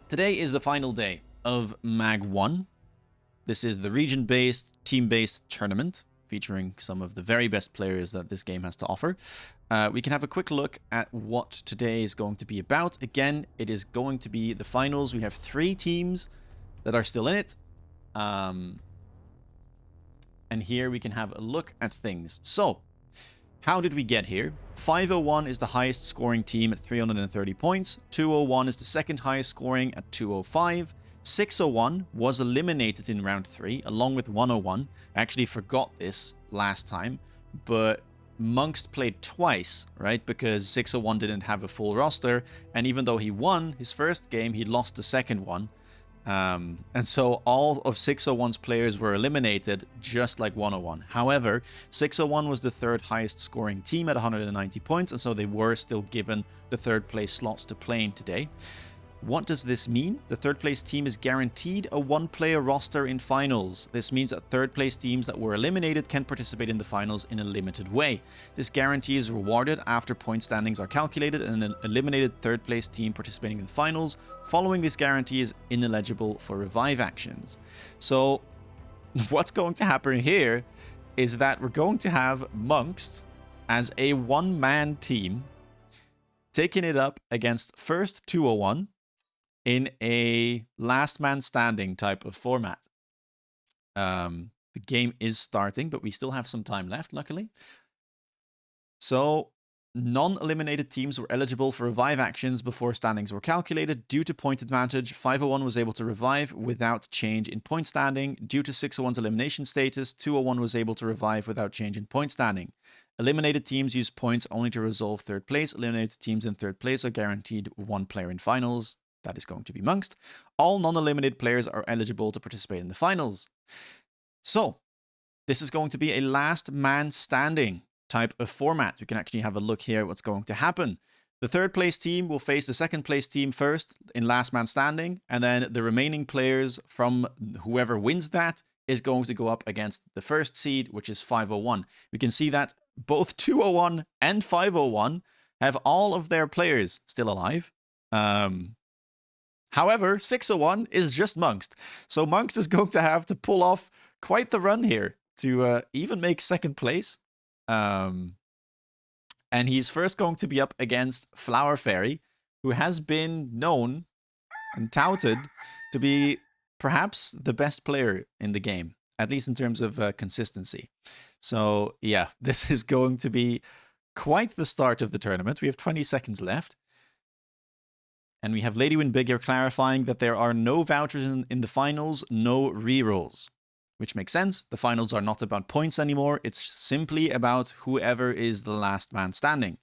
Today is the final day of MAG1. This is the region-based, team-based tournament featuring some of the very best players that this game has to offer. We can have a quick look at what today is going to be about. Again, it is going to be the finals. We have 3 teams that are still in it. And here we can have a look at things. So, how did we get here? 501 is the highest scoring team at 330 points. 201 is the second highest scoring at 205. 601 was eliminated in round 3 along with 101. I actually forgot this last time, but Munqst played twice, right? Because 601 didn't have a full roster, and even though he won his first game, he lost the second one. And so all of 601's players were eliminated, just like 101. However, 601 was the third highest scoring team at 190 points, and so they were still given the third place slots to play in today. What does this mean? The third place team is guaranteed a 1-player roster in finals. This means that third place teams that were eliminated can participate in the finals in a limited way. This guarantee is rewarded after point standings are calculated, and an eliminated third place team participating in the finals following this guarantee is ineligible for revive actions. So what's going to happen here is that we're going to have Munqst as a one-man team taking it up against first 201 in a last man standing type of format. The game is starting, but we still have some time left, luckily. So, non-eliminated teams were eligible for revive actions before standings were calculated. Due to point advantage, 501 was able to revive without change in point standing. Due to 601's elimination status, 201 was able to revive without change in point standing. Eliminated teams use points only to resolve third place. Eliminated teams in third place are guaranteed 1 player in finals. That is going to be Munqst. All non-eliminated players are eligible to participate in the finals. So, this is going to be a last man standing type of format. We can actually have a look here at what's going to happen. The third place team will face the second place team first in last man standing, and then the remaining players from whoever wins that is going to go up against the first seed, which is 501. We can see that both 201 and 501 have all of their players still alive. However, 601 is just Munqst. So Munqst is going to have to pull off quite the run here to even make second place. And he's first going to be up against Flower Fairy, who has been known and touted to be perhaps the best player in the game, at least in terms of consistency. So yeah, this is going to be quite the start of the tournament. We have 20 seconds left. And we have Lady Win Big here clarifying that there are no vouchers in the finals, no rerolls. Which makes sense. The finals are not about points anymore. It's simply about whoever is the last man standing.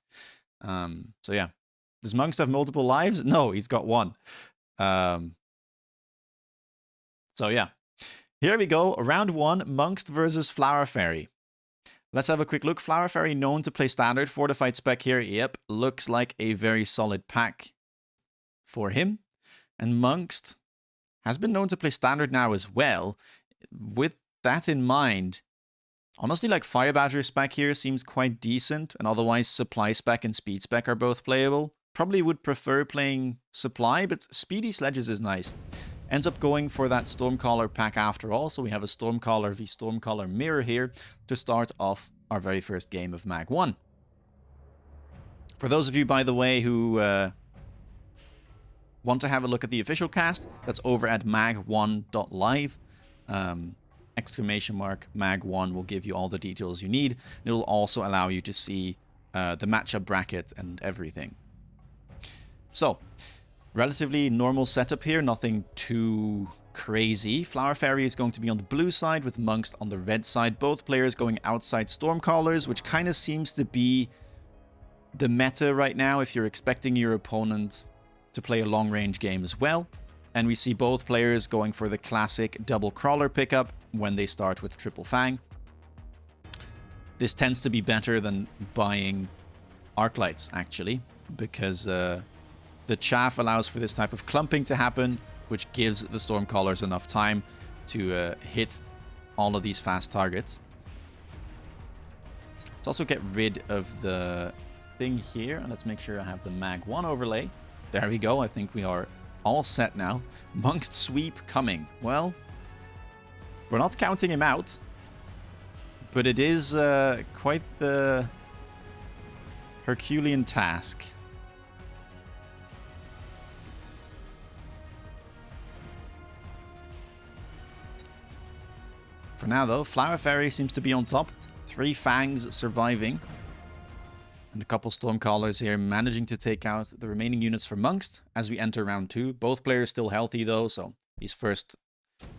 So yeah. Does Munqst have multiple lives? No, he's got 1. So yeah. Here we go. Round 1, Munqst versus Flower Fairy. Let's have a quick look. Flower Fairy known to play standard. Fortified spec here. Yep. Looks like a very solid pack for him. And Munqst has been known to play standard now as well. With that in mind, honestly, like Fire Badger spec here seems quite decent, and otherwise Supply spec and Speed spec are both playable. Probably would prefer playing Supply, but Speedy Sledges is nice. Ends up going for that Stormcaller pack after all, so we have a Stormcaller v Stormcaller mirror here to start off our very first game of MAG1. For those of you, by the way, who want to have a look at the official cast, that's over at mag1.live. Exclamation mark mag1 will give you all the details you need. It will also allow you to see the matchup bracket and everything. So, relatively normal setup here, nothing too crazy. Flower Fairy is going to be on the blue side with Munqst on the red side. Both players going outside Stormcallers, which kind of seems to be the meta right now if you're expecting your opponent to play a long-range game as well. And we see both players going for the classic double crawler pickup when they start with Triple Fang. This tends to be better than buying Arclights, actually, because the chaff allows for this type of clumping to happen, which gives the Stormcallers enough time to hit all of these fast targets. Let's also get rid of the thing here, and let's make sure I have the MAG1 overlay. There we go. I think we are all set now. Munqst sweep coming. Well, we're not counting him out, but it is quite the Herculean task. For now, though, Flower Fairy seems to be on top. 3 Fangs surviving. And a couple Stormcallers here managing to take out the remaining units for Munqst as we enter round 2. Both players still healthy, though, so these first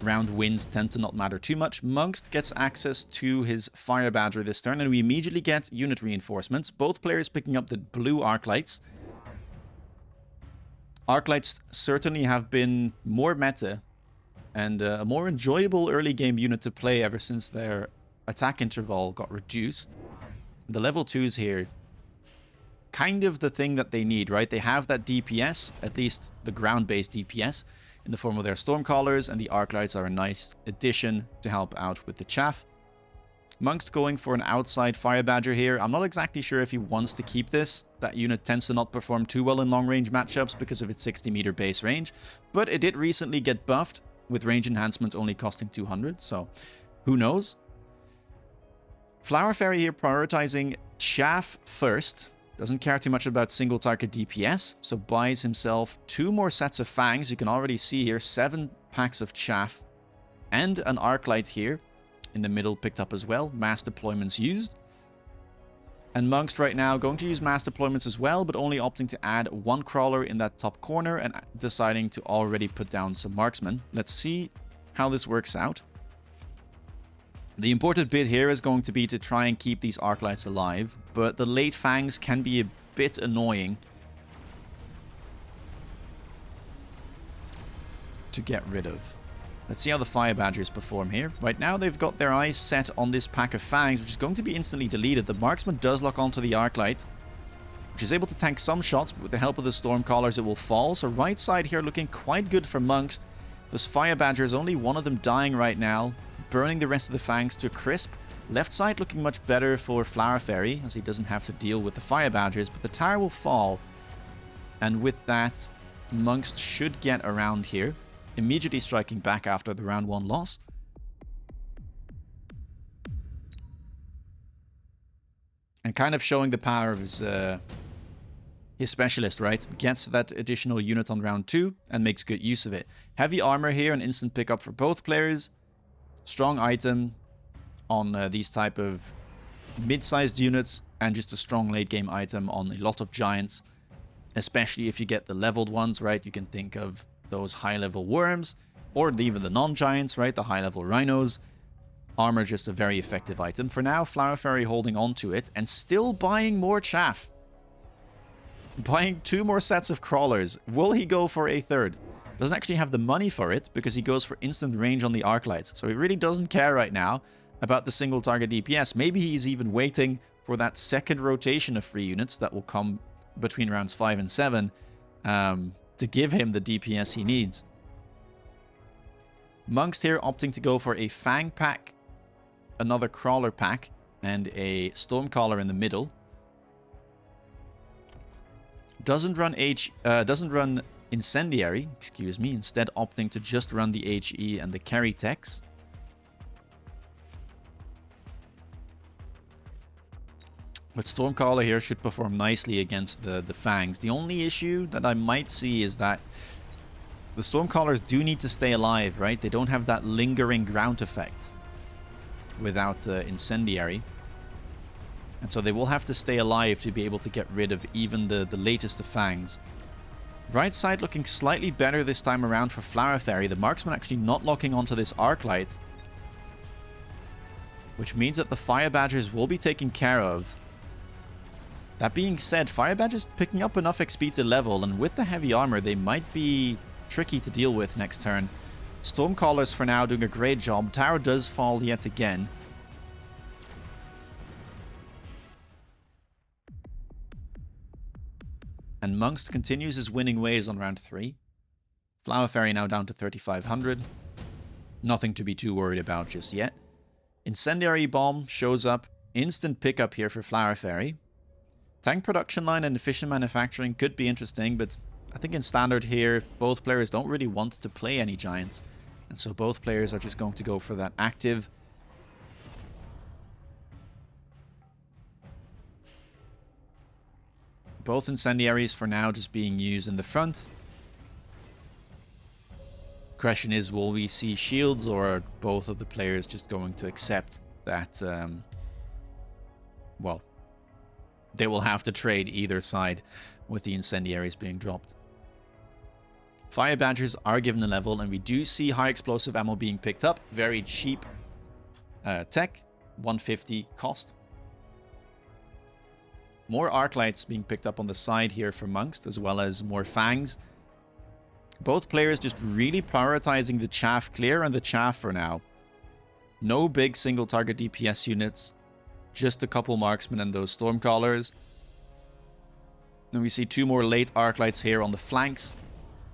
round wins tend to not matter too much. Munqst gets access to his Fire Badger this turn, and we immediately get unit reinforcements. Both players picking up the blue Arclights. Arclights certainly have been more meta and a more enjoyable early game unit to play ever since their attack interval got reduced. The level 2s here, kind of the thing that they need, right? They have that DPS, at least the ground-based DPS, in the form of their Stormcallers, and the Arclights are a nice addition to help out with the chaff. Munqst going for an outside Fire Badger here. I'm not exactly sure if he wants to keep this. That unit tends to not perform too well in long-range matchups because of its 60-meter base range, but it did recently get buffed, with range enhancement only costing 200, so who knows? Flower Fairy here prioritizing chaff first. Doesn't care too much about single target DPS, so buys himself 2 more sets of fangs. You can already see here 7 packs of chaff and an Arclight here in the middle picked up as well. Mass deployments used. And Munqst right now going to use mass deployments as well, but only opting to add 1 crawler in that top corner and deciding to already put down some marksmen. Let's see how this works out. The important bit here is going to be to try and keep these Arclights alive, but the late Fangs can be a bit annoying to get rid of. Let's see how the Fire Badgers perform here. Right now they've got their eyes set on this pack of Fangs, which is going to be instantly deleted. The Marksman does lock onto the Arclight, which is able to tank some shots, but with the help of the Stormcallers it will fall. So right side here looking quite good for Munqst. Those Fire Badgers, only one of them dying right now, burning the rest of the Fangs to a crisp. Left side looking much better for Flower Fairy, as he doesn't have to deal with the Fire Badgers, but the tower will fall. And with that, Munqst should get around here, immediately striking back after the round 1 loss. And kind of showing the power of his specialist, right? Gets that additional unit on round 2 and makes good use of it. Heavy armor here, an instant pickup for both players. Strong item on these type of mid-sized units, and just a strong late game item on a lot of giants, especially if you get the leveled ones, right? You can think of those high-level worms, or even the non-giants, right? The high-level rhinos. Armor just a very effective item. For now, Flower Fairy holding on to it and still buying more chaff. Buying 2 more sets of crawlers. Will he go for a 3rd? Doesn't actually have the money for it because he goes for instant range on the Arclights. So he really doesn't care right now about the single target DPS. Maybe he's even waiting for that second rotation of free units that will come between rounds 5 and 7 to give him the DPS he needs. Munqst here opting to go for a Fang pack, another Crawler pack, and a Stormcaller in the middle. Doesn't run Incendiary, excuse me, instead opting to just run the HE and the carry techs. But Stormcaller here should perform nicely against the Fangs. The only issue that I might see is that the Stormcallers do need to stay alive, right? They don't have that lingering ground effect without Incendiary. And so they will have to stay alive to be able to get rid of even the latest of Fangs. Right side looking slightly better this time around for Flower Fairy. The Marksman actually not locking onto this Arclight, which means that the Fire Badgers will be taken care of. That being said, Fire Badgers picking up enough XP to level, and with the heavy armor, they might be tricky to deal with next turn. Stormcallers for now doing a great job. Tower does fall yet again. And Munqst continues his winning ways on round 3. Flower Fairy now down to 3,500. Nothing to be too worried about just yet. Incendiary Bomb shows up. Instant pickup here for Flower Fairy. Tank production line and efficient manufacturing could be interesting, but I think in Standard here, both players don't really want to play any Giants. And so both players are just going to go for that active. Both Incendiaries for now just being used in the front. Question is, will we see shields, or are both of the players just going to accept that, well, they will have to trade either side with the Incendiaries being dropped. Fire Badgers are given a level, and we do see high explosive ammo being picked up. Very cheap tech, 150 cost. More arc lights being picked up on the side here for Munqst, as well as more fangs. Both players just really prioritizing the chaff clear and the chaff for now. No big single target DPS units, just a couple marksmen and those stormcallers. Then we see 2 more late arc lights here on the flanks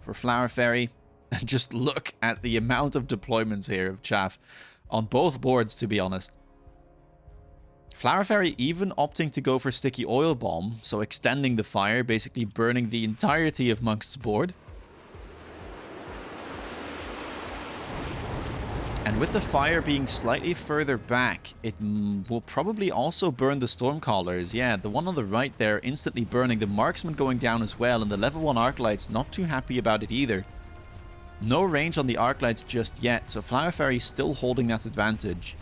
for Flower Fairy. And just look at the amount of deployments here of chaff on both boards, to be honest. Flower Fairy even opting to go for Sticky Oil Bomb, so extending the fire, basically burning the entirety of Munqst's board. And with the fire being slightly further back, it will probably also burn the Stormcallers. Yeah, the one on the right there instantly burning, the Marksman going down as well, and the level 1 Arc Lights not too happy about it either. No range on the Arc Lights just yet, so Flower Fairy still holding that advantage.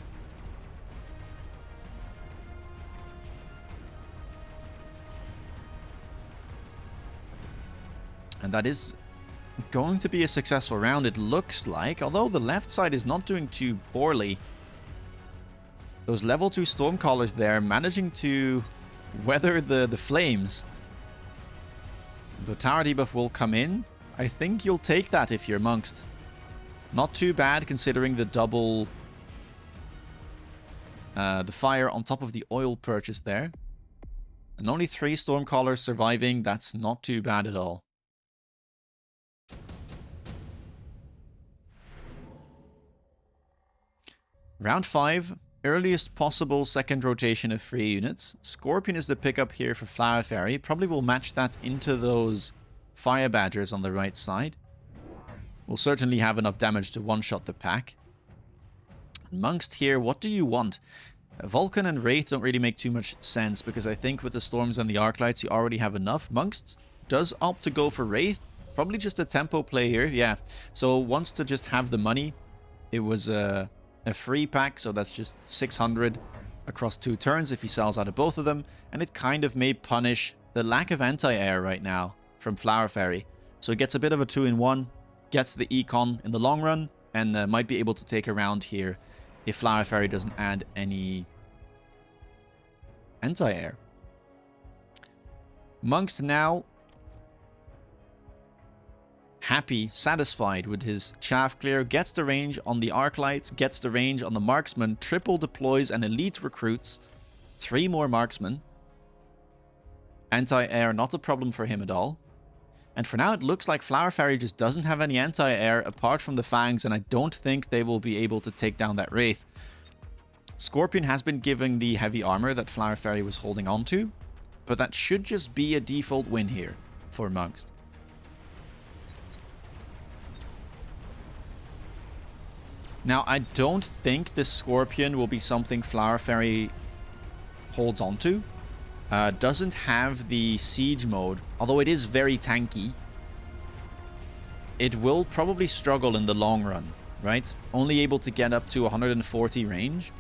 And that is going to be a successful round, it looks like. Although the left side is not doing too poorly. Those level 2 Stormcallers there managing to weather the flames. The tower debuff will come in. I think you'll take that if you're Munqst. Not too bad considering the double... the fire on top of the oil purchase there. And only 3 Stormcallers surviving, that's not too bad at all. Round 5, earliest possible second rotation of free units. Scorpion is the pickup here for Flower Fairy. Probably will match that into those Fire Badgers on the right side. Will certainly have enough damage to one-shot the pack. Munqst here, what do you want? Vulcan and Wraith don't really make too much sense, because I think with the Storms and the Arclights you already have enough. Munqst does opt to go for Wraith. Probably just a tempo play here, yeah. So wants to just have the money. It was a free pack, so that's just 600 across 2 turns if he sells out of both of them, and it kind of may punish the lack of anti-air right now from Flower Fairy. So he gets a bit of a 2-in-1, gets the econ in the long run, and might be able to take a round here if Flower Fairy doesn't add any anti-air. Munqst now happy, satisfied with his chaff clear, gets the range on the arc lights, gets the range on the marksman, triple deploys and elite recruits, 3 more marksmen. Anti-air not a problem for him at all. And for now it looks like Flower Fairy just doesn't have any anti-air apart from the fangs, and I don't think they will be able to take down that Wraith. Scorpion has been giving the heavy armor that Flower Fairy was holding on to, but that should just be a default win here for Munqst. Now, I don't think this Scorpion will be something Flower Fairy holds on to. Doesn't have the siege mode, although it is very tanky. It will probably struggle in the long run, right? Only able to get up to 140 range.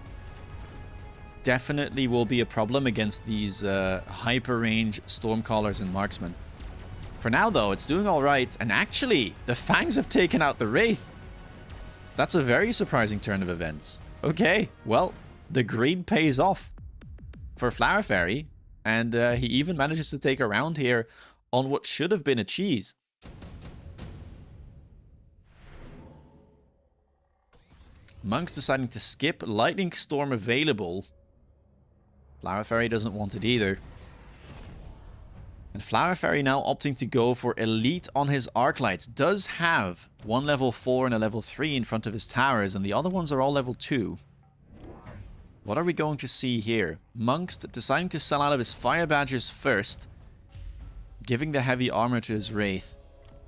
Definitely will be a problem against these hyper range Stormcallers and Marksmen. For now, though, it's doing alright. And actually, the Fangs have taken out the Wraith. That's a very surprising turn of events. Okay, well, the greed pays off for Flower Fairy, and he even manages to take a round here on what should have been a cheese. Munqst deciding to skip Lightning Storm available. Flower Fairy doesn't want it either. And Flower Fairy now opting to go for Elite on his Arclights. Does have one level 4 and a level 3 in front of his towers, and the other ones are all level 2. What are we going to see here? Munqst deciding to sell out of his Fire Badgers first, giving the heavy armor to his Wraith.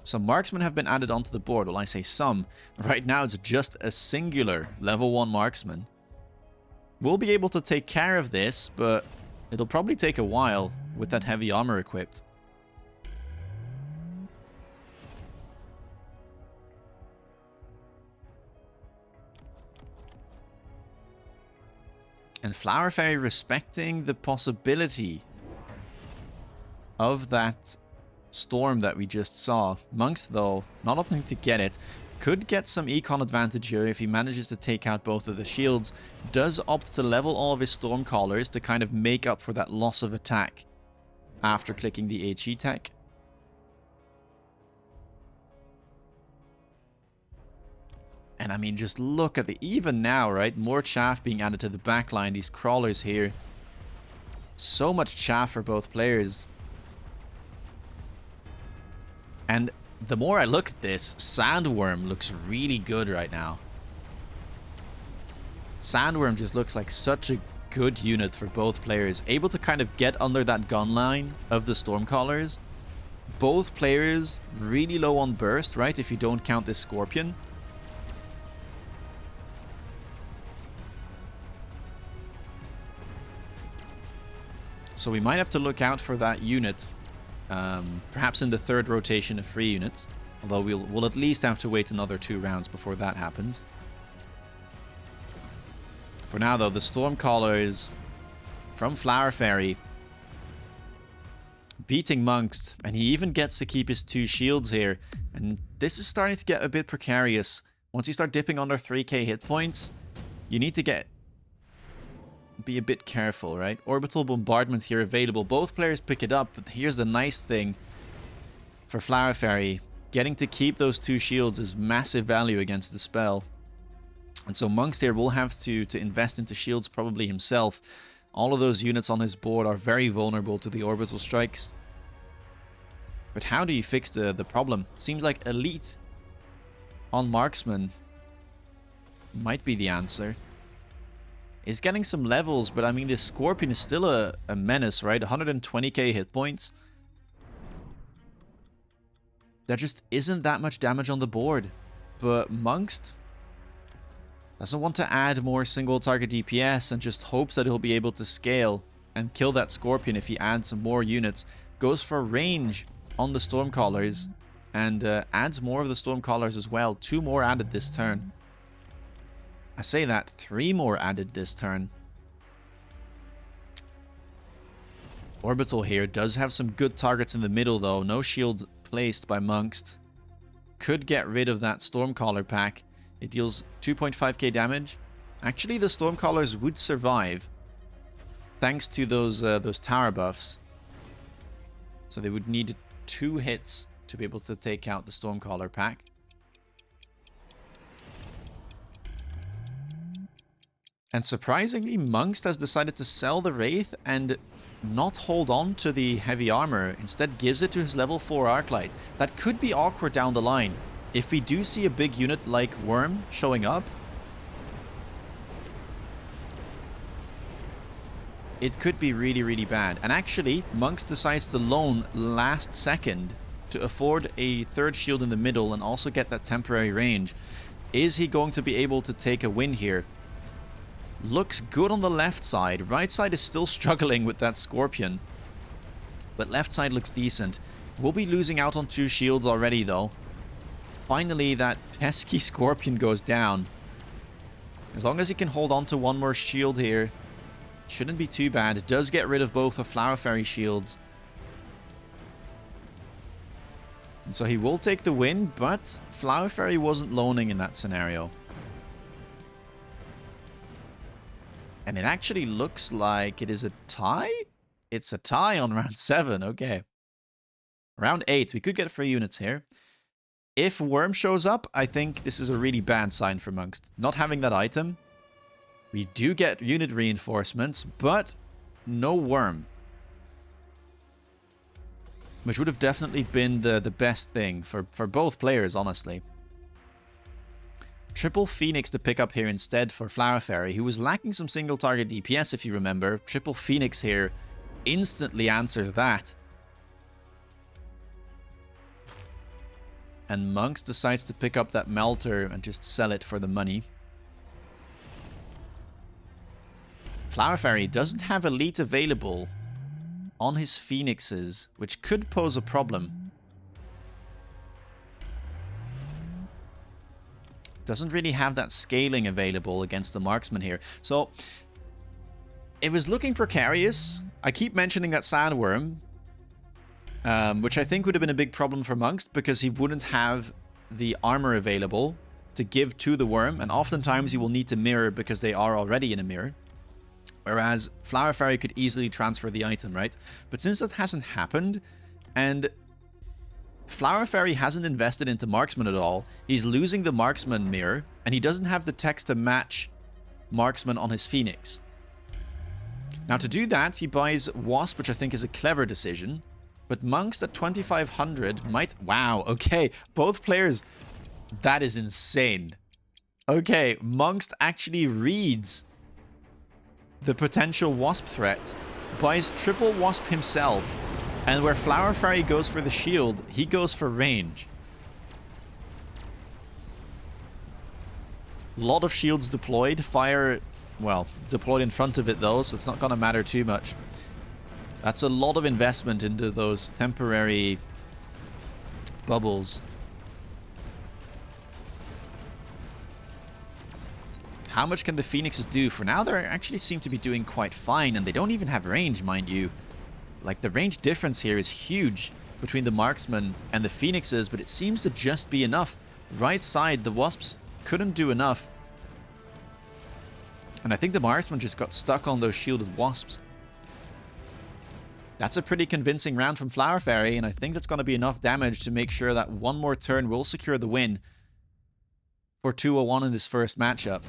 Some marksmen have been added onto the board. Well, I say some. Right now, it's just a singular level 1 marksman. We'll be able to take care of this, but it'll probably take a while with that heavy armor equipped. And Flower Fairy respecting the possibility of that storm that we just saw. Munqst, though, not opting to get it, could get some econ advantage here if he manages to take out both of the shields. Does opt to level all of his Stormcallers to kind of make up for that loss of attack after clicking the HE tech. And I mean, just look at the... Even now, right? More chaff being added to the backline. These crawlers here. So much chaff for both players. And the more I look at this, Sandworm looks really good right now. Sandworm just looks like such a good unit for both players. Able to kind of get under that gun line of the Stormcallers. Both players really low on burst, right? If you don't count this Scorpion. So we might have to look out for that unit. Perhaps in the third rotation of free units. Although we'll at least have to wait another 2 rounds before that happens. For now, though, the Stormcallers from Flower Fairy beating Munqst. And he even gets to keep his 2 shields here. And this is starting to get a bit precarious. Once you start dipping under 3k hit points, you need to be a bit careful, right? Orbital Bombardment here available. Both players pick it up, but here's the nice thing for Flower Fairy. Getting to keep those 2 shields is massive value against the spell. And so Munqst here will have to invest into shields probably himself. All of those units on his board are very vulnerable to the orbital strikes. But how do you fix the problem? Seems like Elite on Marksman might be the answer. Is getting some levels, but I mean, this Scorpion is still a menace, right? 120k hit points. There just isn't that much damage on the board. But Munqst doesn't want to add more single target DPS and just hopes that he'll be able to scale and kill that Scorpion if he adds some more units. Goes for range on the Stormcallers and adds more of the Stormcallers as well. 2 more added this turn. I say that, 3 more added this turn. Orbital here does have some good targets in the middle though. No shield placed by Munqst. Could get rid of that Stormcaller pack. It deals 2.5k damage. Actually, the Stormcallers would survive thanks to those tower buffs. So they would need 2 hits to be able to take out the Stormcaller pack. And surprisingly, Munqst has decided to sell the Wraith and not hold on to the heavy armor. Instead gives it to his level 4 Arclight. That could be awkward down the line. If we do see a big unit like Worm showing up, it could be really, really bad. And actually, Munqst decides to loan last second to afford a 3rd shield in the middle and also get that temporary range. Is he going to be able to take a win here? Looks good on the left side. Right side is still struggling with that Scorpion. But left side looks decent. We'll be losing out on 2 shields already though. Finally, that pesky Scorpion goes down. As long as he can hold on to 1 more shield here, shouldn't be too bad. It does get rid of both of Flower Fairy shields. And so he will take the win, but Flower Fairy wasn't loaning in that scenario. And it actually looks like it is a tie? It's a tie on round 7, okay. Round 8, we could get 3 units here. If Worm shows up, I think this is a really bad sign for Munqst. Not having that item. We do get unit reinforcements, but no Worm. Which would have definitely been the best thing for both players, honestly. Triple Phoenix to pick up here instead for Flower Fairy, who was lacking some single target DPS if you remember. Triple Phoenix here instantly answers that. And Munqst decides to pick up that melter and just sell it for the money. Flower Fairy doesn't have Elite available on his Phoenixes, which could pose a problem. Doesn't really have that scaling available against the marksman here. So, it was looking precarious. I keep mentioning that Sandworm, which I think would have been a big problem for Munqst because he wouldn't have the armor available to give to the worm, and oftentimes you will need to mirror because they are already in a mirror. Whereas Flower Fairy could easily transfer the item, right? But since that hasn't happened, and Flower Fairy hasn't invested into Marksman at all, he's losing the Marksman mirror, and he doesn't have the text to match Marksman on his Phoenix. Now to do that, he buys Wasp, which I think is a clever decision. But Munqst at 2,500 might... Wow, okay. Both players... That is insane. Okay, Munqst actually reads the potential Wasp threat, buys triple Wasp himself, and where Flower Fairy goes for the shield, he goes for range. Lot of shields deployed. Fire, well, deployed in front of it though, so it's not going to matter too much. That's a lot of investment into those temporary bubbles. How much can the Phoenixes do? For now, they actually seem to be doing quite fine, and they don't even have range, mind you. Like, the range difference here is huge between the Marksman and the Phoenixes, but it seems to just be enough. Right side, the Wasps couldn't do enough. And I think the Marksman just got stuck on those shielded Wasps. That's a pretty convincing round from Flower Fairy, and I think that's going to be enough damage to make sure that one more turn will secure the win for 201 in this first matchup.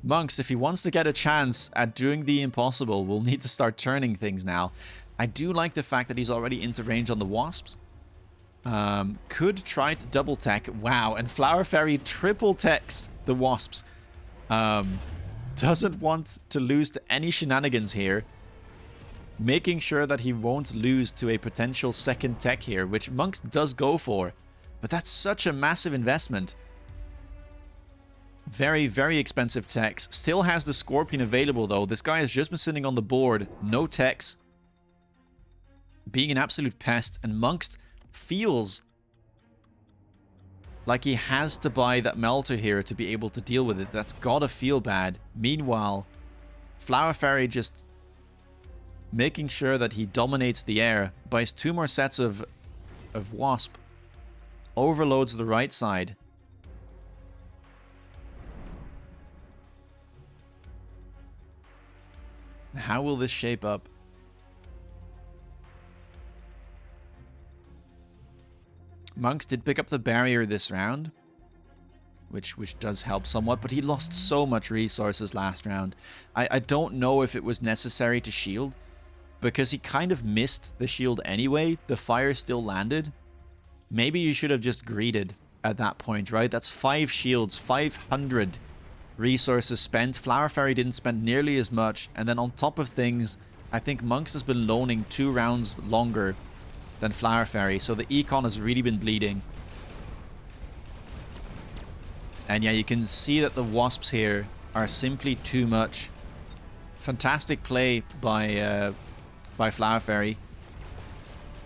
Munqst, if he wants to get a chance at doing the impossible, will need to start turning things now. I do like the fact that he's already into range on the Wasps. Could try to double tech. Wow, and Flower Fairy triple techs the Wasps. Doesn't want to lose to any shenanigans here. Making sure that he won't lose to a potential second tech here, which Munqst does go for. But that's such a massive investment. Very, very expensive techs. Still has the Scorpion available, though. This guy has just been sitting on the board. No techs. Being an absolute pest. And Munqst feels like he has to buy that Melter here to be able to deal with it. That's gotta feel bad. Meanwhile, Flower Fairy just making sure that he dominates the air. Buys 2 more sets of Wasp. Overloads the right side. How will this shape up? Munqst did pick up the barrier this round, which does help somewhat, but he lost so much resources last round. I don't know if it was necessary to shield, because he kind of missed the shield anyway. The fire still landed. Maybe you should have just greeted at that point, right? That's 5 shields, 500 resources spent. Flower Fairy didn't spend nearly as much, and then on top of things, I think Munqst has been loaning 2 rounds longer than Flower Fairy, so the econ has really been bleeding. And yeah, you can see that the Wasps here are simply too much. Fantastic play by Flower Fairy,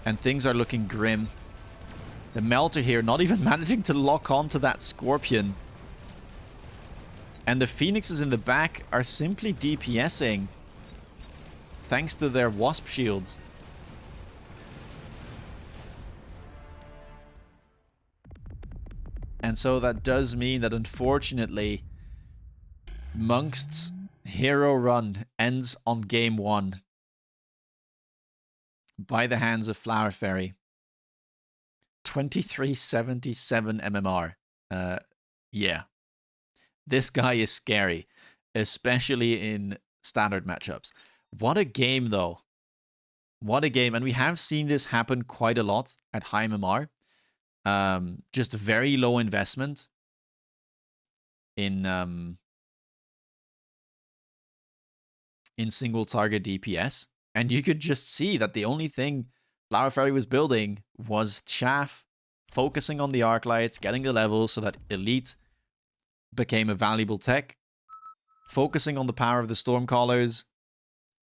and things are looking grim. The Melter here not even managing to lock onto that Scorpion. And the Phoenixes in the back are simply DPSing thanks to their Wasp shields. And so that does mean that, unfortunately, Munqst's hero run ends on game 1 by the hands of Flower Fairy. 2377 MMR. Yeah. This guy is scary, especially in standard matchups. What a game, though. What a game. And we have seen this happen quite a lot at high MMR. Just very low investment in single target DPS. And you could just see that the only thing Flower Fairy was building was chaff focusing on the arc lights, getting the levels so that elite became a valuable tech, focusing on the power of the Stormcallers,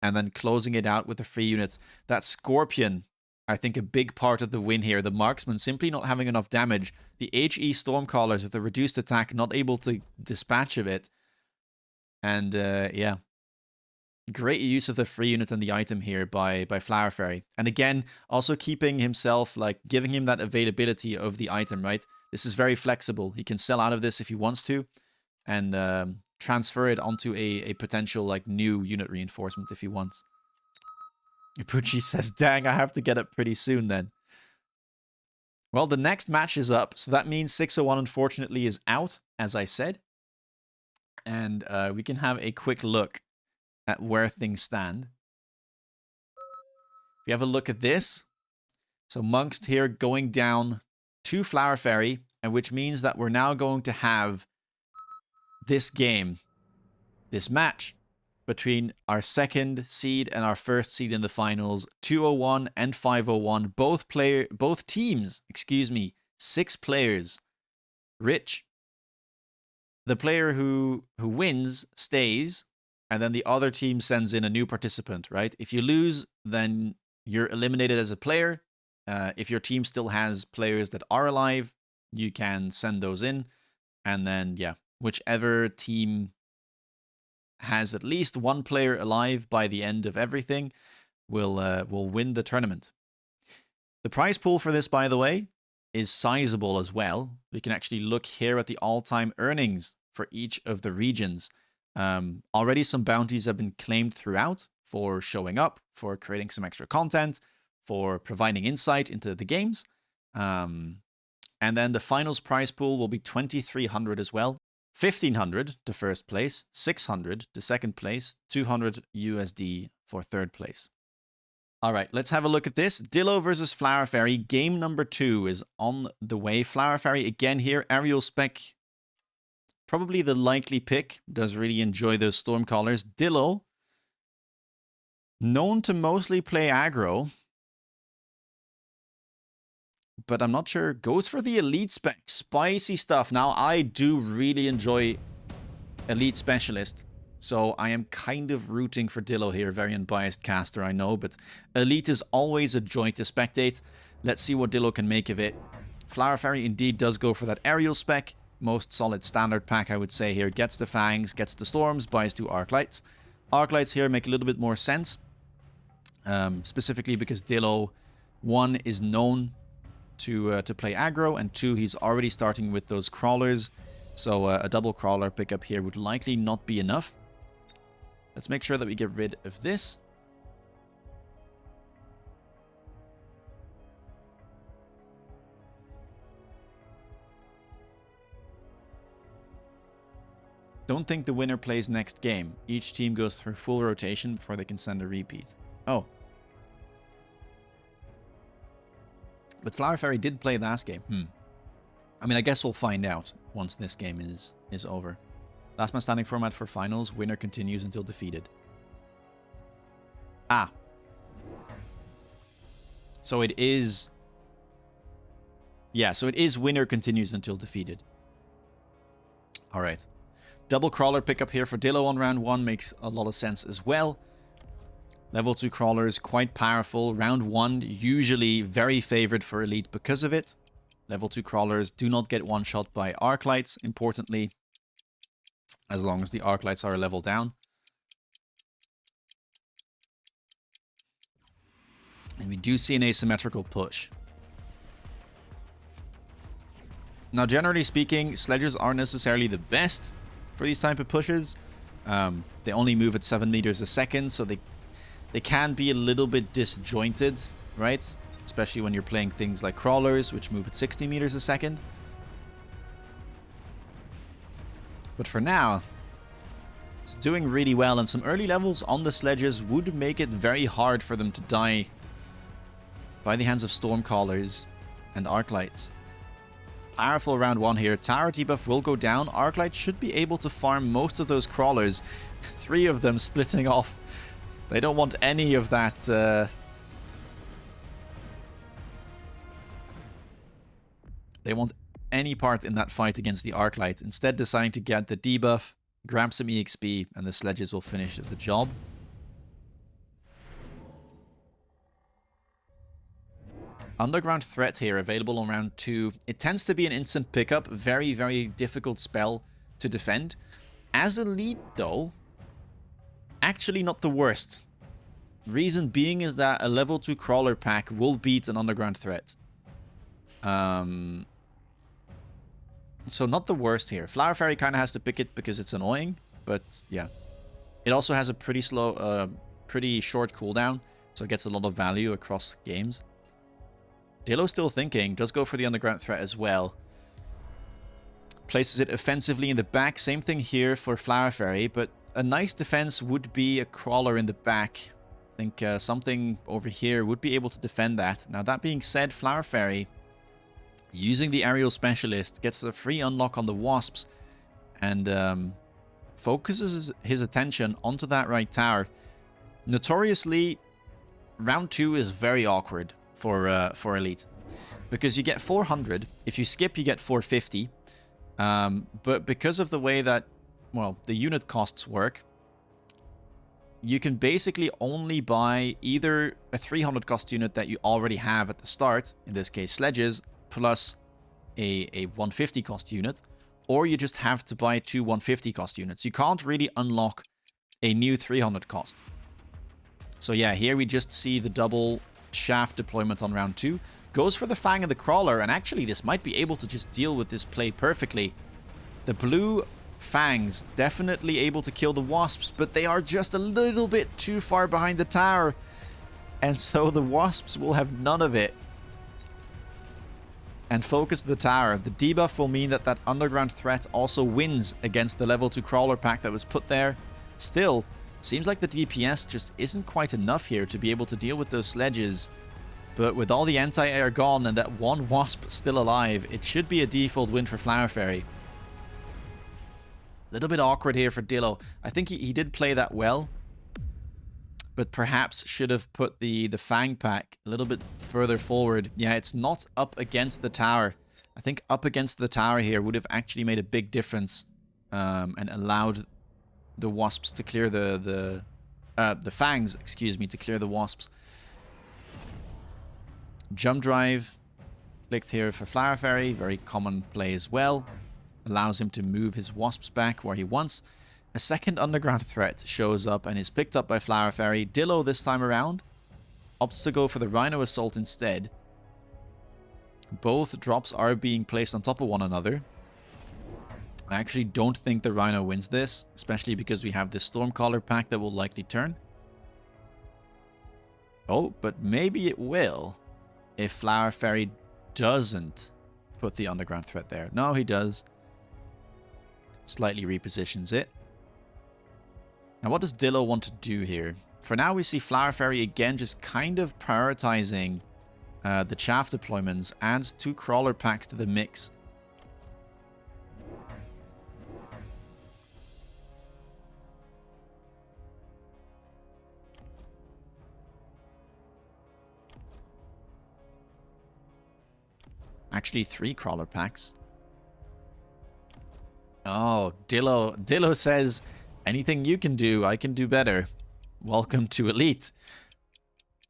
and then closing it out with the free units. That Scorpion, I think a big part of the win here. The Marksman simply not having enough damage. The HE Stormcallers with the reduced attack not able to dispatch of it. And yeah, great use of the free unit and the item here by Flower Fairy. And again, also keeping himself, like giving him that availability of the item, right? This is very flexible. He can sell out of this if he wants to and transfer it onto a potential like new unit reinforcement if he wants. Apooche says, dang, I have to get up pretty soon then. Well, the next match is up, so that means 601 unfortunately is out, as I said. And we can have a quick look at where things stand. If you have a look at this, so Munqst here going down to Flower Fairy, and which means that we're now going to have this game, this match between our second seed and our first seed in the finals, 201 and 501, both teams, 6 players. Rich. The player who wins stays, and then the other team sends in a new participant, right? If you lose, then you're eliminated as a player. If your team still has players that are alive, you can send those in. And then, yeah, whichever team has at least one player alive by the end of everything will win the tournament. The prize pool for this, by the way, is sizable as well. We can actually look here at the all-time earnings for each of the regions. Already some bounties have been claimed throughout for showing up, for creating some extra content, for providing insight into the games. And then the finals prize pool will be 2,300 as well. 1,500 to first place, 600 to second place, 200 USD for third place. All right, let's have a look at this. Dillo versus Flower Fairy. Game number 2 is on the way. Flower Fairy again here. Aerial Spec, probably the likely pick. Does really enjoy those Stormcallers. Dillo, known to mostly play aggro, but I'm not sure. Goes for the Elite Spec. Spicy stuff. Now, I do really enjoy Elite Specialist, so I am kind of rooting for Dillo here. Very unbiased caster, I know, but Elite is always a joy to spectate. Let's see what Dillo can make of it. Flower Fairy indeed does go for that Aerial Spec. Most solid standard pack, I would say here. Gets the Fangs, gets the Storms, buys 2 Arc Lights. Arc Lights here make a little bit more sense, specifically because Dillo, 1, is known to play aggro, and 2, he's already starting with those crawlers, so a double crawler pickup here would likely not be enough. Let's make sure that we get rid of this. Don't think the winner plays next game. Each team goes through full rotation before they can send a repeat. Oh. But Flower Fairy did play last game. I mean, I guess we'll find out once this game is over. Last man standing format for finals. Winner continues until defeated. Ah. So it is... Yeah, so it is winner continues until defeated. Alright. Double crawler pickup here for Dillo on round 1 makes a lot of sense as well. Level 2 crawlers, quite powerful. Round 1, usually very favored for Elite because of it. Level 2 crawlers do not get one-shot by Arc Lights, importantly, as long as the Arc Lights are a level down. And we do see an asymmetrical push. Now, generally speaking, sledges aren't necessarily the best for these type of pushes. They only move at 7 meters a second, so they can be a little bit disjointed, right? Especially when you're playing things like crawlers, which move at 60 meters a second. But for now, it's doing really well, and some early levels on the sledges would make it very hard for them to die by the hands of Stormcallers and Arc Lights. Powerful round 1 here. Tower debuff will go down. Arc Light should be able to farm most of those crawlers. 3 of them splitting off. They don't want any of that they want any part in that fight against the Arclight, instead deciding to get the debuff, grab some EXP, and the sledges will finish the job. Underground Threat here, available on round 2. It tends to be an instant pickup, very, very difficult spell to defend. As elite, though, actually not the worst. Reason being is that a level 2 crawler pack will beat an Underground Threat. So not the worst here. Flower Fairy kind of has to pick it because it's annoying, but yeah. It also has a pretty slow, pretty short cooldown, so it gets a lot of value across games. Dillo still thinking, does go for the Underground Threat as well. Places it offensively in the back, same thing here for Flower Fairy, but a nice defense would be a crawler in the back. I think something over here would be able to defend that. Now that being said, Flower Fairy, using the Aerial Specialist, gets the free unlock on the Wasps, and focuses his attention onto that right tower. Notoriously, round 2 is very awkward for Elite, because you get 400. If you skip, you get 450. But because of the way that, well, the unit costs work, you can basically only buy either a 300 cost unit that you already have at the start, in this case sledges, plus a 150 cost unit, or you just have to buy 2 150 cost units. You can't really unlock a new 300 cost. So yeah, here we just see the double shaft deployment on round 2. Goes for the Fang and the Crawler, and actually this might be able to just deal with this play perfectly. The blue Fangs definitely able to kill the Wasps, but they are just a little bit too far behind the tower, and so the Wasps will have none of it. And focus the tower. The debuff will mean that that Underground Threat also wins against the level 2 Crawler pack that was put there. Still, seems like the DPS just isn't quite enough here to be able to deal with those sledges. But with all the anti-air gone and that one Wasp still alive, it should be a default win for Flower Fairy. Little bit awkward here for Dillo. I think he did play that well, but perhaps should have put the Fang pack a little bit further forward. Yeah, it's not up against the tower. I think up against the tower here would have actually made a big difference, and allowed the Wasps to clear the Fangs, excuse me, to clear the Wasps. Jump Drive clicked here for Flower Fairy, very common play as well. Allows him to move his Wasps back where he wants. A second Underground Threat shows up and is picked up by Flower Fairy. Dillo this time around opts to go for the Rhino Assault instead. Both drops are being placed on top of one another. I actually don't think the Rhino wins this, especially because we have this Stormcaller pack that will likely turn. Oh, but maybe it will if Flower Fairy doesn't put the Underground Threat there. No, he does. Slightly repositions it. Now, what does Dillo want to do here? For now, we see Flower Fairy again just kind of prioritizing the chaff deployments, adds 2 crawler packs to the mix. Actually, 3 crawler packs. Oh, Dillo says, anything you can do, I can do better. Welcome to Elite.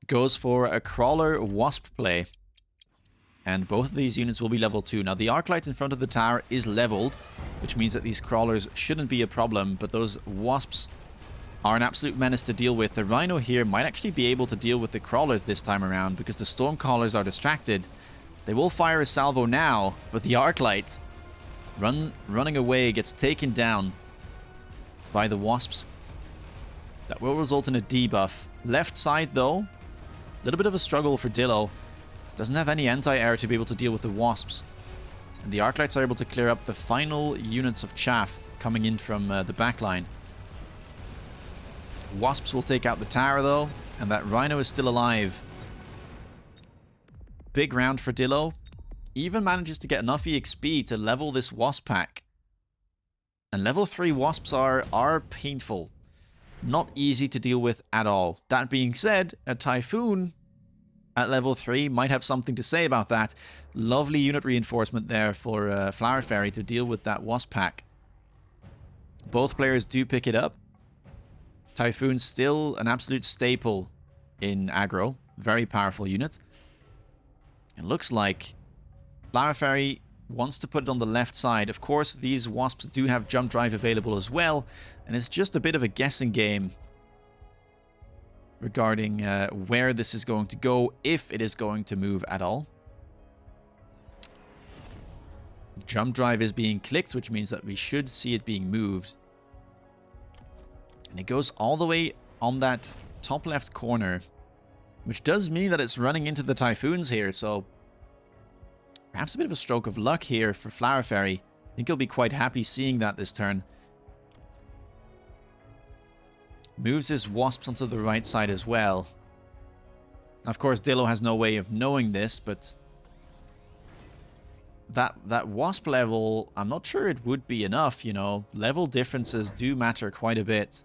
Goes for a crawler Wasp play. And both of these units will be level 2. Now, the Arclight in front of the tower is leveled, which means that these crawlers shouldn't be a problem, but those Wasps are an absolute menace to deal with. The Rhino here might actually be able to deal with the crawlers this time around because the Stormcallers are distracted. They will fire a salvo now, but the Arclight running away gets taken down by the Wasps. That will result in a debuff. Left side, though, a little bit of a struggle for Dillo. Doesn't have any anti-air to be able to deal with the Wasps. And the Arclights are able to clear up the final units of chaff coming in from the backline. Wasps will take out the tower, though, and that Rhino is still alive. Big round for Dillo. Even manages to get enough EXP to level this Wasp pack. And level 3 Wasps are painful. Not easy to deal with at all. That being said, a Typhoon at level 3 might have something to say about that. Lovely unit reinforcement there for Flower Fairy to deal with that Wasp pack. Both players do pick it up. Typhoon still an absolute staple in aggro. Very powerful unit. It looks like Flower Fairy wants to put it on the left side. Of course, these Wasps do have jump drive available as well, and it's just a bit of a guessing game regarding where this is going to go, if it is going to move at all. Jump drive is being clicked, which means that we should see it being moved. And it goes all the way on that top left corner, which does mean that it's running into the Typhoons here, so perhaps a bit of a stroke of luck here for Flower Fairy. I think he'll be quite happy seeing that this turn. Moves his Wasps onto the right side as well. Of course, Dillo has no way of knowing this, but that Wasp level, I'm not sure it would be enough, you know. Level differences do matter quite a bit.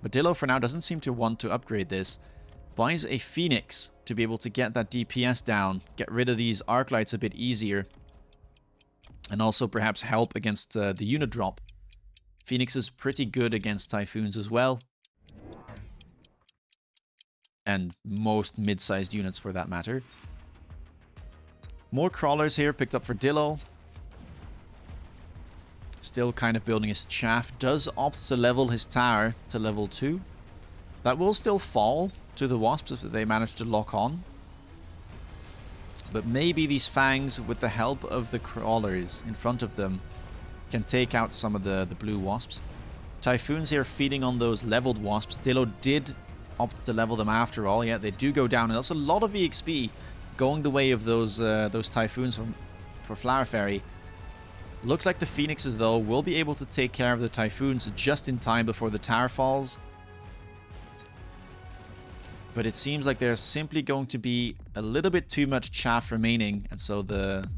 But Dillo for now doesn't seem to want to upgrade this. Buys a Phoenix to be able to get that DPS down, get rid of these arc lights a bit easier, and also perhaps help against the unit drop. Phoenix is pretty good against Typhoons as well, and most mid-sized units for that matter. More crawlers here picked up for Dillo. Still kind of building his chaff. Does opt to level his tower to level 2. That will still fall to the Wasps if they manage to lock on. But maybe these Fangs, with the help of the crawlers in front of them, can take out some of the blue Wasps. Typhoons here feeding on those leveled Wasps. Dillo did opt to level them after all. Yeah, they do go down. And that's a lot of EXP going the way of those Typhoons for Flower Fairy. Looks like the Phoenixes, though, will be able to take care of the Typhoons just in time before the tower falls. But it seems like there's simply going to be a little bit too much chaff remaining, and so the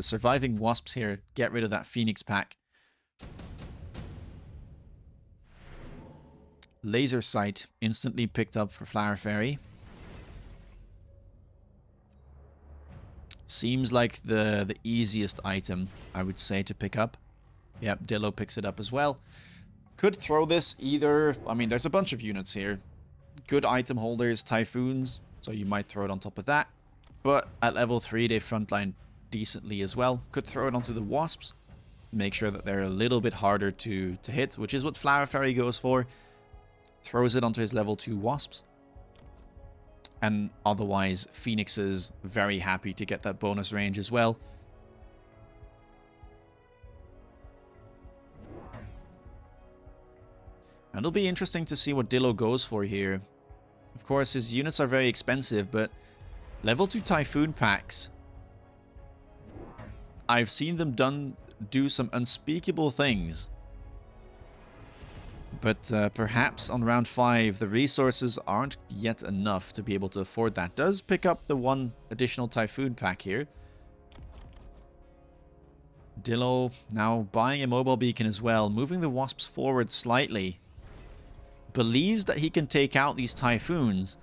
surviving Wasps here get rid of that Phoenix pack. Laser Sight instantly picked up for Flower Fairy. Seems like the easiest item, I would say, to pick up. Yep, Dillo picks it up as well. Could throw this either... I mean, there's a bunch of units here. Good item holders, Typhoons, so you might throw it on top of that. But at level 3, they frontline decently as well. Could throw it onto the Wasps. Make sure that they're a little bit harder to hit, which is what Flower Fairy goes for. Throws it onto his level 2 Wasps. And otherwise, Phoenix is very happy to get that bonus range as well. And it'll be interesting to see what Dillo goes for here. Of course, his units are very expensive, but level 2 Typhoon packs, I've seen them do some unspeakable things. But perhaps on round 5, the resources aren't yet enough to be able to afford that. Does pick up the one additional Typhoon pack here. Dillo now buying a mobile beacon as well, moving the Wasps forward slightly. Believes that he can take out these Typhoons.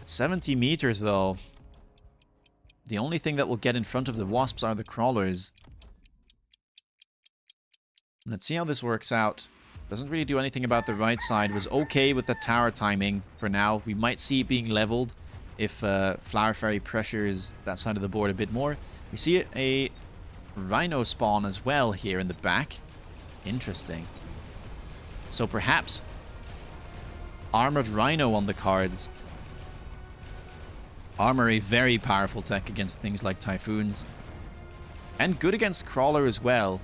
At 70 meters, though, the only thing that will get in front of the Wasps are the crawlers. Let's see how this works out. Doesn't really do anything about the right side. Was okay with the tower timing for now. We might see it being leveled if Flower Fairy pressures that side of the board a bit more. We see a Rhino spawn as well here in the back. Interesting. So perhaps Armored Rhino on the cards. Armor, a very powerful tech against things like Typhoons. And good against Crawler as well.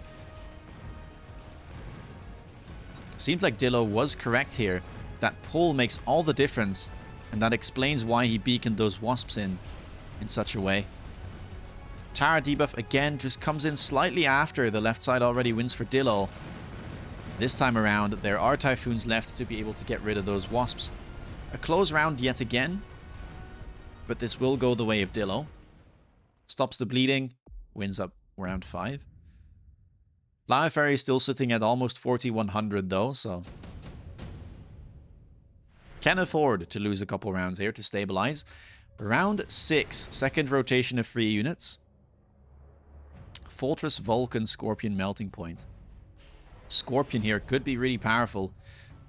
Seems like Dillo was correct here. That pull makes all the difference, and that explains why he beaconed those Wasps in such a way. Tower debuff again just comes in slightly after the left side already wins for Dillo. This time around, there are Typhoons left to be able to get rid of those Wasps. A close round yet again, but this will go the way of Dillo. Stops the bleeding, wins up round 5. Flower Fairy is still sitting at almost 4100 though, so Can afford to lose a couple rounds here to stabilize. Round 6, second rotation of 3 units. Fortress, Vulcan, Scorpion, Melting Point. Scorpion here could be really powerful,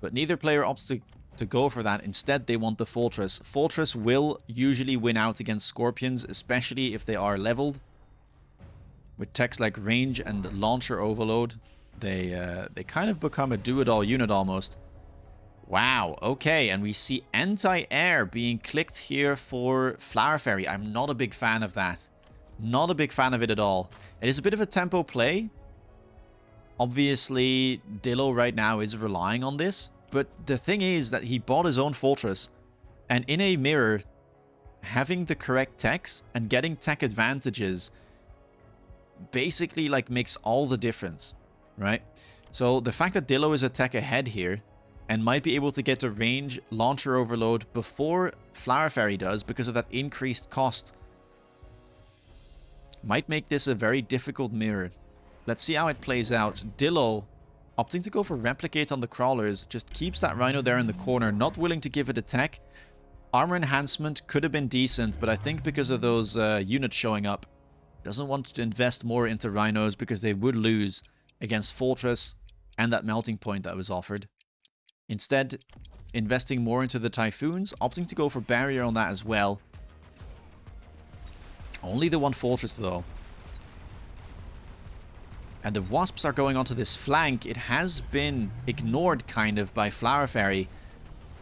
but neither player opts to go for that. Instead, they want the Fortress. Fortress will usually win out against Scorpions, especially if they are leveled. With techs like Range and Launcher Overload, they kind of become a do-it-all unit almost. Wow, okay, and we see anti-air being clicked here for Flower Fairy. I'm not a big fan of that. Not a big fan of it at all. It is a bit of a tempo play. Obviously, Dillo right now is relying on this, but the thing is that he bought his own Fortress, and in a mirror, having the correct techs and getting tech advantages basically like makes all the difference, right? So the fact that Dillo is a tech ahead here and might be able to get to range Launcher Overload before Flower Fairy does because of that increased cost might make this a very difficult mirror. Let's see how it plays out. Dillo, opting to go for Replicate on the crawlers, just keeps that Rhino there in the corner, not willing to give it a tech. Armor Enhancement could have been decent, but I think because of those units showing up, doesn't want to invest more into Rhinos because they would lose against Fortress and that Melting Point that was offered. Instead, investing more into the Typhoons, opting to go for Barrier on that as well. Only the one Fortress though. And the Wasps are going onto this flank. It has been ignored kind of by Flower Fairy.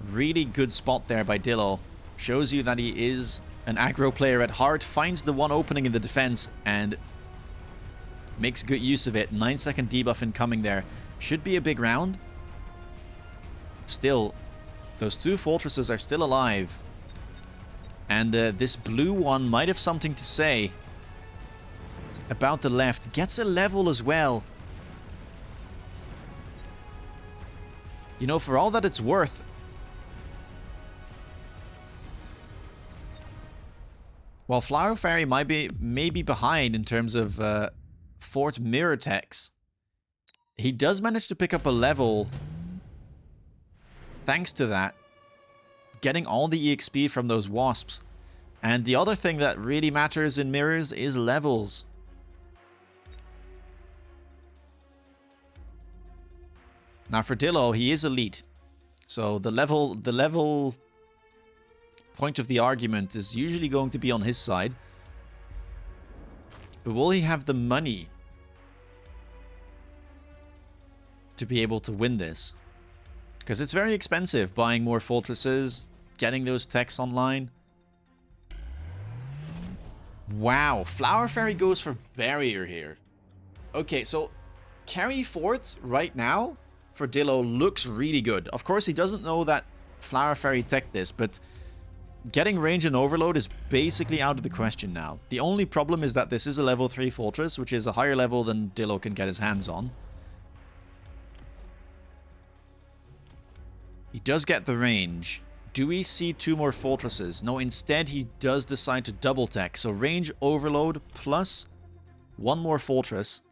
Really good spot there by Dillo. Shows you that he is an aggro player at heart. Finds the one opening in the defense and makes good use of it. 9-second debuff incoming there. Should be a big round. Still, those 2 Fortresses are still alive. And this blue one might have something to say about the left. Gets a level as well. You know, for all that it's worth, while Flower Fairy might be maybe behind in terms of Fort Mirror techs, he does manage to pick up a level thanks to that, getting all the EXP from those Wasps. And the other thing that really matters in mirrors is levels. Now for Dillo, he is elite. So the level point of the argument is usually going to be on his side. But will he have the money to be able to win this? Because it's very expensive buying more Fortresses, getting those techs online. Wow, Flower Fairy goes for Barrier here. Okay, so carry fort right now for Dillo looks really good. Of course, he doesn't know that Flower Fairy tech this, but getting range and overload is basically out of the question now. The only problem is that this is a level 3 Fortress, which is a higher level than Dillo can get his hands on. He does get the range. Do we see 2 more Fortresses? No, instead he does decide to double tech. So range overload plus 1 more Fortress.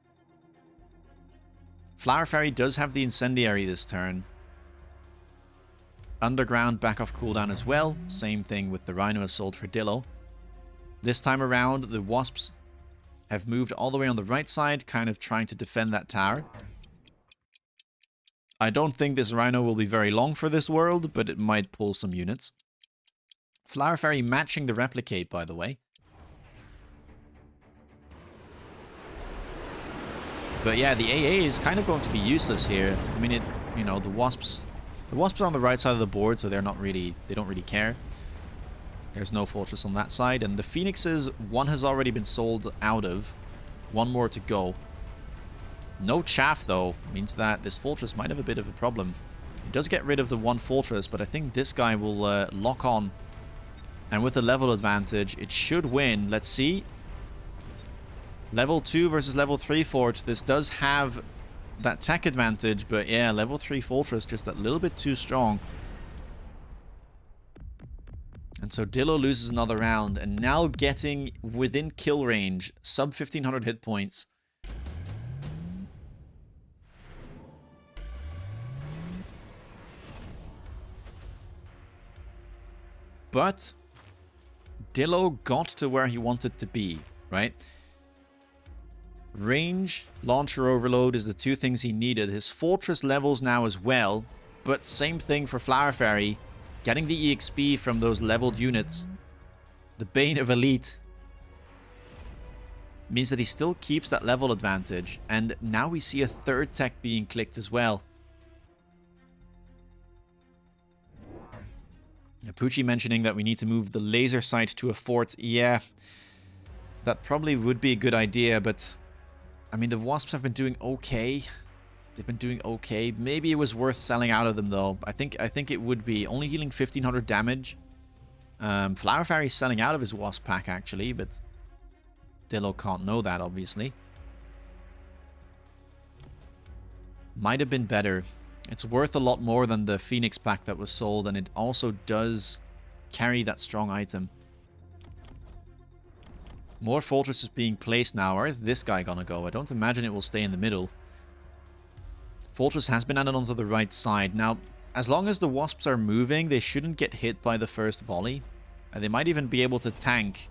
Flower Fairy does have the Incendiary this turn. Underground back off cooldown as well. Same thing with the Rhino Assault for Dillo. This time around, the Wasps have moved all the way on the right side, kind of trying to defend that tower. I don't think this Rhino will be very long for this world, but it might pull some units. Flower Fairy matching the Replicate, by the way. But yeah, the AA is kind of going to be useless here. I mean, you know, the Wasps are on the right side of the board, so they don't really care. There's no Fortress on that side, and the Phoenixes, one has already been sold out of. 1 more to go. No chaff, though, means that this Fortress might have a bit of a problem. He does get rid of the 1 Fortress, but I think this guy will lock on. And with the level advantage, it should win. Let's see. Level 2 versus level 3 fort. This does have that tech advantage, but yeah, level 3 Fortress just a little bit too strong. And so Dillo loses another round, and now getting within kill range, sub 1500 hit points. But Dillo got to where he wanted to be, right? Range, launcher overload is the two things he needed. His fortress levels now as well. But same thing for Flower Fairy. Getting the EXP from those leveled units. The Bane of Elite. Means that he still keeps that level advantage. And now we see a third tech being clicked as well. Apooche mentioning that we need to move the laser sight to a fort. Yeah, that probably would be a good idea, but I mean, the Wasps have been doing okay. They've been doing okay. Maybe it was worth selling out of them, though. I think it would be. Only healing 1500 damage. Flower Fairy's selling out of his Wasp pack, actually, but Dillo can't know that, obviously. Might have been better. It's worth a lot more than the Phoenix pack that was sold, and it also does carry that strong item. More fortresses being placed now. Where is this guy gonna go? I don't imagine it will stay in the middle. Fortress has been added onto the right side. Now, as long as the Wasps are moving, they shouldn't get hit by the first volley. They might even be able to tank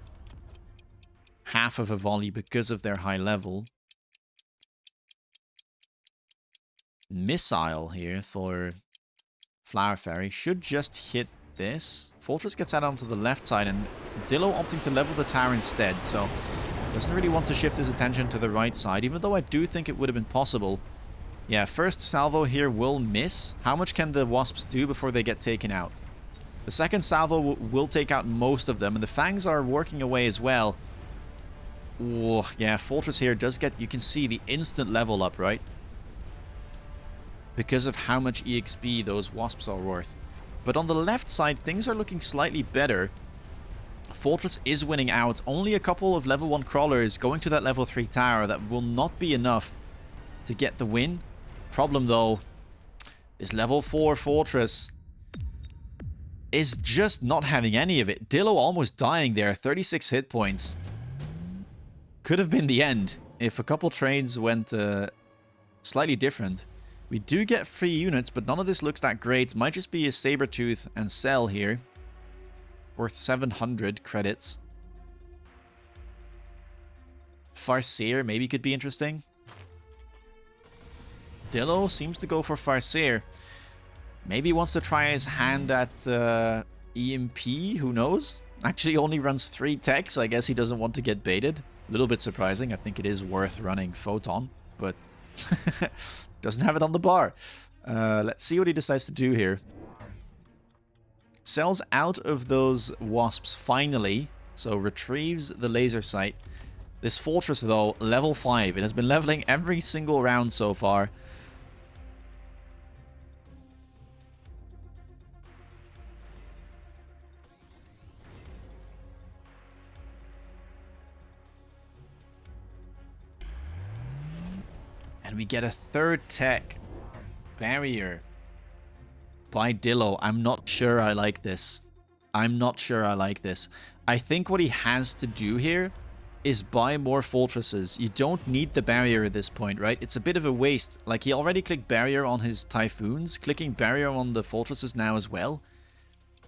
half of a volley because of their high level. Missile here for Flower Fairy should just hit this. Fortress gets out onto the left side, and Dillo opting to level the tower instead, so doesn't really want to shift his attention to the right side, even though I do think it would have been possible. Yeah, first salvo here will miss. How much can the Wasps do before they get taken out? The second salvo will take out most of them, and the Fangs are working away as well. Oh, yeah, Fortress here does get, you can see the instant level up, right? Because of how much EXP those Wasps are worth. But on the left side, things are looking slightly better. Fortress is winning out. Only a couple of level 1 crawlers going to that level 3 tower. That will not be enough to get the win. Problem though, this level 4 Fortress is just not having any of it. Dillo almost dying there, 36 hit points. Could have been the end if a couple trades went slightly different. We do get 3 units, but none of this looks that great. Might just be a Sabertooth and Cell here. Worth 700 credits. Farseer maybe could be interesting. Dillo seems to go for Farseer. Maybe wants to try his hand at EMP, who knows? Actually only runs 3 techs, I guess he doesn't want to get baited. A little bit surprising, I think it is worth running Photon, but doesn't have it on the bar. Let's see what he decides to do here. Sells out of those Wasps finally, so retrieves the laser sight. This Fortress though, level 5. It has been leveling every single round so far. And we get a third tech. Barrier. By Dillo. I'm not sure I like this. I'm not sure I like this. I think what he has to do here is buy more fortresses. You don't need the barrier at this point, right? It's a bit of a waste. Like, he already clicked barrier on his Typhoons. Clicking barrier on the fortresses now as well.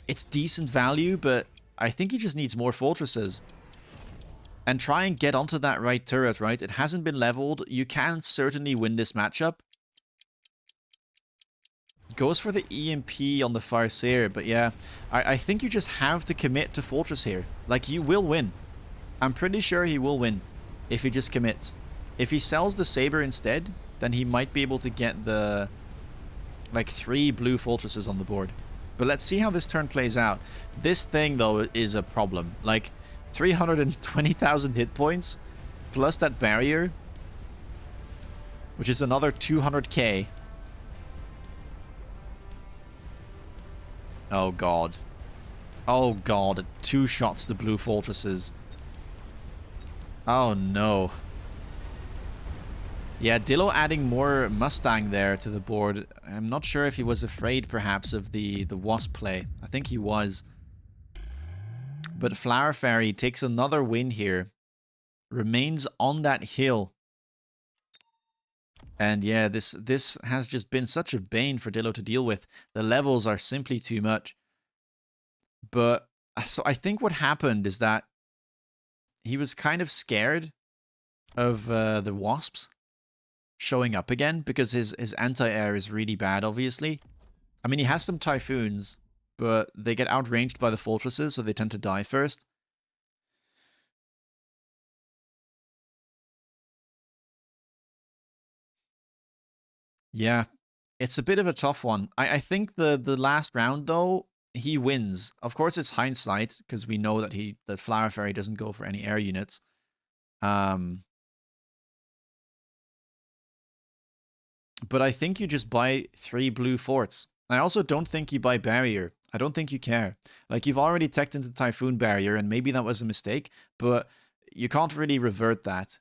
It's decent value, but I think he just needs more fortresses. And try and get onto that right turret, right? It hasn't been leveled. You can certainly win this matchup. Goes for the EMP on the Farseer, but yeah, I think you just have to commit to Fortress here. Like, you will win. I'm pretty sure he will win if he just commits. If he sells the Saber instead, then he might be able to get the, like, 3 blue Fortresses on the board. But let's see how this turn plays out. This thing, though, is a problem. Like, 320,000 hit points, plus that barrier, which is another 200k. Oh god. Oh god, 2 shots to blue fortresses. Oh no. Yeah, Dillo adding more Mustang there to the board. I'm not sure if he was afraid perhaps of the Wasp play. I think he was. But Flower Fairy takes another win here. Remains on that hill. And yeah, this has just been such a bane for Dillo to deal with. The levels are simply too much. But So I think what happened is that he was kind of scared of the wasps showing up again, because his anti-air is really bad, obviously. I mean, he has some typhoons, but they get outranged by the fortresses, so they tend to die first. Yeah, it's a bit of a tough one. I think the last round, though, he wins. Of course, it's hindsight, because we know that that Flower Fairy doesn't go for any air units. But I think you just buy 3 blue forts. I also don't think you buy barrier. I don't think you care. Like, you've already teched into Typhoon barrier, and maybe that was a mistake, but you can't really revert that.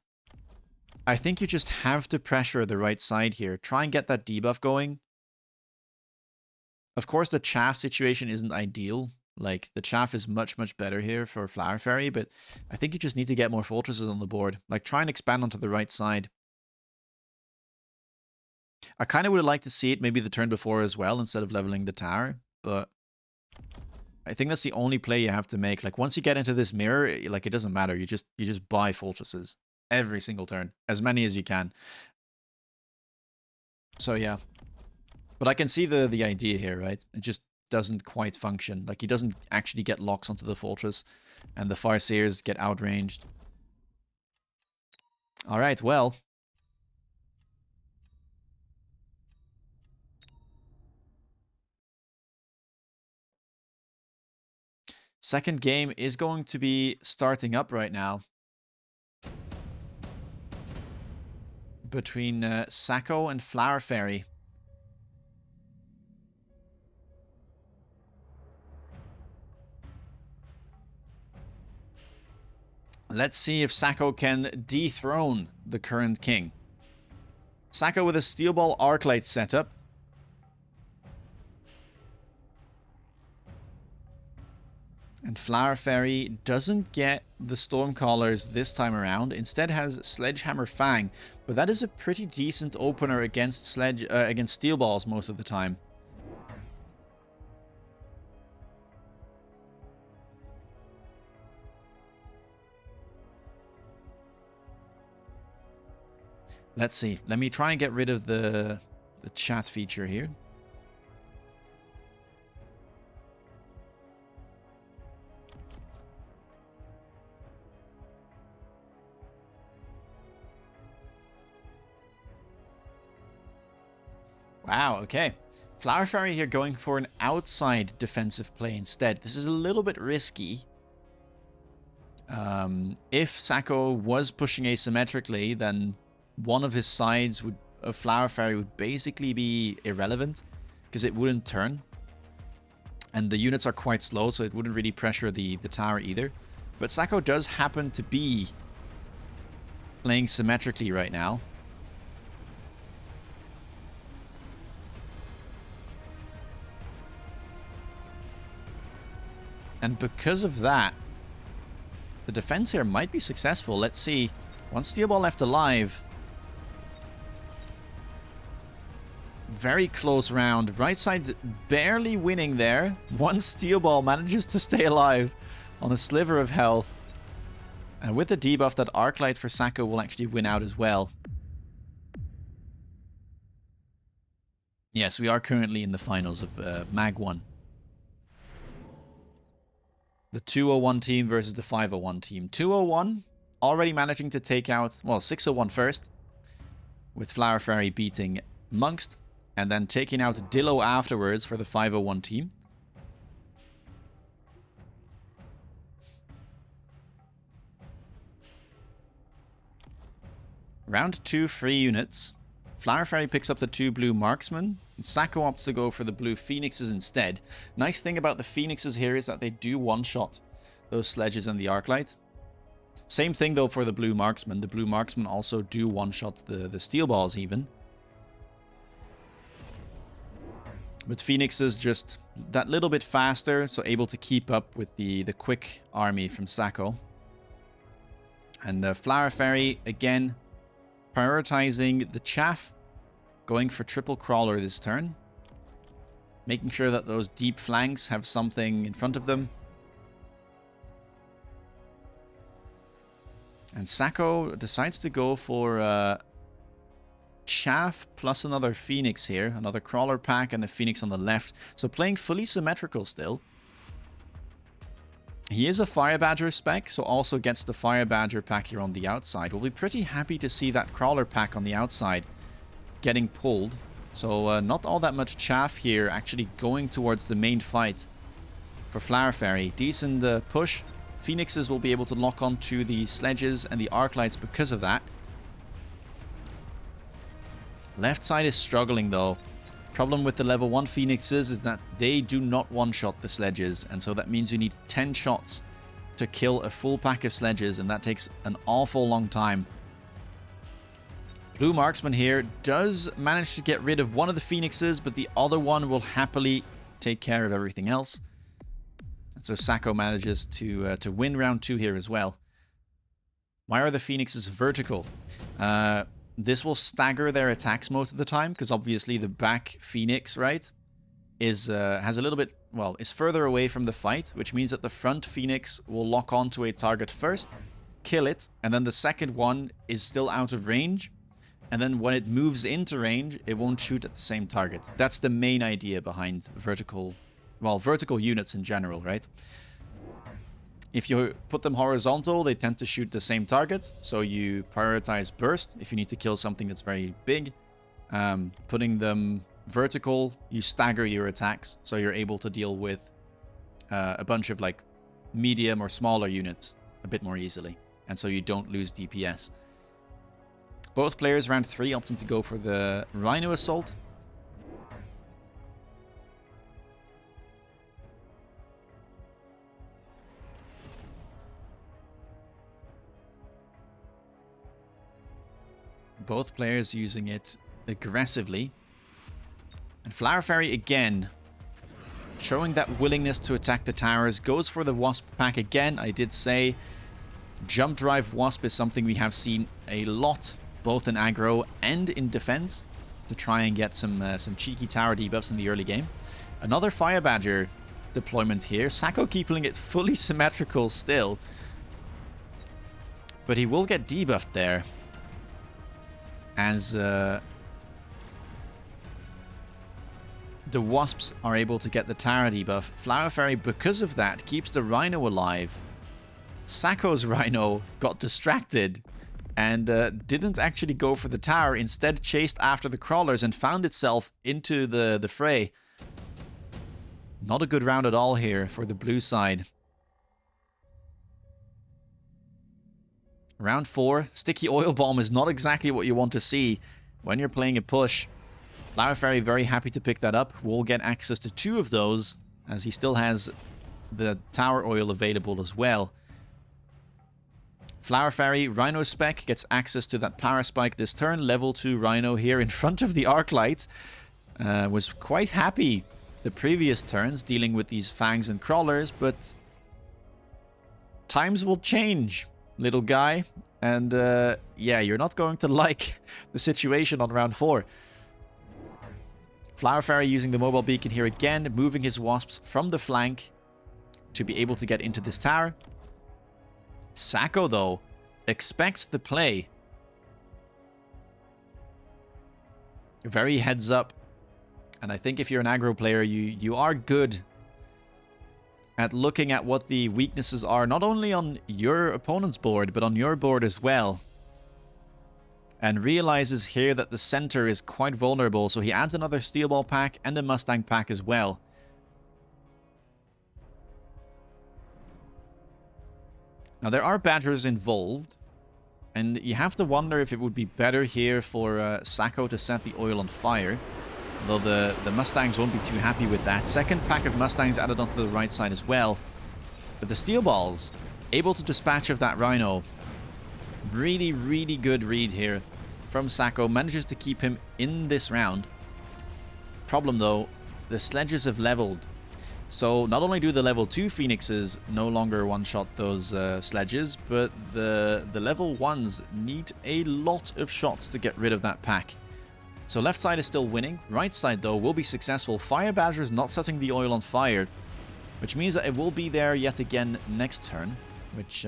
I think you just have to pressure the right side here. Try and get that debuff going. Of course, the chaff situation isn't ideal. Like, the chaff is much, much better here for Flower Fairy, but I think you just need to get more fortresses on the board. Like, try and expand onto the right side. I kind of would have liked to see it maybe the turn before as well, instead of leveling the tower, but I think that's the only play you have to make. Like, once you get into this mirror, like, it doesn't matter. You just buy fortresses every single turn, as many as you can. So yeah, but I can see the idea here, right? It just doesn't quite function. Like, he doesn't actually get locks onto the fortress, and the Farseers get outranged. All right, well. Second game is going to be starting up right now. Between Sacco and Flower Fairy. Let's see if Sacco can dethrone the current king. Sacco with a Steel Ball Arclight setup. And Flower Fairy doesn't get the Stormcallers this time around. Instead has Sledgehammer Fang. But that is a pretty decent opener against Steel Balls most of the time. Let's see. Let me try and get rid of the chat feature here. Wow, okay. Flower Fairy here going for an outside defensive play instead. This is a little bit risky. If Sacco was pushing asymmetrically, then one of his sides of Flower Fairy would basically be irrelevant, because it wouldn't turn. And the units are quite slow, so it wouldn't really pressure the tower either. But Sacco does happen to be playing symmetrically right now. And because of that, the defense here might be successful. Let's see. One Steel Ball left alive. Very close round. Right side's barely winning there. One Steel Ball manages to stay alive on a sliver of health. And with the debuff, that Arclight for Sacco will actually win out as well. Yes, we are currently in the finals of MAG1. The 201 team versus the 501 team. 201 already managing to take out, well, 601 first, with Flower Fairy beating Munqst, and then taking out Dillo afterwards for the 501 team. Round 2, 3 units. Flower Fairy picks up the 2 blue marksmen. Sacco opts to go for the blue phoenixes instead. Nice thing about the phoenixes here is that they do one-shot those sledges and the arclight. Same thing though for the blue marksmen. The blue marksmen also do one-shot the steel balls even. But phoenixes just that little bit faster, so able to keep up with the quick army from Sacco. And Flower Fairy again prioritizing the chaff, going for triple crawler this turn, making sure that those deep flanks have something in front of them. And Sacco decides to go for Chaff plus another Phoenix here. Another Crawler pack and a Phoenix on the left. So playing fully symmetrical still. He is a Fire Badger spec, so also gets the Fire Badger pack here on the outside. We'll be pretty happy to see that Crawler pack on the outside getting pulled. So not all that much chaff here actually going towards the main fight for Flower Fairy. Decent push. Phoenixes will be able to lock onto the sledges and the arc lights because of that. Left side is struggling though. Problem with the level 1 Phoenixes is that they do not one-shot the sledges, and so that means you need 10 shots to kill a full pack of sledges, and that takes an awful long time. Blue Marksman here does manage to get rid of one of the Phoenixes, but the other one will happily take care of everything else. And so Sacco manages to win round 2 here as well. Why are the Phoenixes vertical? This will stagger their attacks most of the time, because obviously the back Phoenix, right, has a little bit, well, is further away from the fight, which means that the front Phoenix will lock onto a target first, kill it, and then the second one is still out of range, and then when it moves into range, it won't shoot at the same target. That's the main idea behind vertical, well, vertical units in general, right? If you put them horizontal, they tend to shoot the same target, so you prioritize burst if you need to kill something that's very big. Putting them vertical, you stagger your attacks, so you're able to deal with a bunch of like medium or smaller units a bit more easily, and so you don't lose DPS. Both players round 3 opting to go for the Rhino Assault. Both players using it aggressively. And Flower Fairy again, showing that willingness to attack the towers, goes for the Wasp pack again. I did say Jump Drive Wasp is something we have seen a lot, both in aggro and in defense, to try and get some cheeky tower debuffs in the early game. Another Fire Badger deployment here. Sacco keeping it fully symmetrical still, but he will get debuffed there. As the Wasps are able to get the tower debuff. Flower Fairy, because of that, keeps the Rhino alive. Sacco's Rhino got distracted and didn't actually go for the tower. Instead chased after the crawlers and found itself into the fray. Not a good round at all here for the blue side. Round 4, Sticky Oil Bomb is not exactly what you want to see when you're playing a push. Flower Fairy very happy to pick that up. Will get access to 2 of those, as he still has the Tower Oil available as well. Flower Fairy, Rhino spec, gets access to that Power Spike this turn. Level 2 Rhino here in front of the Arc Light. Was quite happy the previous turns dealing with these Fangs and Crawlers, but times will change, little guy, and yeah, you're not going to like the situation on round 4. Flower Fairy using the mobile beacon here again, moving his Wasps from the flank to be able to get into this tower. Sacco, though, expects the play. Very heads up, and I think if you're an aggro player, you are good at looking at what the weaknesses are, not only on your opponent's board, but on your board as well. And realizes here that the center is quite vulnerable, so he adds another Steel Ball pack and a Mustang pack as well. Now, there are Badgers involved, and you have to wonder if it would be better here for Sacco to set the oil on fire. Though the Mustangs won't be too happy with that. Second pack of Mustangs added onto the right side as well. But the Steel Balls, able to dispatch of that Rhino. Really, really good read here from Sacco. Manages to keep him in this round. Problem though, the sledges have leveled. So not only do the level 2 Phoenixes no longer one-shot those sledges, but the level 1s need a lot of shots to get rid of that pack. So left side is still winning. Right side, though, will be successful. Fire Badger is not setting the oil on fire, which means that it will be there yet again next turn, which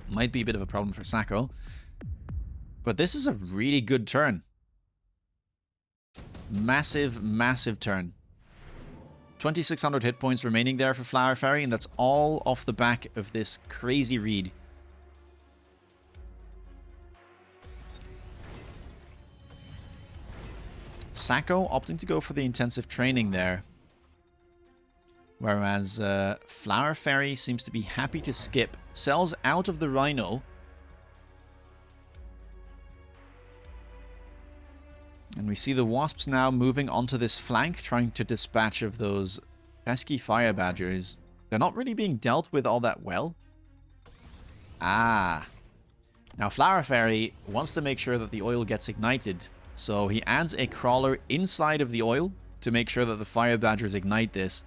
Might be a bit of a problem for Sacco. But this is a really good turn. Massive, massive turn. 2,600 hit points remaining there for Flower Fairy, and that's all off the back of this crazy read. Sacco opting to go for the intensive training there. Whereas Flower Fairy seems to be happy to skip. Sells out of the Rhino. And we see the Wasps now moving onto this flank, trying to dispatch of those pesky Fire Badgers. They're not really being dealt with all that well. Ah. Now Flower Fairy wants to make sure that the oil gets ignited. So he adds a crawler inside of the oil to make sure that the Fire Badgers ignite this.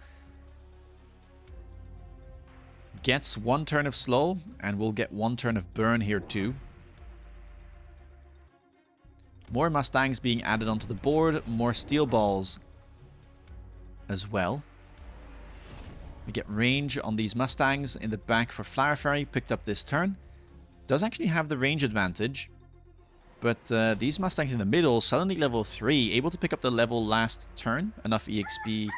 Gets one turn of slow, and we'll get one turn of burn here too. More Mustangs being added onto the board, more steel balls as well. We get range on these Mustangs in the back for Flower Fairy, picked up this turn. Does actually have the range advantage. But these Mustangs in the middle, suddenly level 3, able to pick up the level last turn. Enough EXP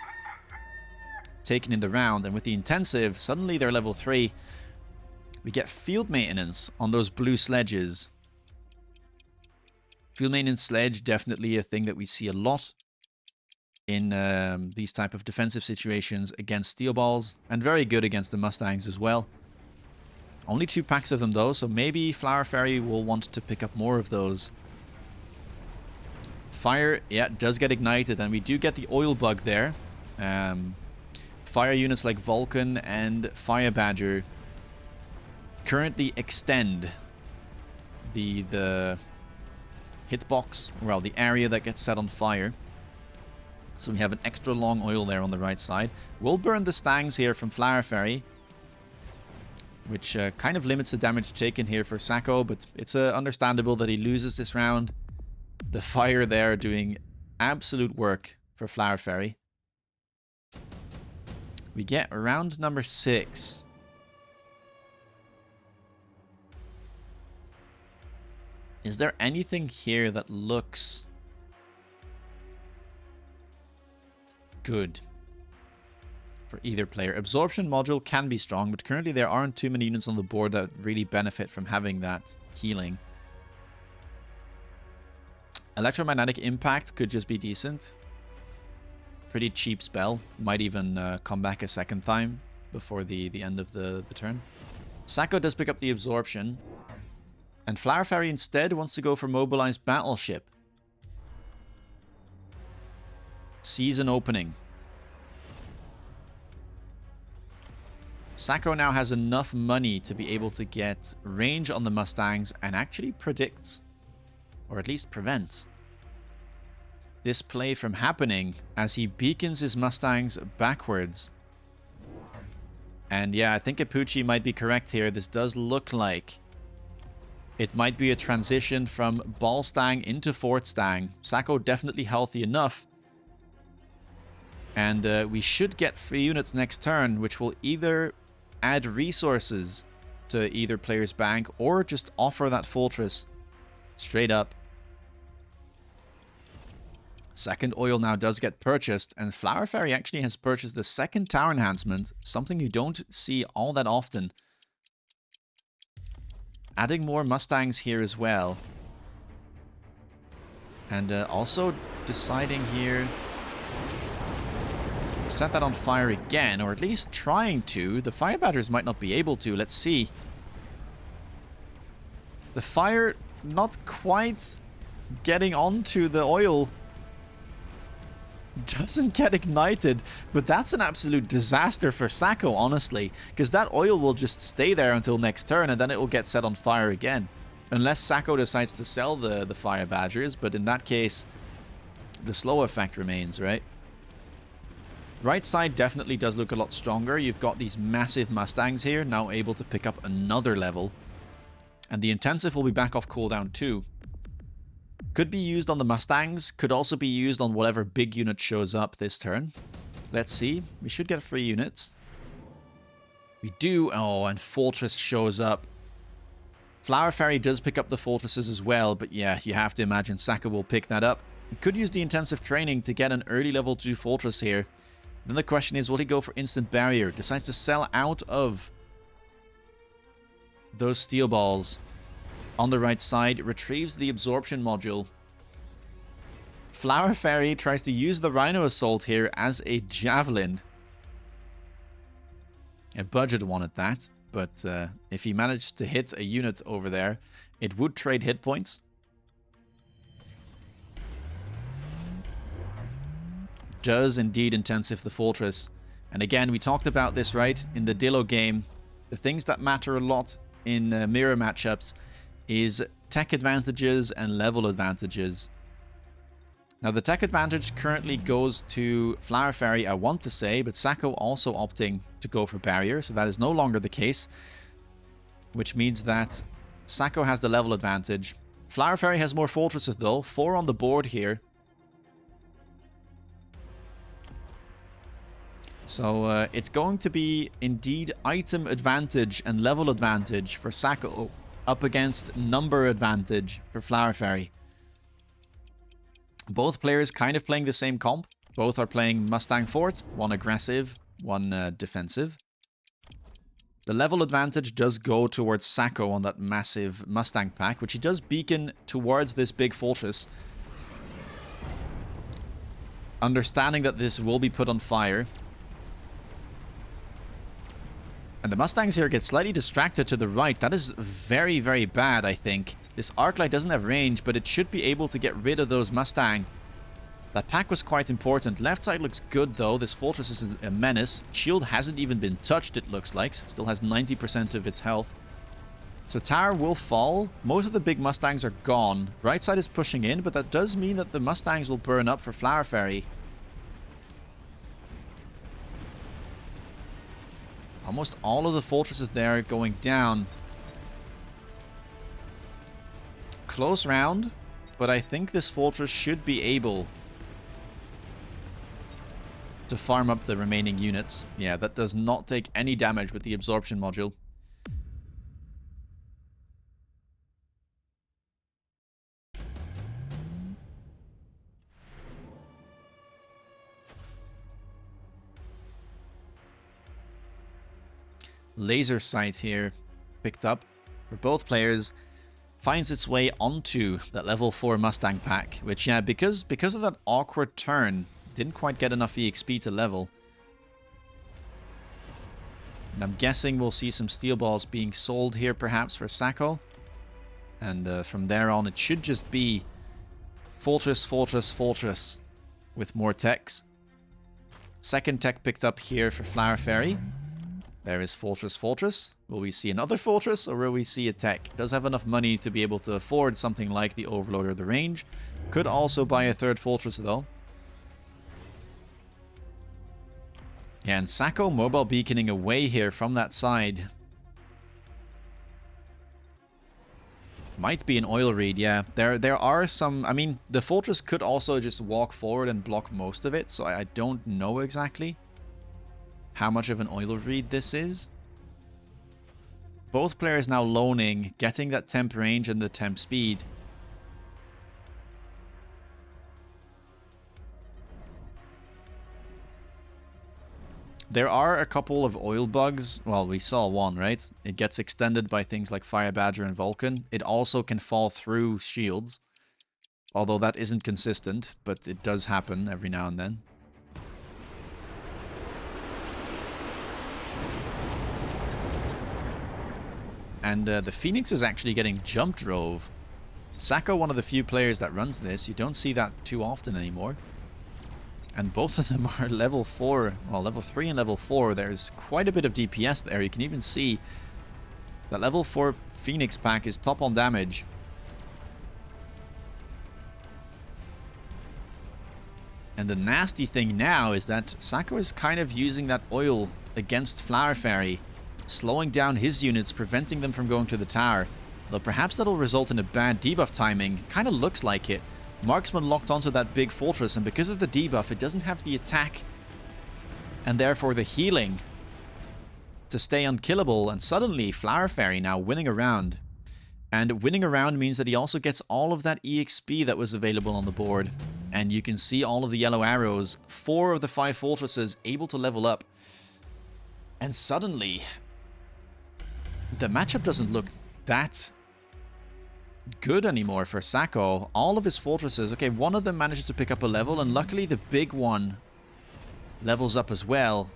taken in the round. And with the intensive, suddenly they're level 3. We get field maintenance on those blue sledges. Field maintenance sledge, definitely a thing that we see a lot in these type of defensive situations against steel balls. And very good against the Mustangs as well. Only 2 packs of them though, so maybe Flower Fairy will want to pick up more of those. Fire, yeah, does get ignited, and we do get the oil bug there. Fire units like Vulcan and Fire Badger currently extend the hitbox, well, the area that gets set on fire. So we have an extra long oil there on the right side. We'll burn the Stangs here from Flower Fairy, which kind of limits the damage taken here for Sacco, but it's understandable that he loses this round. The fire there doing absolute work for Flower Fairy. We get round number 6. Is there anything here that looks good for either player? Absorption module can be strong, but currently there aren't too many units on the board that really benefit from having that healing. Electromagnetic impact could just be decent. Pretty cheap spell. Might even come back a second time before the end of the turn. Sacco does pick up the absorption. And Flower Fairy instead wants to go for mobilized battleship. Season opening. Sacco now has enough money to be able to get range on the Mustangs and actually predicts, or at least prevents, this play from happening as he beacons his Mustangs backwards. And yeah, I think Apooche might be correct here. This does look like it might be a transition from Ball Stang into Fort Stang. Sacco definitely healthy enough. And we should get free units next turn, which will either add resources to either player's bank or just offer that fortress straight up. Second oil now does get purchased, and Flower Fairy actually has purchased the second tower enhancement, something you don't see all that often. Adding more Mustangs here as well. And also deciding here to set that on fire again, or at least trying to. The Fire Badgers might not be able to. Let's see. The fire not quite getting onto the oil. Doesn't get ignited, but that's an absolute disaster for Sacco, honestly, because that oil will just stay there until next turn, and then it will get set on fire again. Unless Sacco decides to sell the Fire Badgers, but in that case, the slow effect remains, right? Right side definitely does look a lot stronger. You've got these massive Mustangs here, now able to pick up another level. And the intensive will be back off cooldown too. Could be used on the Mustangs, could also be used on whatever big unit shows up this turn. Let's see. We should get 3 units. We do. Oh, and Fortress shows up. Flower Fairy does pick up the fortresses as well, but yeah, you have to imagine Sako will pick that up. He could use the intensive training to get an early level 2 fortress here. Then the question is, will he go for instant barrier? Decides to sell out of those steel balls on the right side, retrieves the absorption module. Flower Fairy tries to use the Rhino Assault here as a javelin. A budget one at that, but if he managed to hit a unit over there, it would trade hit points. Does indeed intensive the fortress. And again, we talked about this, right? In the Dillo game, the things that matter a lot in mirror matchups is tech advantages and level advantages. Now, the tech advantage currently goes to Flower Fairy, I want to say, but Sako also opting to go for barrier, so that is no longer the case. Which means that Sako has the level advantage. Flower Fairy has more fortresses though, 4 on the board here. So it's going to be indeed item advantage and level advantage for Sako up against number advantage for Flower Fairy. Both players kind of playing the same comp. Both are playing Mustang Fort, one aggressive, one defensive. The level advantage does go towards Sako on that massive Mustang pack, which he does beacon towards this big fortress. Understanding that this will be put on fire. And the Mustangs here get slightly distracted to the right. That is very, very bad, I think. This Arclight doesn't have range, but it should be able to get rid of those Mustang. That pack was quite important. Left side looks good, though. This fortress is a menace. Shield hasn't even been touched, it looks like. Still has 90% of its health. So tower will fall. Most of the big Mustangs are gone. Right side is pushing in, but that does mean that the Mustangs will burn up for Flower Fairy. Almost all of the fortresses there are going down. Close round, but I think this fortress should be able to farm up the remaining units. Yeah, that does not take any damage with the absorption module. Laser sight here picked up for both players. Finds its way onto that level 4 Mustang pack, which, yeah, because of that awkward turn, didn't quite get enough EXP to level. And I'm guessing we'll see some steel balls being sold here, perhaps, for Sako. And from there on, it should just be fortress, fortress, fortress with more techs. Second tech picked up here for Flower Fairy. There is fortress, fortress. Will we see another fortress, or will we see a tech? Does have enough money to be able to afford something like the Overload or the range. Could also buy a third fortress, though. Yeah, and Sako mobile beaconing away here from that side. Might be an oil read, yeah. There are some... I mean, the fortress could also just walk forward and block most of it, so I don't know exactly how much of an oil read this is. Both players now loaning, getting that temp range and the temp speed. There are a couple of oil bugs. Well, we saw one, right? It gets extended by things like Fire Badger and Vulcan. It also can fall through shields. Although that isn't consistent, but it does happen every now and then. And the Phoenix is actually getting jump drove. Sako, one of the few players that runs this. You don't see that too often anymore. And both of them are level 4, well, level 3 and level 4. There's quite a bit of DPS there. You can even see that level 4 Phoenix pack is top on damage. And the nasty thing now is that Sako is kind of using that oil against Flower Fairy, slowing down his units, preventing them from going to the tower. Though perhaps that'll result in a bad debuff timing. It kind of looks like it. Marksman locked onto that big fortress, and because of the debuff, it doesn't have the attack and therefore the healing to stay unkillable. And suddenly, Flower Fairy now winning a round. And winning a round means that he also gets all of that EXP that was available on the board. And you can see all of the yellow arrows. 4 of the 5 fortresses able to level up. And suddenly, the matchup doesn't look that good anymore for Sacco. All of his fortresses, okay, one of them manages to pick up a level, and luckily the big one levels up as well.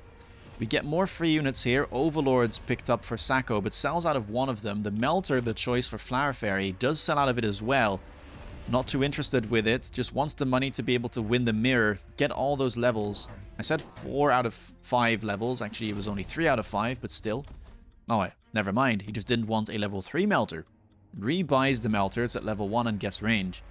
We get more free units here. Overlord's picked up for Sacco, but sells out of one of them. The Melter, the choice for Flower Fairy, does sell out of it as well. Not too interested with it. Just wants the money to be able to win the mirror. Get all those levels. I said 4 out of 5 levels. Actually, it was only 3 out of 5, but still. Oh, never mind. He just didn't want a level 3 Melter. Rebuys the Melters at level 1 and gets range.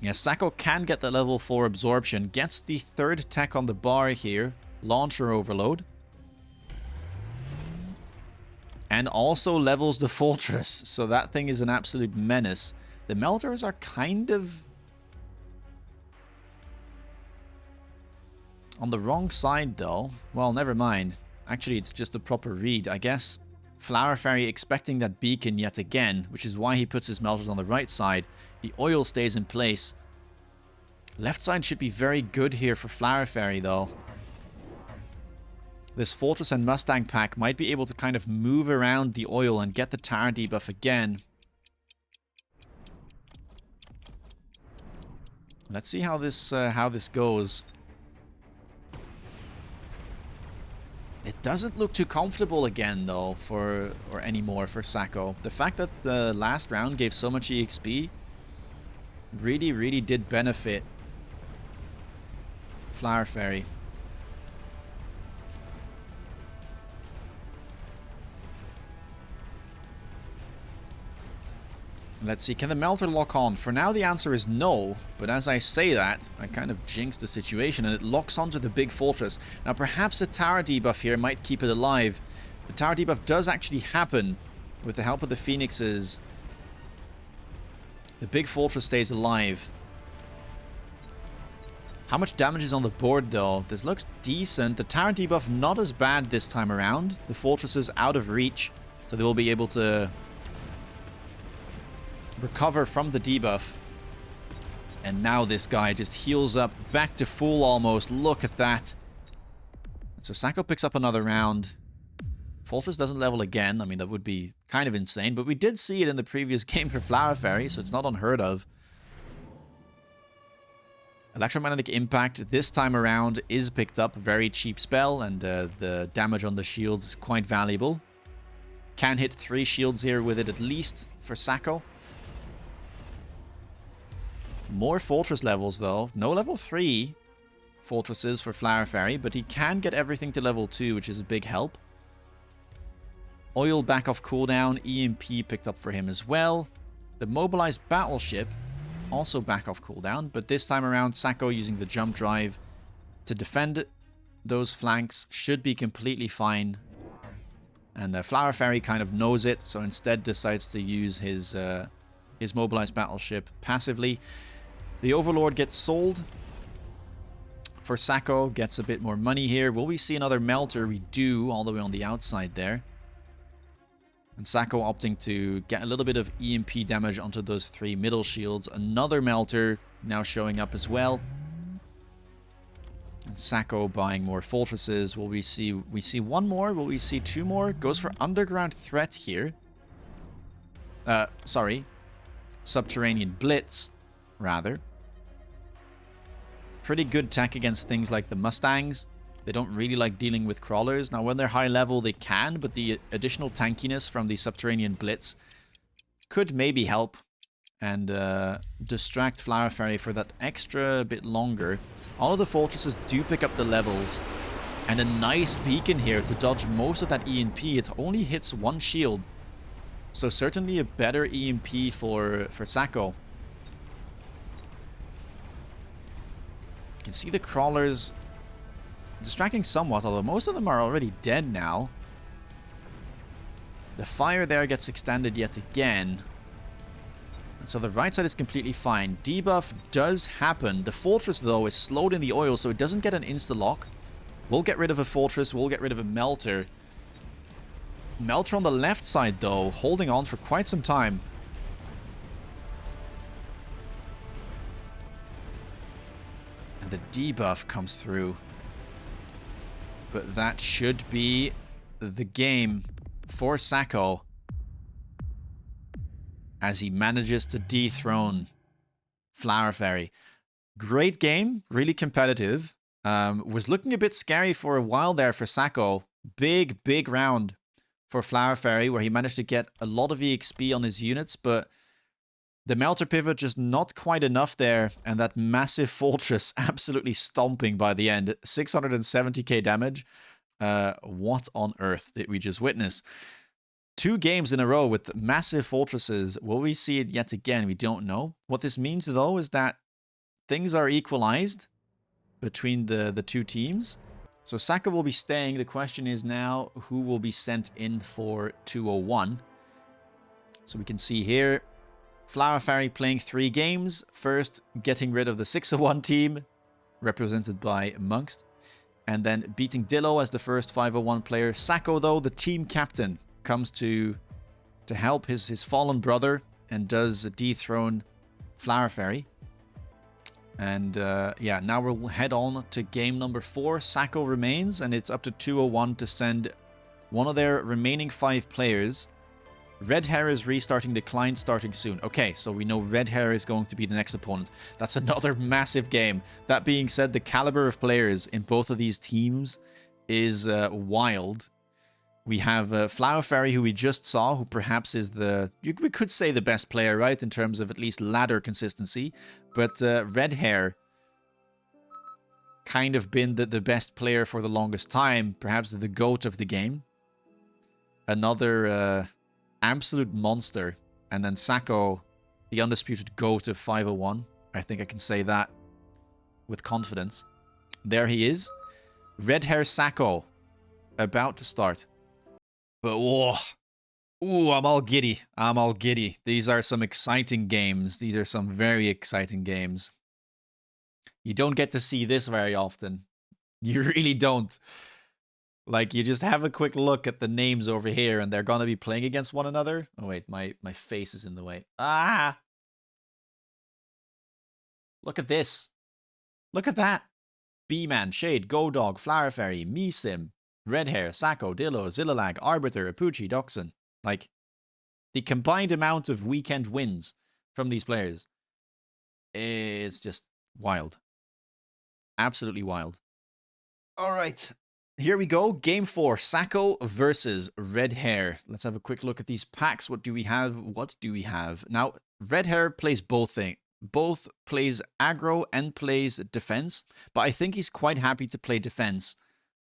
Yeah, Sacco can get the level 4 absorption. Gets the 3rd tech on the bar here. Launcher overload. And also levels the fortress. So that thing is an absolute menace. The Melters are kind of on the wrong side though. Well, never mind. Actually, it's just a proper read. I guess Flower Fairy expecting that beacon yet again, which is why he puts his Melters on the right side. The oil stays in place. Left side should be very good here for Flower Fairy, though. This Fortress and Mustang pack might be able to kind of move around the oil and get the tower debuff again. Let's see how this goes. It doesn't look too comfortable again, though, anymore for Sacco. The fact that the last round gave so much EXP really, really did benefit Flower Fairy. Let's see, can the Melter lock on? For now, the answer is no, but as I say that, I kind of jinxed the situation, and it locks onto the big fortress. Now, perhaps a tower debuff here might keep it alive. The tower debuff does actually happen with the help of the Phoenixes. The big fortress stays alive. How much damage is on the board, though? This looks decent. The tower debuff not as bad this time around. The fortress is out of reach, so they will be able to recover from the debuff. And now this guy just heals up back to full almost. Look at that. So Sacco picks up another round. Fortress doesn't level again. I mean, that would be kind of insane, but we did see it in the previous game for Flower Fairy, so it's not unheard of. Electromagnetic Impact this time around is picked up. Very cheap spell, and the damage on the shields is quite valuable. Can hit 3 shields here with it at least for Sacco. More fortress levels, though. No level 3 fortresses for Flower Fairy, but he can get everything to level 2, which is a big help. Oil back off cooldown. EMP picked up for him as well. The mobilized battleship also back off cooldown, but this time around, Sacco using the jump drive to defend those flanks should be completely fine. And Flower Fairy kind of knows it, so instead decides to use his mobilized battleship passively. The Overlord gets sold for Sacco, gets a bit more money here. Will we see another Melter? We do, all the way on the outside there. And Sacco opting to get a little bit of EMP damage onto those 3 middle shields. Another Melter now showing up as well. And Sacco buying more fortresses. Will we see one more? Will we see 2 more? Goes for Underground Threat here. Sorry. Subterranean Blitz, rather. Pretty good tech against things like the Mustangs. They don't really like dealing with crawlers. Now, when they're high level, they can, but the additional tankiness from the Subterranean Blitz could maybe help and distract Flower Fairy for that extra bit longer. All of the fortresses do pick up the levels, and a nice beacon here to dodge most of that EMP. It only hits 1 shield, so certainly a better EMP for Sacco. You can see the crawlers distracting somewhat, although most of them are already dead now. The fire there gets extended yet again. And so the right side is completely fine. Debuff does happen. The fortress, though, is slowed in the oil, so it doesn't get an insta-lock. We'll get rid of a fortress, we'll get rid of a Melter. Melter on the left side, though, holding on for quite some time. And the debuff comes through. But that should be the game for Sacco as he manages to dethrone Flower Fairy. Great game, really competitive. Was looking a bit scary for a while there for Sacco. Big round for Flower Fairy where he managed to get a lot of EXP on his units, but the Melter pivot just not quite enough there, and that massive fortress absolutely stomping by the end. 670k damage. What on earth did we just witness? 2 games in a row with massive fortresses. Will we see it yet again? We don't know. What this means, though, is that things are equalized between the 2 teams. So Sacco will be staying. The question is now who will be sent in for 201. So we can see here Flower Fairy playing 3 games. First, getting rid of the 601 team, represented by Munqst. And then beating Dillo as the first 501 player. Sacco, though, the team captain, comes to help his fallen brother and does dethrone Flower Fairy. And yeah, now we'll head on to game number 4. Sacco remains, and it's up to 201 to send one of their remaining 5 players. Red Hair is restarting, Decline starting soon. Okay, so we know Red Hair is going to be the next opponent. That's another massive game. That being said, the caliber of players in both of these teams is wild. We have Flower Fairy, who we just saw, who perhaps is we could say the best player, right? In terms of at least ladder consistency. But Red Hair kind of been the best player for the longest time. Perhaps the GOAT of the game. Another absolute monster. And then Sacco, the undisputed GOAT of 501. I think I can say that with confidence. There he is. Red Hair Sacco. About to start. But whoa. Ooh, I'm all giddy. I'm all giddy. These are some exciting games. These are some very exciting games. You don't get to see this very often. You really don't. Like, you just have a quick look at the names over here, and they're going to be playing against one another. Oh, wait, my face is in the way. Ah! Look at this. Look at that. B-Man, Shade, GODOG, Flower Fairy, Measim, Red Hair, Sacco, Dillo, Zillilag, Arbiter, Apooche, Doxon. Like, the combined amount of weekend wins from these players is just wild. Absolutely wild. All right. Here we go. Game 4. Sacco versus Red Hair. Let's have a quick look at these packs. What do we have? What do we have? Now, Red Hair plays both things. Both plays aggro and plays defense. But I think he's quite happy to play defense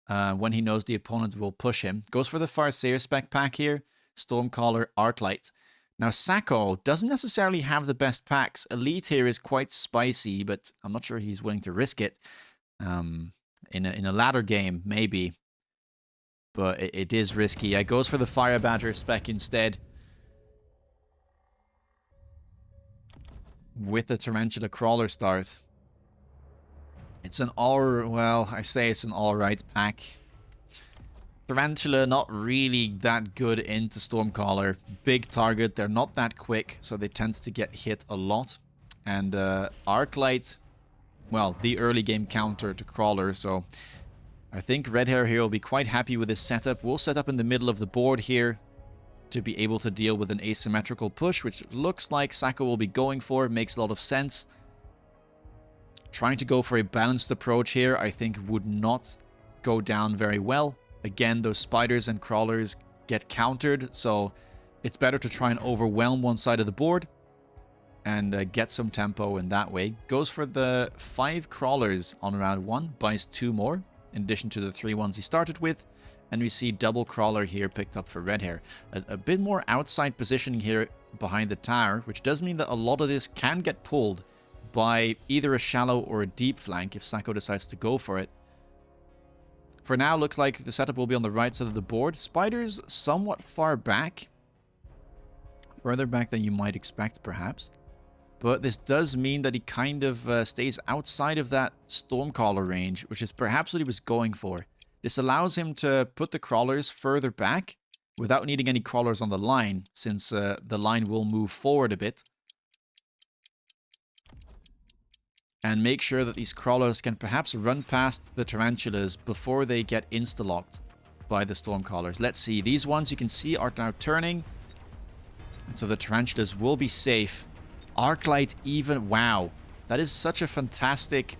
when he knows the opponent will push him. Goes for the Farseer spec pack here. Stormcaller, Arclight. Now, Sacco doesn't necessarily have the best packs. Elite here is quite spicy, but I'm not sure he's willing to risk it. In a ladder game, maybe. But it is risky. Goes for the Fire Badger spec instead. With the Tarantula Crawler start. It's an I say it's an alright pack. Tarantula not really that good into Stormcaller. Big target, they're not that quick, so they tend to get hit a lot. And Arclight, well, the early game counter to Crawler, so I think Red Hair here will be quite happy with this setup. We'll set up in the middle of the board here to be able to deal with an asymmetrical push, which looks like Sacco will be going for. It makes a lot of sense. Trying to go for a balanced approach here, I think, would not go down very well. Again, those spiders and crawlers get countered, so it's better to try and overwhelm one side of the board and get some tempo in that way. Goes for the 5 crawlers on round 1, buys 2 more, in addition to the 3 ones he started with, and we see double crawler here picked up for Red Hair. A bit more outside positioning here behind the tower, which does mean that a lot of this can get pulled by either a shallow or a deep flank if Sacco decides to go for it. For now, looks like the setup will be on the right side of the board. Spiders somewhat far back. Further back than you might expect, perhaps. But this does mean that he kind of stays outside of that Stormcaller range, which is perhaps what he was going for. This allows him to put the crawlers further back without needing any crawlers on the line, since the line will move forward a bit. And make sure that these crawlers can perhaps run past the tarantulas before they get insta-locked by the stormcallers. Let's see. These ones you can see are now turning. And so the tarantulas will be safe. Arclight even... Wow. That is such a fantastic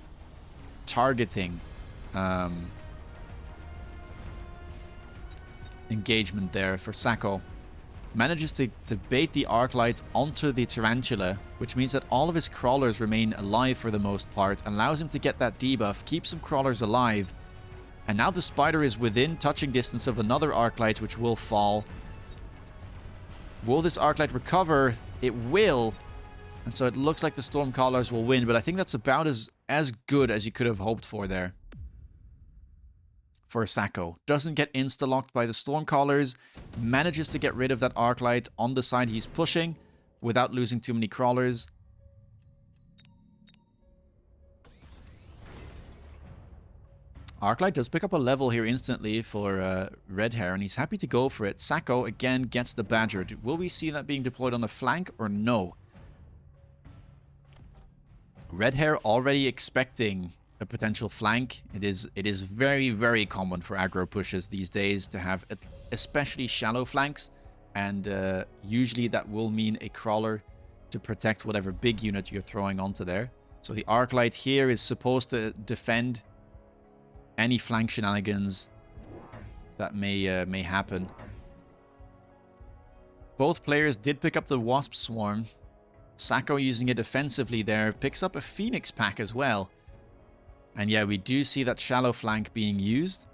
targeting engagement there for Sacco. Manages to bait the Arclight onto the Tarantula, which means that all of his crawlers remain alive for the most part, allows him to get that debuff, keeps some crawlers alive, and now the Spider is within touching distance of another Arclight, which will fall. Will this Arclight recover? It will, and so it looks like the Stormcallers will win, but I think that's about as good as you could have hoped for there. For Sacco. Doesn't get insta-locked by the Stormcallers, manages to get rid of that Arclight on the side he's pushing without losing too many crawlers. Arclight does pick up a level here instantly for Red Hair, and he's happy to go for it. Sacco again gets the Badger. Will we see that being deployed on the flank or no? Red Hair already expecting a potential flank. It is very, very common for aggro pushes these days to have especially shallow flanks, and usually that will mean a crawler to protect whatever big unit you're throwing onto there. So the Arclight here is supposed to defend any flank shenanigans that may happen. Both players did pick up the Wasp Swarm. Sacco using it offensively there, picks up a Phoenix pack as well. And yeah, we do see that shallow flank being used.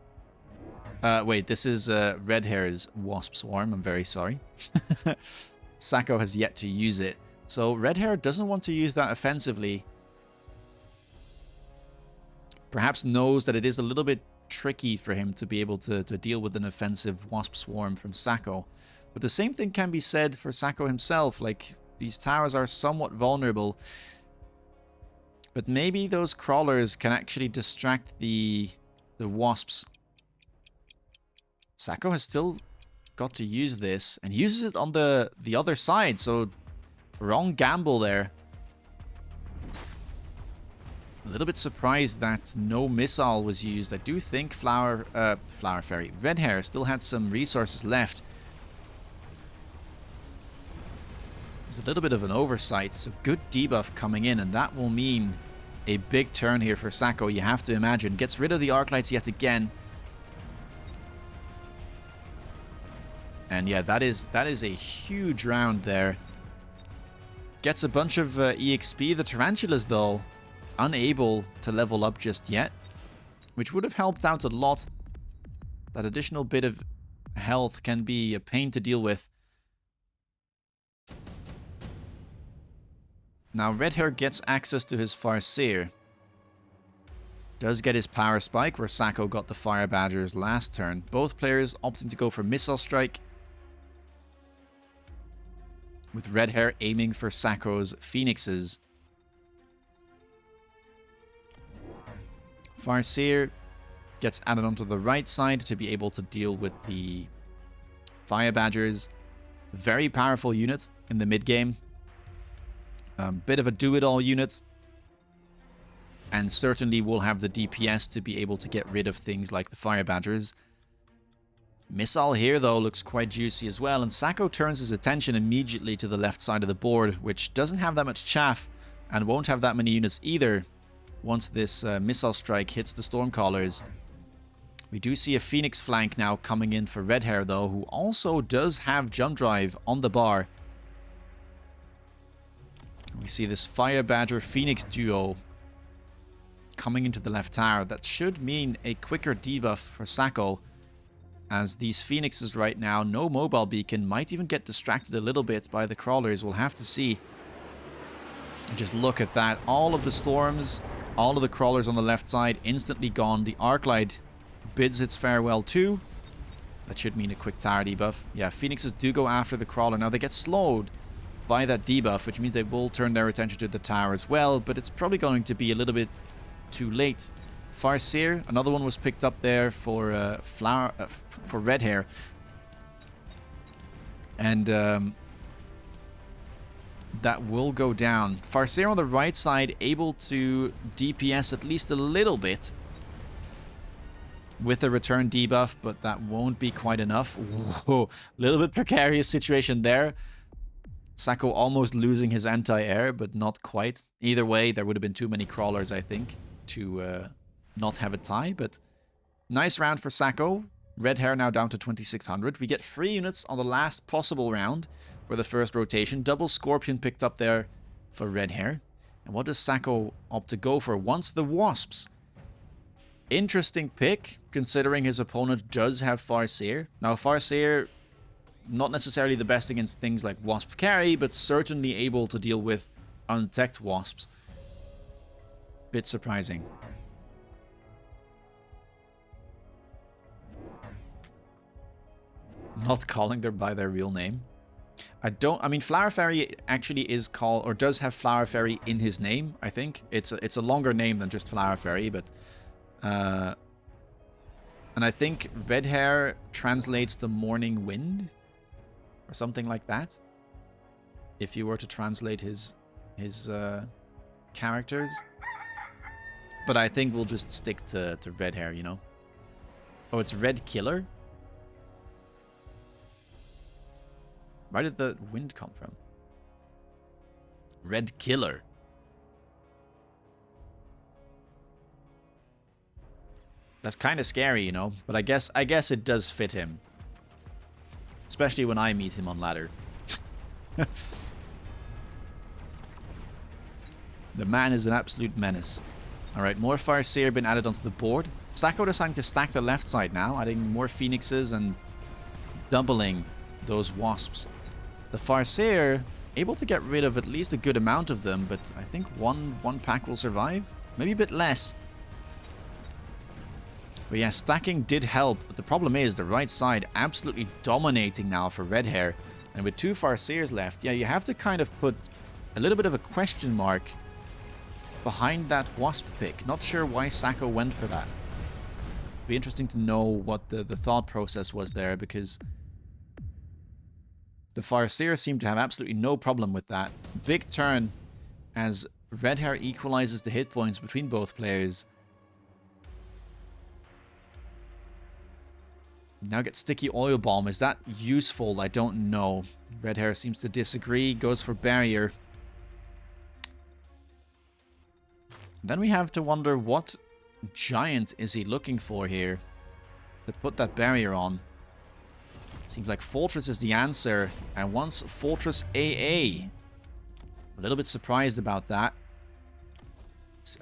Wait, this is Red Hair's Wasp Swarm. I'm very sorry. Sacco has yet to use it. So Red Hair doesn't want to use that offensively. Perhaps knows that it is a little bit tricky for him to be able to deal with an offensive Wasp Swarm from Sacco. But the same thing can be said for Sacco himself. Like, these towers are somewhat vulnerable. But maybe those crawlers can actually distract the wasps. Sacco has still got to use this, and uses it on the other side, so wrong gamble there. A little bit surprised that no missile was used. I do think Flower Fairy, Red Hair still had some resources left. There's a little bit of an oversight, so good debuff coming in, and that will mean a big turn here for Sacco, you have to imagine. Gets rid of the Arclights yet again. And yeah, that is a huge round there. Gets a bunch of EXP. The Tarantulas, though, unable to level up just yet, which would have helped out a lot. That additional bit of health can be a pain to deal with. Now, Red Hair gets access to his Farseer. Does get his Power Spike, where Sacco got the Fire Badgers last turn. Both players opting to go for Missile Strike, with Red Hair aiming for Sacco's Phoenixes. Farseer gets added onto the right side to be able to deal with the Fire Badgers. Very powerful unit in the mid-game. Bit of a do-it-all unit, and certainly will have the DPS to be able to get rid of things like the Fire Badgers. Missile here, though, looks quite juicy as well, and Sacco turns his attention immediately to the left side of the board, which doesn't have that much chaff, and won't have that many units either once this Missile Strike hits the Stormcallers. We do see a Phoenix flank now coming in for Red Hair, though, who also does have Jump Drive on the bar. We see this Fire Badger Phoenix duo coming into the left tower. That should mean a quicker debuff for Sacco, as these Phoenixes right now, no mobile beacon, might even get distracted a little bit by the crawlers. We'll have to see. And just look at that. All of the storms, all of the crawlers on the left side instantly gone. The Arclight bids its farewell too. That should mean a quick tower debuff. Yeah, Phoenixes do go after the crawler. Now they get slowed by that debuff, which means they will turn their attention to the tower as well, but it's probably going to be a little bit too late. Farseer, another one was picked up there for for Red Hair. And that will go down. Farseer on the right side able to DPS at least a little bit with the return debuff, but that won't be quite enough. Whoa, a little bit precarious situation there. Sacco almost losing his anti-air, but not quite. Either way, there would have been too many crawlers, I think, to not have a tie. But nice round for Sacco. Red hair now down to 2600. We get 3 units on the last possible round for the first rotation. Double Scorpion picked up there for red hair. And what does Sacco opt to go for? Once the Wasps. Interesting pick, considering his opponent does have Farseer. Now, Farseer, not necessarily the best against things like Wasp Carry, but certainly able to deal with untechted Wasps. Bit surprising. Not calling them by their real name. I mean, Flower Fairy actually is called, or does have Flower Fairy in his name, I think. It's a longer name than just Flower Fairy, but... and I think red hair translates to morning wind or something like that. If you were to translate his characters. But I think we'll just stick to red hair, you know. Oh, it's Red Killer? Where did the wind come from? Red Killer. That's kind of scary, you know, but I guess it does fit him. Especially when I meet him on ladder. The man is an absolute menace. Alright, more Farseer been added onto the board. Sacco deciding to stack the left side now, adding more Phoenixes and doubling those Wasps. The Farseer able to get rid of at least a good amount of them, but I think one pack will survive. Maybe a bit less. But yeah, stacking did help, but the problem is the right side absolutely dominating now for red hair. And with 2 Farseers left, yeah, you have to kind of put a little bit of a question mark behind that Wasp pick. Not sure why Sacco went for that. Be interesting to know what the thought process was there, because the Farseer seemed to have absolutely no problem with that. Big turn as red hair equalizes the hit points between both players. Now get Sticky Oil Bomb. Is that useful? I don't know. Red hair seems to disagree. Goes for Barrier. Then we have to wonder what giant is he looking for here to put that barrier on. Seems like Fortress is the answer. And wants Fortress AA. A little bit surprised about that.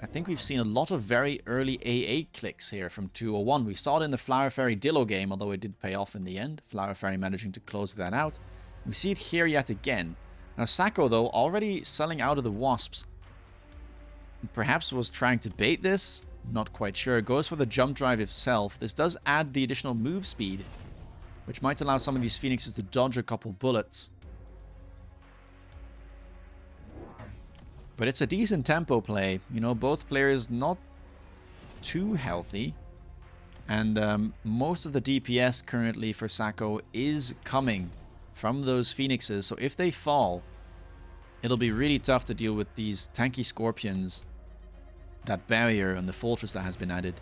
I think we've seen a lot of very early AA clicks here from 201. We saw it in the Flower Fairy Dillo game, although it did pay off in the end. Flower Fairy managing to close that out. We see it here yet again. Now Sacco, though, already selling out of the Wasps. Perhaps was trying to bait this. Not quite sure. Goes for the jump drive itself. This does add the additional move speed, which might allow some of these Phoenixes to dodge a couple bullets. But it's a decent tempo play. You know, both players not too healthy. And most of the DPS currently for Sacco is coming from those Phoenixes. So if they fall, it'll be really tough to deal with these tanky Scorpions, that barrier, and the Fortress that has been added.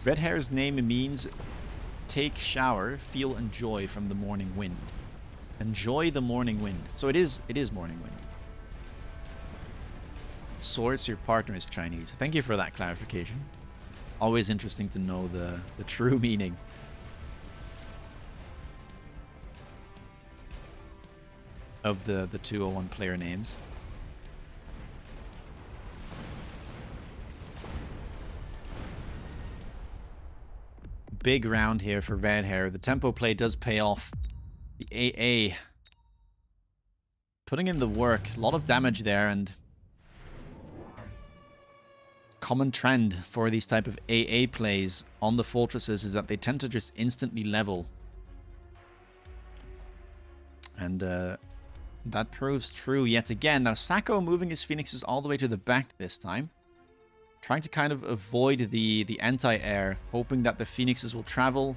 Red hair's name means take shower, feel and joy from the morning wind. Enjoy the morning wind. So it is morning wind. Source, your partner is Chinese. Thank you for that clarification. Always interesting to know the true meaning of the 201 player names. Big round here for red hair. The tempo play does pay off. The AA putting in the work. A lot of damage there, and common trend for these type of AA plays on the fortresses is that they tend to just instantly level. And that proves true yet again. Now, Sacco moving his Phoenixes all the way to the back this time. Trying to kind of avoid the anti-air, hoping that the Phoenixes will travel.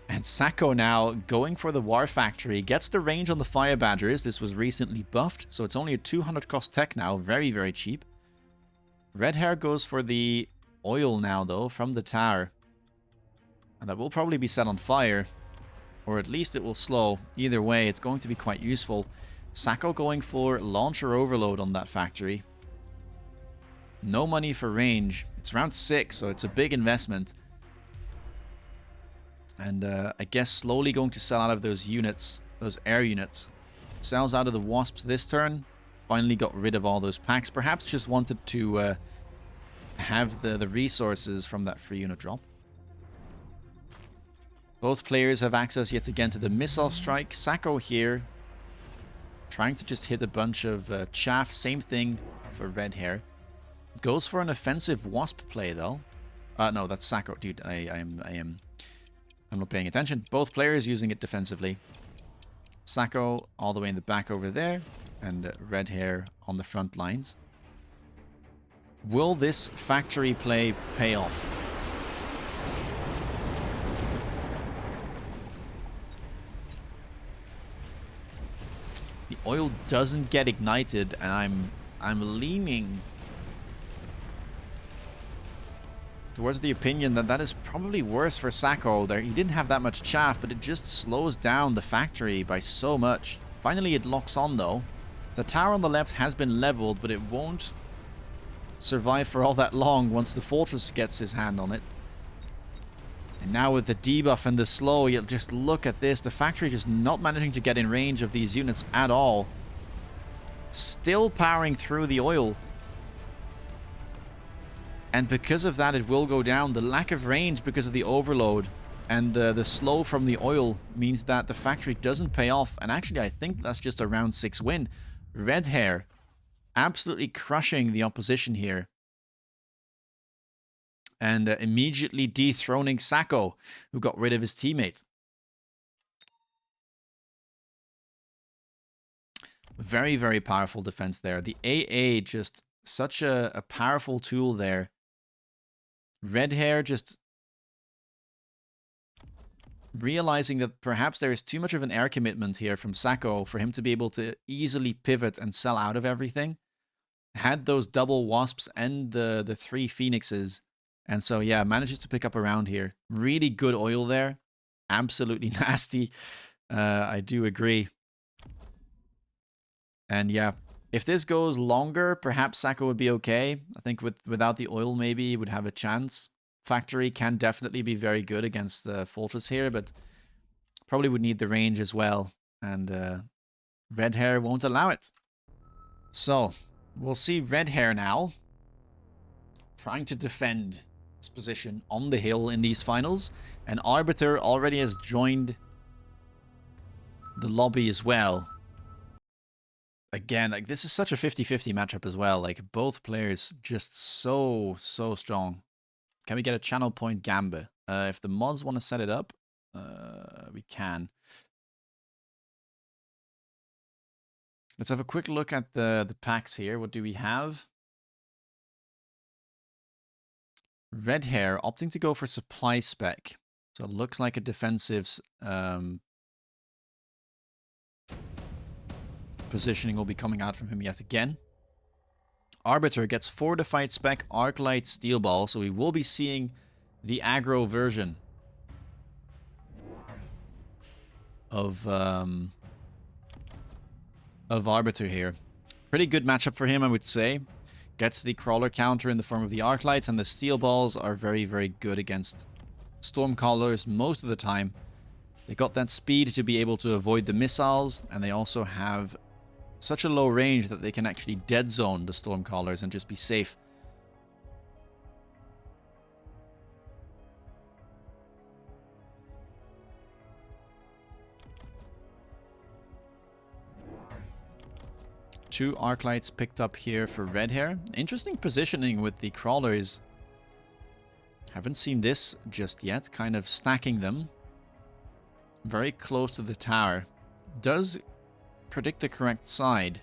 And Sacco now going for the War Factory. Gets the range on the Fire Badgers. This was recently buffed, so it's only a 200 cost tech now. Very, very cheap. Red Hair goes for the oil now, though, from the tower. And that will probably be set on fire. Or at least it will slow. Either way, it's going to be quite useful. Sacco going for launcher overload on that factory. No money for range. It's round 6, so it's a big investment. And I guess slowly going to sell out of those units, those air units. Sells out of the Wasps this turn. Finally got rid of all those packs. Perhaps just wanted to have the resources from that free unit drop. Both players have access yet again to the missile strike. Sacco here trying to just hit a bunch of chaff. Same thing for Red Hair. Goes for an offensive Wasp play though. No, that's Sacco, dude. I'm not paying attention. Both players using it defensively. Sacco all the way in the back over there, and Red Hair on the front lines. Will this factory play pay off? The oil doesn't get ignited, and I'm leaning towards the opinion that that is probably worse for Sacco. There, he didn't have that much chaff, but it just slows down the factory by so much. Finally, it locks on, though. The tower on the left has been leveled, but it won't survive for all that long once the fortress gets his hand on it. And now with the debuff and the slow, you'll just look at this. The factory just not managing to get in range of these units at all. Still powering through the oil. And because of that, it will go down. The lack of range because of the overload and the slow from the oil means that the factory doesn't pay off. And actually, I think that's just a round 6 win. Red Hair absolutely crushing the opposition here. And immediately dethroning Sacco, who got rid of his teammate. Very, very powerful defense there. The AA, just such a powerful tool there. Red Hair just realizing that perhaps there is too much of an air commitment here from Sacco for him to be able to easily pivot and sell out of everything. Had those double Wasps and the 3 Phoenixes. And so, yeah, manages to pick up a round here. Really good oil there. Absolutely nasty. I do agree. And yeah, if this goes longer, perhaps Sacco would be okay. I think without the oil, maybe he would have a chance. Factory can definitely be very good against the Fortress here, but probably would need the range as well. And Red Hair won't allow it. So, we'll see Red Hair now trying to defend his position on the hill in these finals. And Arbiter already has joined the lobby as well. Again, like, this is such a 50-50 matchup as well. Like, both players just so strong. Can we get a channel point Gambit? If the mods want to set it up, we can. Let's have a quick look at the packs here. What do we have? Red Hair opting to go for supply spec. So it looks like a defensive positioning will be coming out from him yet again. Arbiter gets fortified spec, Arclight, Steel Ball, so we will be seeing the aggro version of Arbiter here. Pretty good matchup for him, I would say. Gets the crawler counter in the form of the Arclights, and the Steel Balls are very, very good against Stormcallers most of the time. They got that speed to be able to avoid the missiles, and they also have such a low range that they can actually dead zone the Stormcallers and just be safe. Two Arclights picked up here for Red Hair. Interesting positioning with the crawlers. Haven't seen this just yet. Kind of stacking them. very close to the tower. Does predict the correct side.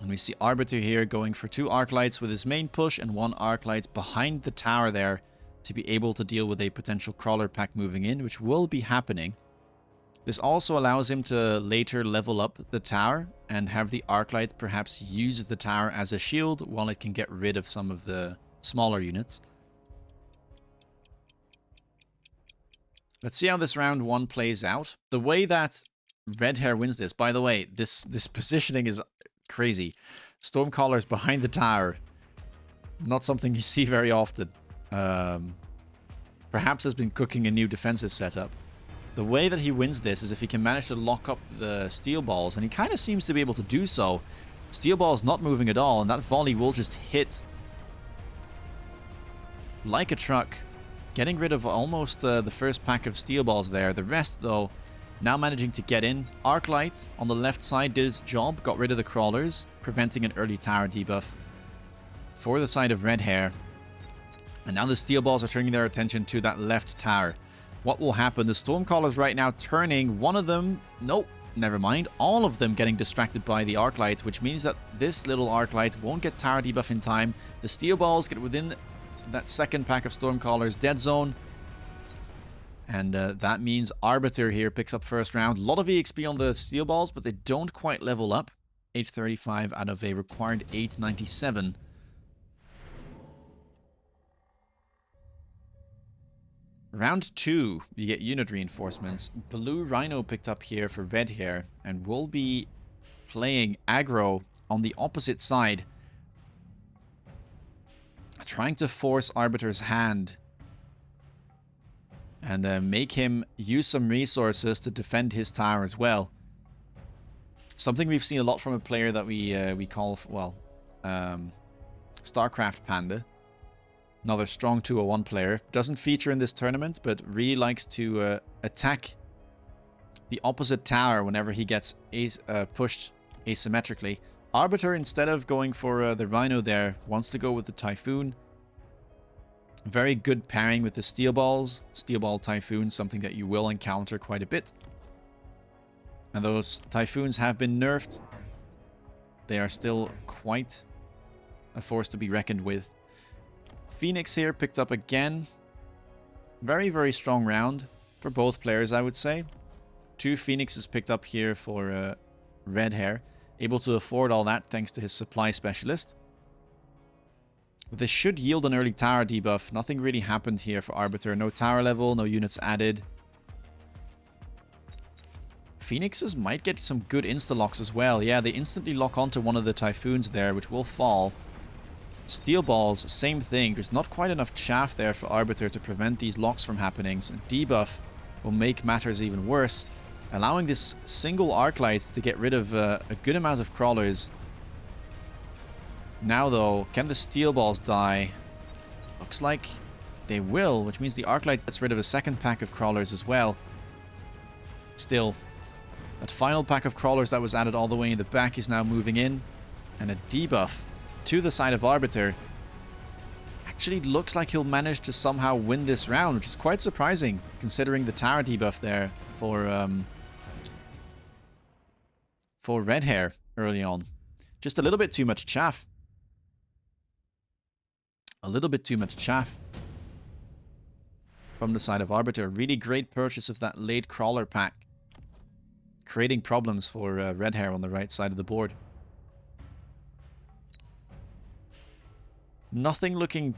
And we see Arbiter here going for 2 arc lights with his main push and 1 arc light behind the tower there to be able to deal with a potential crawler pack moving in, which will be happening. This also allows him to later level up the tower and have the arc light perhaps use the tower as a shield while it can get rid of some of the smaller units. Let's see how this round 1 plays out. The way that Redhair wins this, by the way, this positioning is crazy. Stormcallers behind the tower. Not something you see very often. Perhaps has been cooking a new defensive setup. The way that he wins this is if he can manage to lock up the steel balls, and he kind of seems to be able to do so. Steel ball's not moving at all, and that volley will just hit like a truck, getting rid of almost the first pack of steel balls there. The rest, though, now managing to get in. Arclight on the left side did its job, got rid of the crawlers, preventing an early tower debuff for the side of Redhair. And now the steel balls are turning their attention to that left tower. What will happen? The Stormcallers right now turning. One of them, nope, never mind. All of them getting distracted by the Arclight, which means that this little Arclight won't get tower debuff in time. The steel balls get within that second pack of Stormcallers dead zone. And that means Arbiter here picks up first round. A lot of EXP on the steel balls, but they don't quite level up. 835 out of a required 897. Round 2, you get unit reinforcements. Blue Rhino picked up here for Redhair, and will be playing aggro on the opposite side, trying to force Arbiter's hand and make him use some resources to defend his tower as well. Something we've seen a lot from a player that we call, well, StarCraft Panda. Another strong 201 player. Doesn't feature in this tournament, but really likes to attack the opposite tower whenever he gets pushed asymmetrically. Arbiter, instead of going for the Rhino there, wants to go with the Typhoon. Very good pairing with the Steel Balls. Steel Ball Typhoon, something that you will encounter quite a bit. And those Typhoons have been nerfed. They are still quite a force to be reckoned with. Phoenix here picked up again. Very, very strong round for both players, I would say. 2 Phoenixes picked up here for Redhair. Able to afford all that thanks to his supply specialist. But this should yield an early tower debuff. Nothing really happened here for Arbiter. No tower level, no units added. Phoenixes might get some good insta-locks as well. Yeah, they instantly lock onto one of the Typhoons there, which will fall. Steel Balls, same thing. There's not quite enough chaff there for Arbiter to prevent these locks from happening. So debuff will make matters even worse, allowing this single Arclight to get rid of a good amount of crawlers. Now though, can the Steel Balls die? Looks like they will, which means the Arclight gets rid of a second pack of crawlers as well. Still, that final pack of crawlers that was added all the way in the back is now moving in, and a debuff to the side of Arbiter. Actually looks like he'll manage to somehow win this round, which is quite surprising considering the tower debuff there for Redhair early on. Just a little bit too much chaff. A little bit too much chaff from the side of Arbiter. Really great purchase of that late crawler pack, creating problems for Redhair on the right side of the board. Nothing looking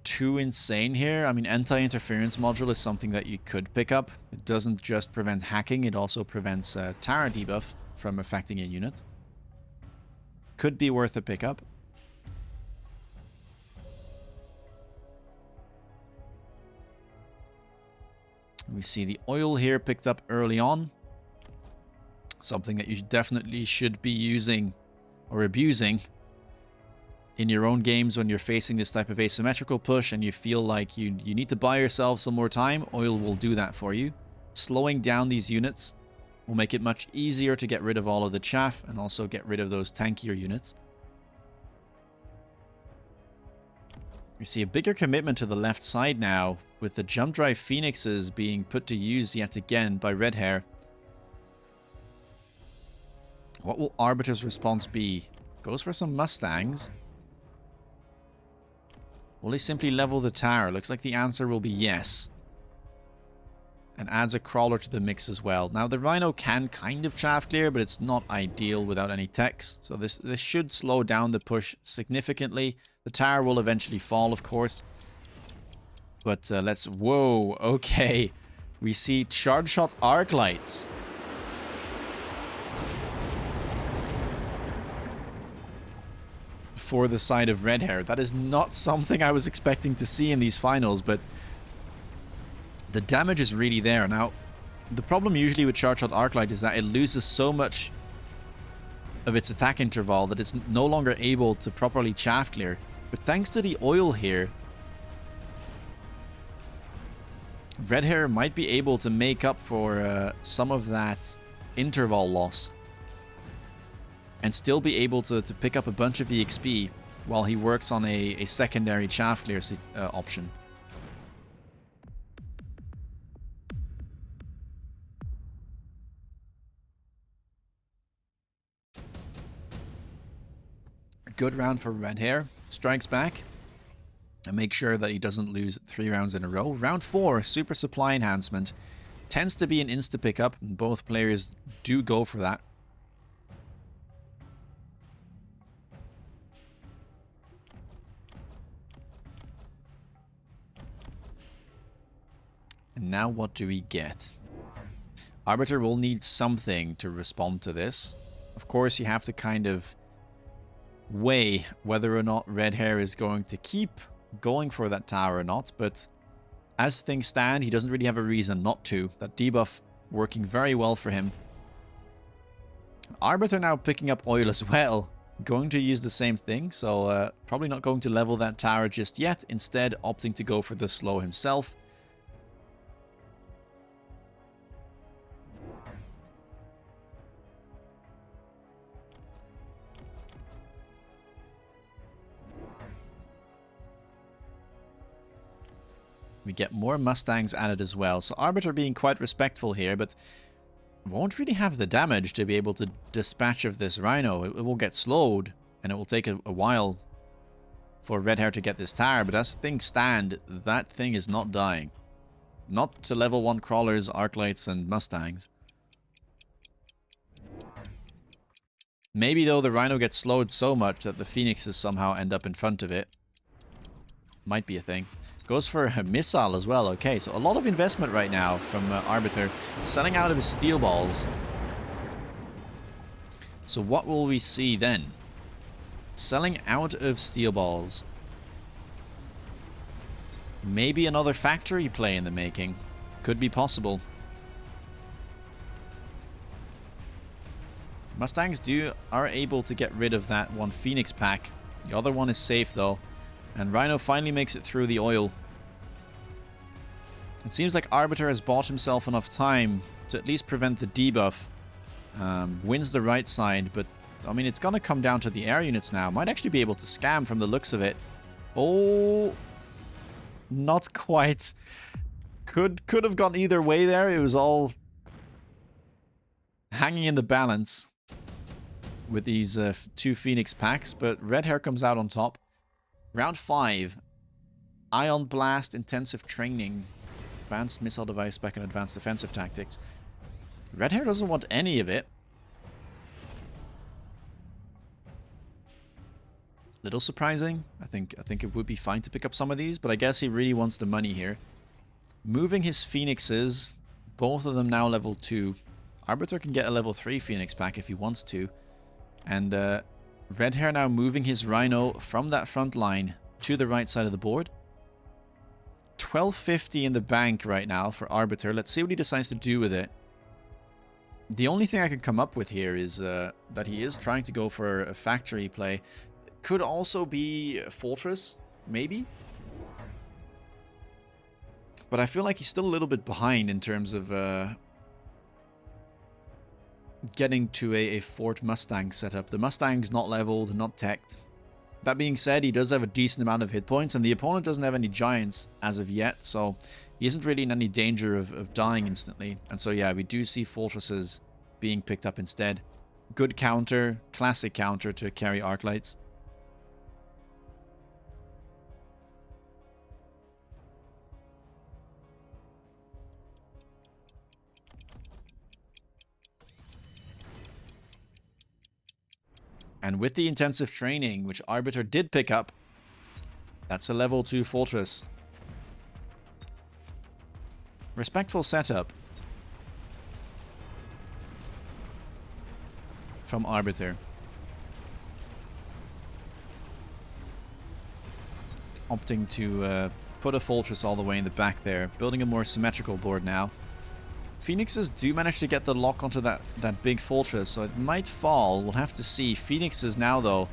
too insane here. I mean, anti-interference module is something that you could pick up. It doesn't just prevent hacking, it also prevents tower debuff from affecting a unit. Could be worth a pickup. We see the oil here picked up early on. Something that you definitely should be using or abusing in your own games when you're facing this type of asymmetrical push and you feel like you need to buy yourself some more time. Oil will do that for you. Slowing down these units will make it much easier to get rid of all of the chaff and also get rid of those tankier units. You see a bigger commitment to the left side now. with the jump drive Phoenixes being put to use yet again by Redhair, what will Arbiter's response be? Goes for some Mustangs. Will he simply level the tower? Looks like the answer will be yes. And adds a crawler to the mix as well. Now the Rhino can kind of chaff clear, but it's not ideal without any techs. So this should slow down the push significantly. The tower will eventually fall, of course. But let's... Whoa, okay. We see charge shot arc lights. For the side of Redhair. That is not something I was expecting to see in these finals, but the damage is really there. Now, the problem usually with charge shot arc light is that it loses so much of its attack interval that it's no longer able to properly chaff clear. But thanks to the oil here, Redhair might be able to make up for some of that interval loss and still be able to pick up a bunch of EXP while he works on a secondary chaff clear option. Good round for Redhair. Strikes back and make sure that he doesn't lose 3 rounds in a row. Round 4, Super Supply Enhancement. Tends to be an insta pickup, and both players do go for that. And now what do we get? Arbiter will need something to respond to this. Of course, you have to kind of weigh whether or not Redhair is going to keep going for that tower or not, but as things stand, he doesn't really have a reason not to. That debuff working very well for him. Arbiter now picking up oil as well. Going to use the same thing, so probably not going to level that tower just yet. Instead, opting to go for the slow himself. We get more Mustangs added as well. So Arbiter being quite respectful here, but won't really have the damage to be able to dispatch of this Rhino. It will get slowed, and it will take a while for Redhair to get this tower. But as things stand, that thing is not dying. Not to level 1 crawlers, arclights, and Mustangs. Maybe though the Rhino gets slowed so much that the Phoenixes somehow end up in front of it. Might be a thing. Goes for a missile as well. Okay, so a lot of investment right now from Arbiter. Selling out of his steel balls. So what will we see then? Selling out of steel balls. Maybe another factory play in the making. Could be possible. Mustangs are able to get rid of that one Phoenix pack. The other one is safe though. And Rhino finally makes it through the oil. It seems like Arbiter has bought himself enough time to at least prevent the debuff. Wins the right side, but I mean, it's going to come down to the air units now. Might actually be able to scam from the looks of it. Oh, not quite. Could have gone either way there. It was all hanging in the balance with these 2 Phoenix packs, but Redhair comes out on top. Round 5, Ion Blast Intensive Training, Advanced Missile Device Spec and Advanced Defensive Tactics. Redhair doesn't want any of it. Little surprising. I think it would be fine to pick up some of these, but I guess he really wants the money here. Moving his Phoenixes, both of them now level 2. Arbiter can get a level 3 Phoenix pack if he wants to. And Redhair now moving his Rhino from that front line to the right side of the board. 1250 in the bank right now for Arbiter. Let's see what he decides to do with it. The only thing I can come up with here is that he is trying to go for a factory play. Could also be a Fortress, maybe. But I feel like he's still a little bit behind in terms of getting to a Fort Mustang setup. The Mustang's not leveled, not teched. That being said, he does have a decent amount of hit points, and the opponent doesn't have any giants as of yet, so he isn't really in any danger of dying instantly. And so yeah, we do see fortresses being picked up instead. Good counter, classic counter to carry Arclights. And with the intensive training, which Arbiter did pick up, that's a level 2 fortress. Respectful setup from Arbiter. Opting to put a fortress all the way in the back there, building a more symmetrical board now. Phoenixes do manage to get the lock onto that big fortress, so it might fall. We'll have to see. Phoenixes now, though.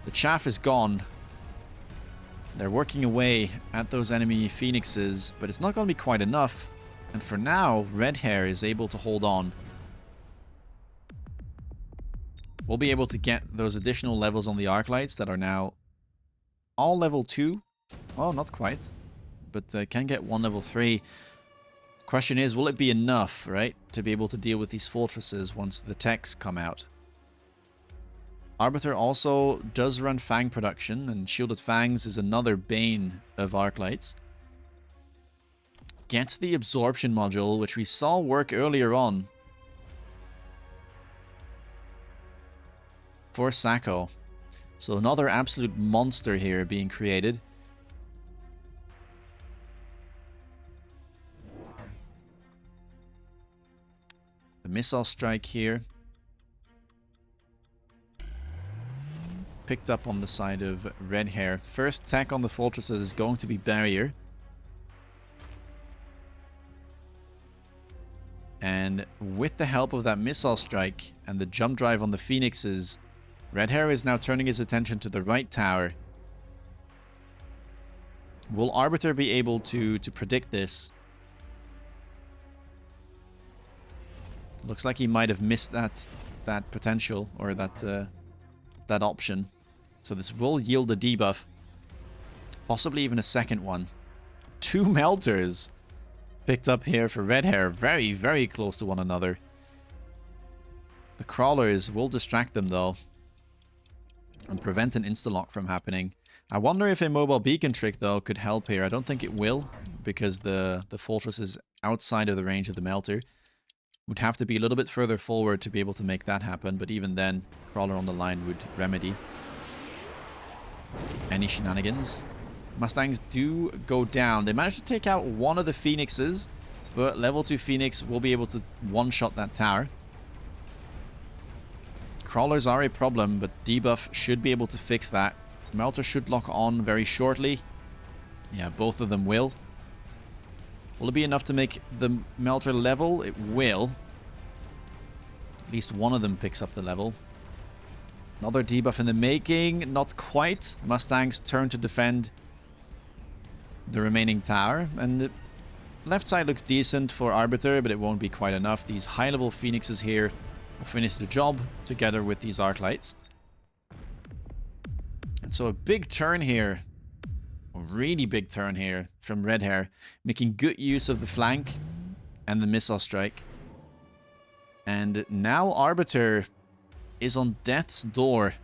The chaff is gone. They're working away at those enemy Phoenixes, but it's not going to be quite enough. And for now, Red Hair is able to hold on. We'll be able to get those additional levels on the Arclights that are now all level 2. Oh, not quite. But can get one level 3. Question is, will it be enough, right, to be able to deal with these fortresses once the techs come out? Arbiter also does run Fang production, and Shielded Fangs is another bane of Arclights. Gets the absorption module, which we saw work earlier on for Sacco. So another absolute monster here being created. The missile strike here. Picked up on the side of Red Hair. First tech on the fortresses is going to be Barrier. And with the help of that missile strike and the jump drive on the Phoenixes, Red Hair is now turning his attention to the right tower. Will Arbiter be able to predict this? Looks like he might have missed that potential, or that option. So this will yield a debuff. Possibly even a second one. 2 melters picked up here for Red Hair. Very, very close to one another. The crawlers will distract them though, and prevent an insta-lock from happening. I wonder if a mobile beacon trick though could help here. I don't think it will, because the fortress is outside of the range of the melter. Would have to be a little bit further forward to be able to make that happen, but even then, crawler on the line would remedy any shenanigans. Mustangs do go down. They managed to take out one of the Phoenixes, but level 2 Phoenix will be able to one-shot that tower. Crawlers are a problem, but debuff should be able to fix that. Melter should lock on very shortly. Yeah, both of them will. Will it be enough to make the melter level? It will. At least one of them picks up the level. Another debuff in the making. Not quite. Mustangs turn to defend the remaining tower. And the left side looks decent for Arbiter, but it won't be quite enough. These high-level Phoenixes here will finish the job together with these Arclights. And so a big turn here. A really big turn here from Red Hair, making good use of the flank and the missile strike. And now Arbiter is on death's door.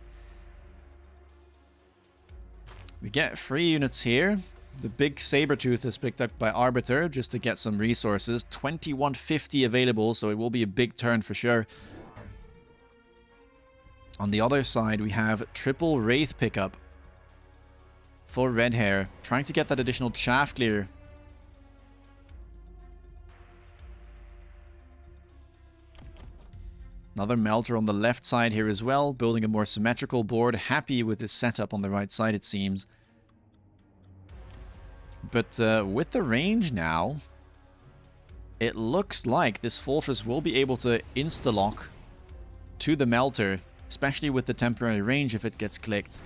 We get 3 units here. The big Sabertooth is picked up by Arbiter just to get some resources. 2150 available, so it will be a big turn for sure. On the other side, we have triple Wraith pickup for Red Hair, trying to get that additional chaff clear. Another melter on the left side here as well, building a more symmetrical board. Happy with this setup on the right side, it seems. But with the range now, it looks like this fortress will be able to insta-lock to the melter, especially with the temporary range if it gets clicked.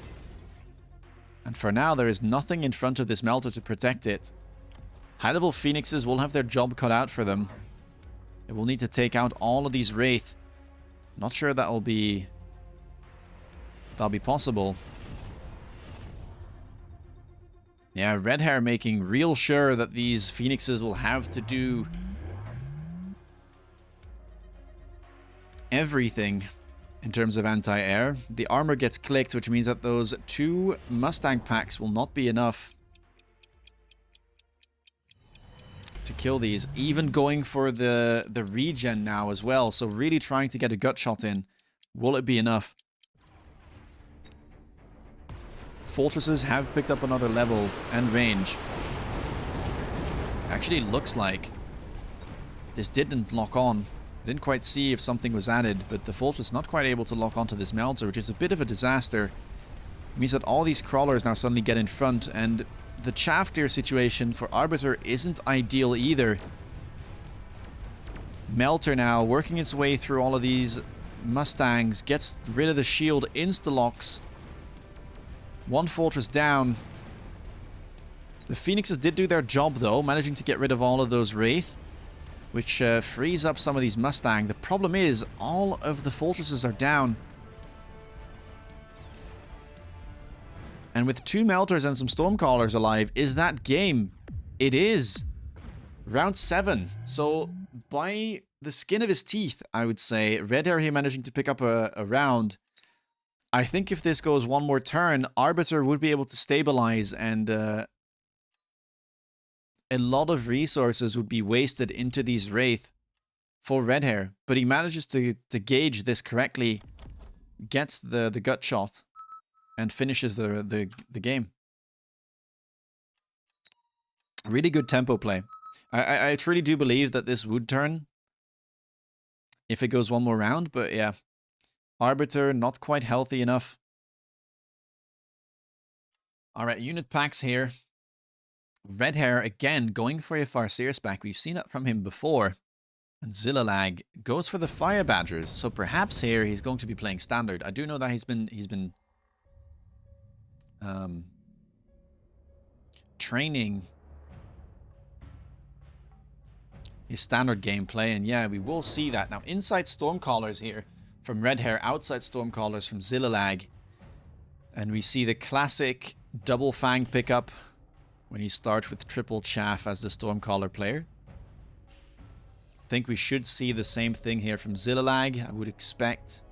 And for now, there is nothing in front of this melter to protect it. High-level Phoenixes will have their job cut out for them. They will need to take out all of these Wraith. Not sure that'll be possible. Yeah, Red Hair making real sure that these Phoenixes will have to do everything in terms of anti-air. The armor gets clicked, which means that those 2 Mustang packs will not be enough to kill these. Even going for the regen now as well. So really trying to get a gut shot in. Will it be enough? Fortresses have picked up another level and range. Actually, it looks like this didn't lock on. I didn't quite see if something was added, but the Fortress not quite able to lock onto this Melter, which is a bit of a disaster. It means that all these crawlers now suddenly get in front, and the chaff clear situation for Arbiter isn't ideal either. Melter now working its way through all of these Mustangs, gets rid of the shield, insta-locks. 1 Fortress down. The Phoenixes did do their job though, managing to get rid of all of those Wraith, which frees up some of these Mustang. The problem is, all of the Fortresses are down. And with 2 Melters and some Stormcallers alive, is that game? It is. Round 7. So, by the skin of his teeth, I would say, Red Hair here managing to pick up a round. I think if this goes one more turn, Arbiter would be able to stabilize, and a lot of resources would be wasted into these Wraith for Red Hair. But he manages to gauge this correctly, gets the gut shot, and finishes the game. Really good tempo play. I truly do believe that this would turn if it goes one more round, but yeah. Arbiter not quite healthy enough. Alright, unit packs here. Red Hair again going for a Farseer spec. We've seen it from him before. And Zillilag goes for the Fire Badgers. So perhaps here he's going to be playing standard. I do know that he's been training his standard gameplay, and yeah, we will see that. Now, inside Stormcallers here from Red Hair, outside Stormcallers from Zillilag, and we see the classic double fang pickup when you start with triple chaff as the Stormcaller player. I think we should see the same thing here from Zillilag. I would expect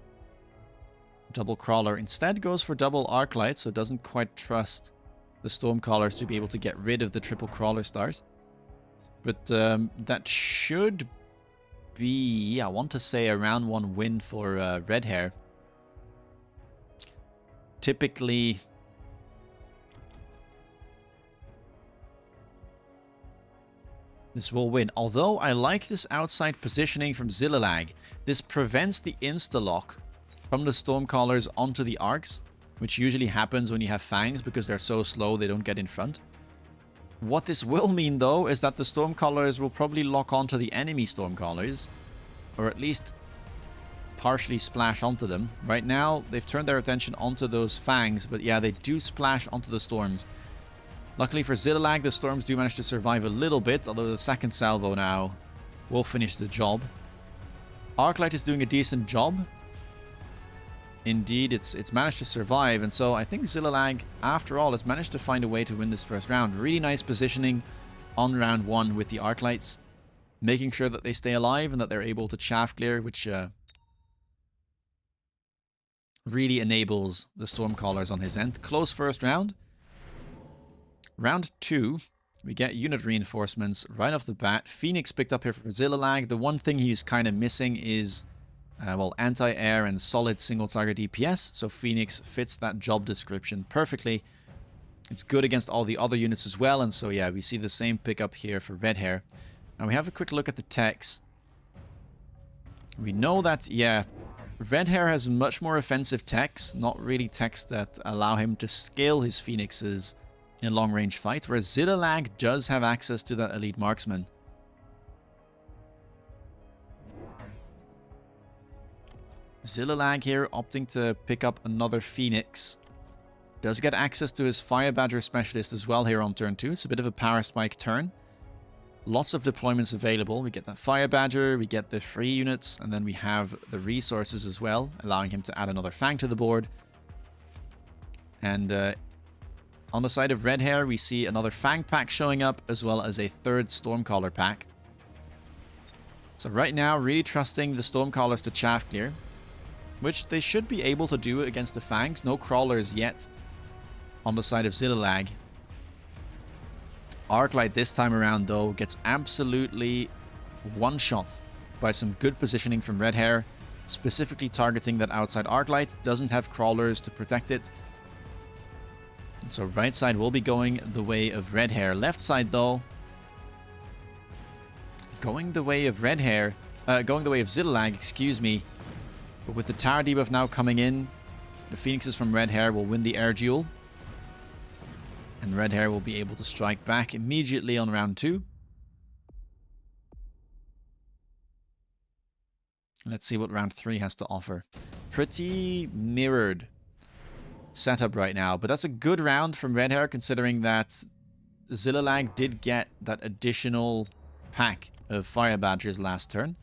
double crawler. Instead goes for double arclight, so doesn't quite trust the Stormcallers to be able to get rid of the triple crawler stars. But that should be, I want to say, a round 1 win for Red Hair. Typically, this will win. Although I like this outside positioning from Zillilag. This prevents the insta-lock from the Stormcallers onto the arcs, which usually happens when you have fangs because they're so slow they don't get in front. What this will mean, though, is that the Stormcallers will probably lock onto the enemy Stormcallers, or at least partially splash onto them. Right now, they've turned their attention onto those fangs, but yeah, they do splash onto the Storms. Luckily for Zillilag, the Storms do manage to survive a little bit, although the second salvo now will finish the job. Arclight is doing a decent job. Indeed, it's managed to survive, and so I think Zillilag, after all, has managed to find a way to win this first round. Really nice positioning on round 1 with the Arclights, making sure that they stay alive and that they're able to chaff clear, which really enables the Stormcallers on his end. Close first round. Round 2, we get unit reinforcements right off the bat. Phoenix picked up here for Zillilag. The one thing he's kind of missing is well, anti-air and solid single-target DPS, so Phoenix fits that job description perfectly. It's good against all the other units as well, and so yeah, we see the same pickup here for Red Hair. Now we have a quick look at the techs. We know that, yeah, Red Hair has much more offensive techs, not really techs that allow him to scale his Phoenixes in a long-range fight, whereas Zillilag does have access to that elite marksman. Zillilag here opting to pick up another Phoenix. Does get access to his Fire Badger Specialist as well here on turn 2. It's a bit of a Power Spike turn. Lots of deployments available. We get that Fire Badger, we get the free units, and then we have the resources as well, allowing him to add another Fang to the board. And On the side of Red Hair, we see another Fang pack showing up, as well as a third Stormcaller pack. So right now, really trusting the Stormcallers to chaff clear, which they should be able to do against the Fangs. No crawlers yet on the side of Zillilag. Arclight this time around, though, gets absolutely one-shot by some good positioning from Red Hair, specifically targeting that outside Arclight. Doesn't have crawlers to protect it. So right side will be going the way of Red Hair. Left side, though, going the way of Red Hair. Going the way of Zillilag, excuse me. But with the tower debuff now coming in, the Phoenixes from Red Hair will win the air duel. And Red Hair will be able to strike back immediately on round 2. Let's see what round 3 has to offer. Pretty mirrored setup right now, but that's a good round from Red Hair, considering that Zillilag did get that additional pack of Fire Badgers last turn.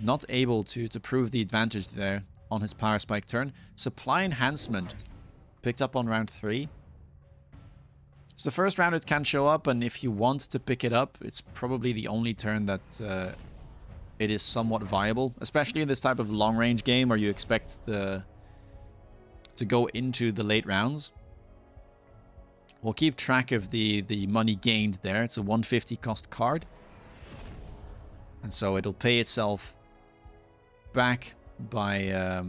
Not able to prove the advantage there on his Power Spike turn. Supply Enhancement picked up on round 3. So the first round it can show up, and if you want to pick it up, it's probably the only turn that it is somewhat viable, especially in this type of long-range game where you expect to go into the late rounds. We'll keep track of the money gained there. It's a 150 cost card. And so it'll pay itself back by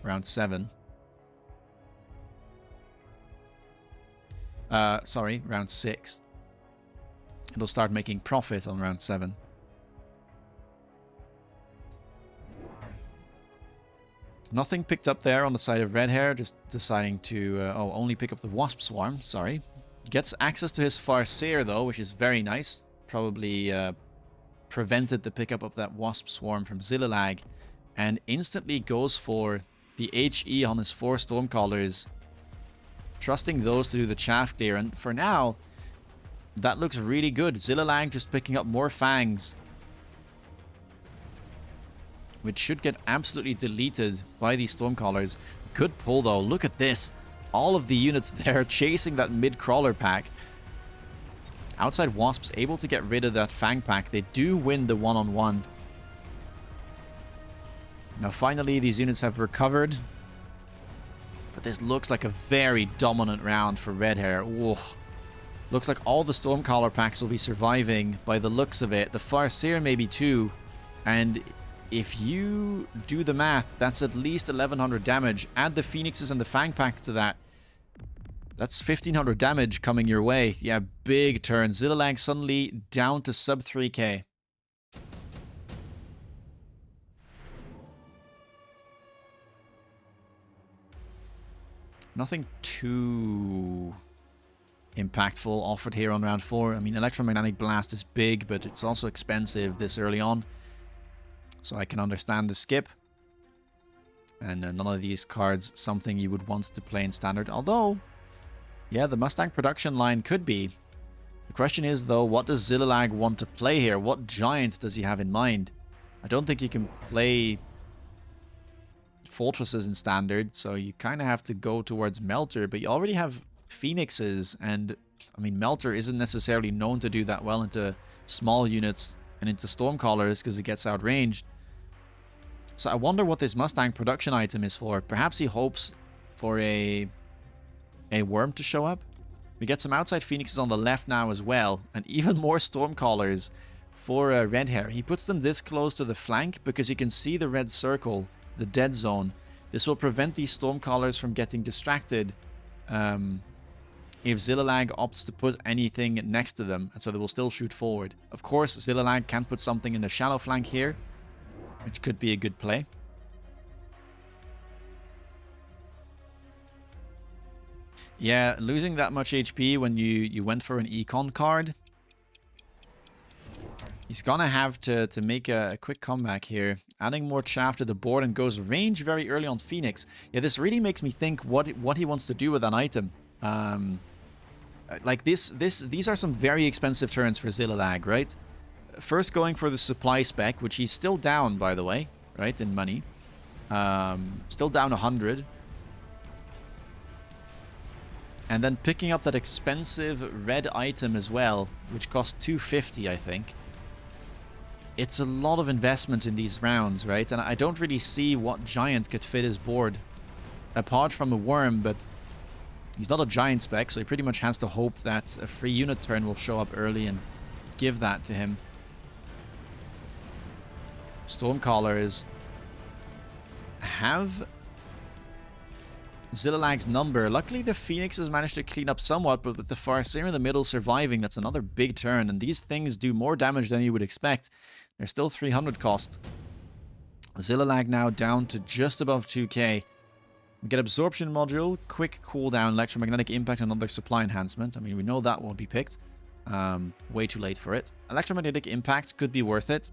round 7. Sorry, round 6. It'll start making profit on round 7. Nothing picked up there on the side of Red Hair, just deciding to only pick up the Wasp Swarm, sorry. Gets access to his Farseer though, which is very nice. Probably prevented the pickup of that Wasp Swarm from Zillilag, and instantly goes for the HE on his 4 Stormcallers, trusting those to do the chaff clear. And for now, that looks really good. Zillilag just picking up more Fangs, which should get absolutely deleted by these Stormcallers. Good pull though, look at this. All of the units there chasing that mid-crawler pack. Outside Wasps able to get rid of that Fang pack. They do win the one-on-one. Now finally these units have recovered. But this looks like a very dominant round for Red Hair. Whoa. Looks like all the Stormcaller packs will be surviving by the looks of it. The Farseer maybe too. And if you do the math, that's at least 1100 damage. Add the Phoenixes and the Fang packs to that. That's 1500 damage coming your way. Yeah, big turn. Zillilag suddenly down to sub 3k. Nothing too impactful offered here on round 4. I mean, Electromagnetic Blast is big, but it's also expensive this early on. So I can understand the skip. And none of these cards something you would want to play in Standard. Although, yeah, the Mustang production line could be. The question is, though, what does Zillilag want to play here? What giant does he have in mind? I don't think you can play Fortresses in Standard, so you kind of have to go towards Melter. But you already have Phoenixes, and, I mean, Melter isn't necessarily known to do that well into small units and into Stormcallers because it gets outranged. So I wonder what this Mustang production item is for. Perhaps he hopes for a worm to show up. We get some outside Phoenixes on the left now as well, and even more Stormcallers for Red Hair. He puts them this close to the flank because you can see the red circle, the dead zone. This will prevent these Stormcallers from getting distracted if Zillilag opts to put anything next to them, and so they will still shoot forward. Of course, Zillilag can put something in the shallow flank here, which could be a good play. Yeah, losing that much HP when you went for an econ card. He's gonna have to make a quick comeback here. Adding more chaff to the board and goes range very early on Phoenix. Yeah, this really makes me think what he wants to do with an item. Like these are some very expensive turns for Zillilag, right? First going for the supply spec, which he's still down, by the way, right, in money. Still down 100. And then picking up that expensive red item as well, which costs 250, I think. It's a lot of investment in these rounds, right? And I don't really see what giant could fit his board. Apart from a worm, but he's not a giant spec, so he pretty much has to hope that a free unit turn will show up early and give that to him. Stormcallers have Zillilag's number. Luckily, the Phoenixes managed to clean up somewhat, but with the Farseer in the middle surviving, that's another big turn. And these things do more damage than you would expect. They're still 300 cost. Zillilag now down to just above 2k. We get Absorption Module, quick cooldown, Electromagnetic Impact, and another supply enhancement. I mean, we know that won't be picked. Way too late for it. Electromagnetic Impact could be worth it.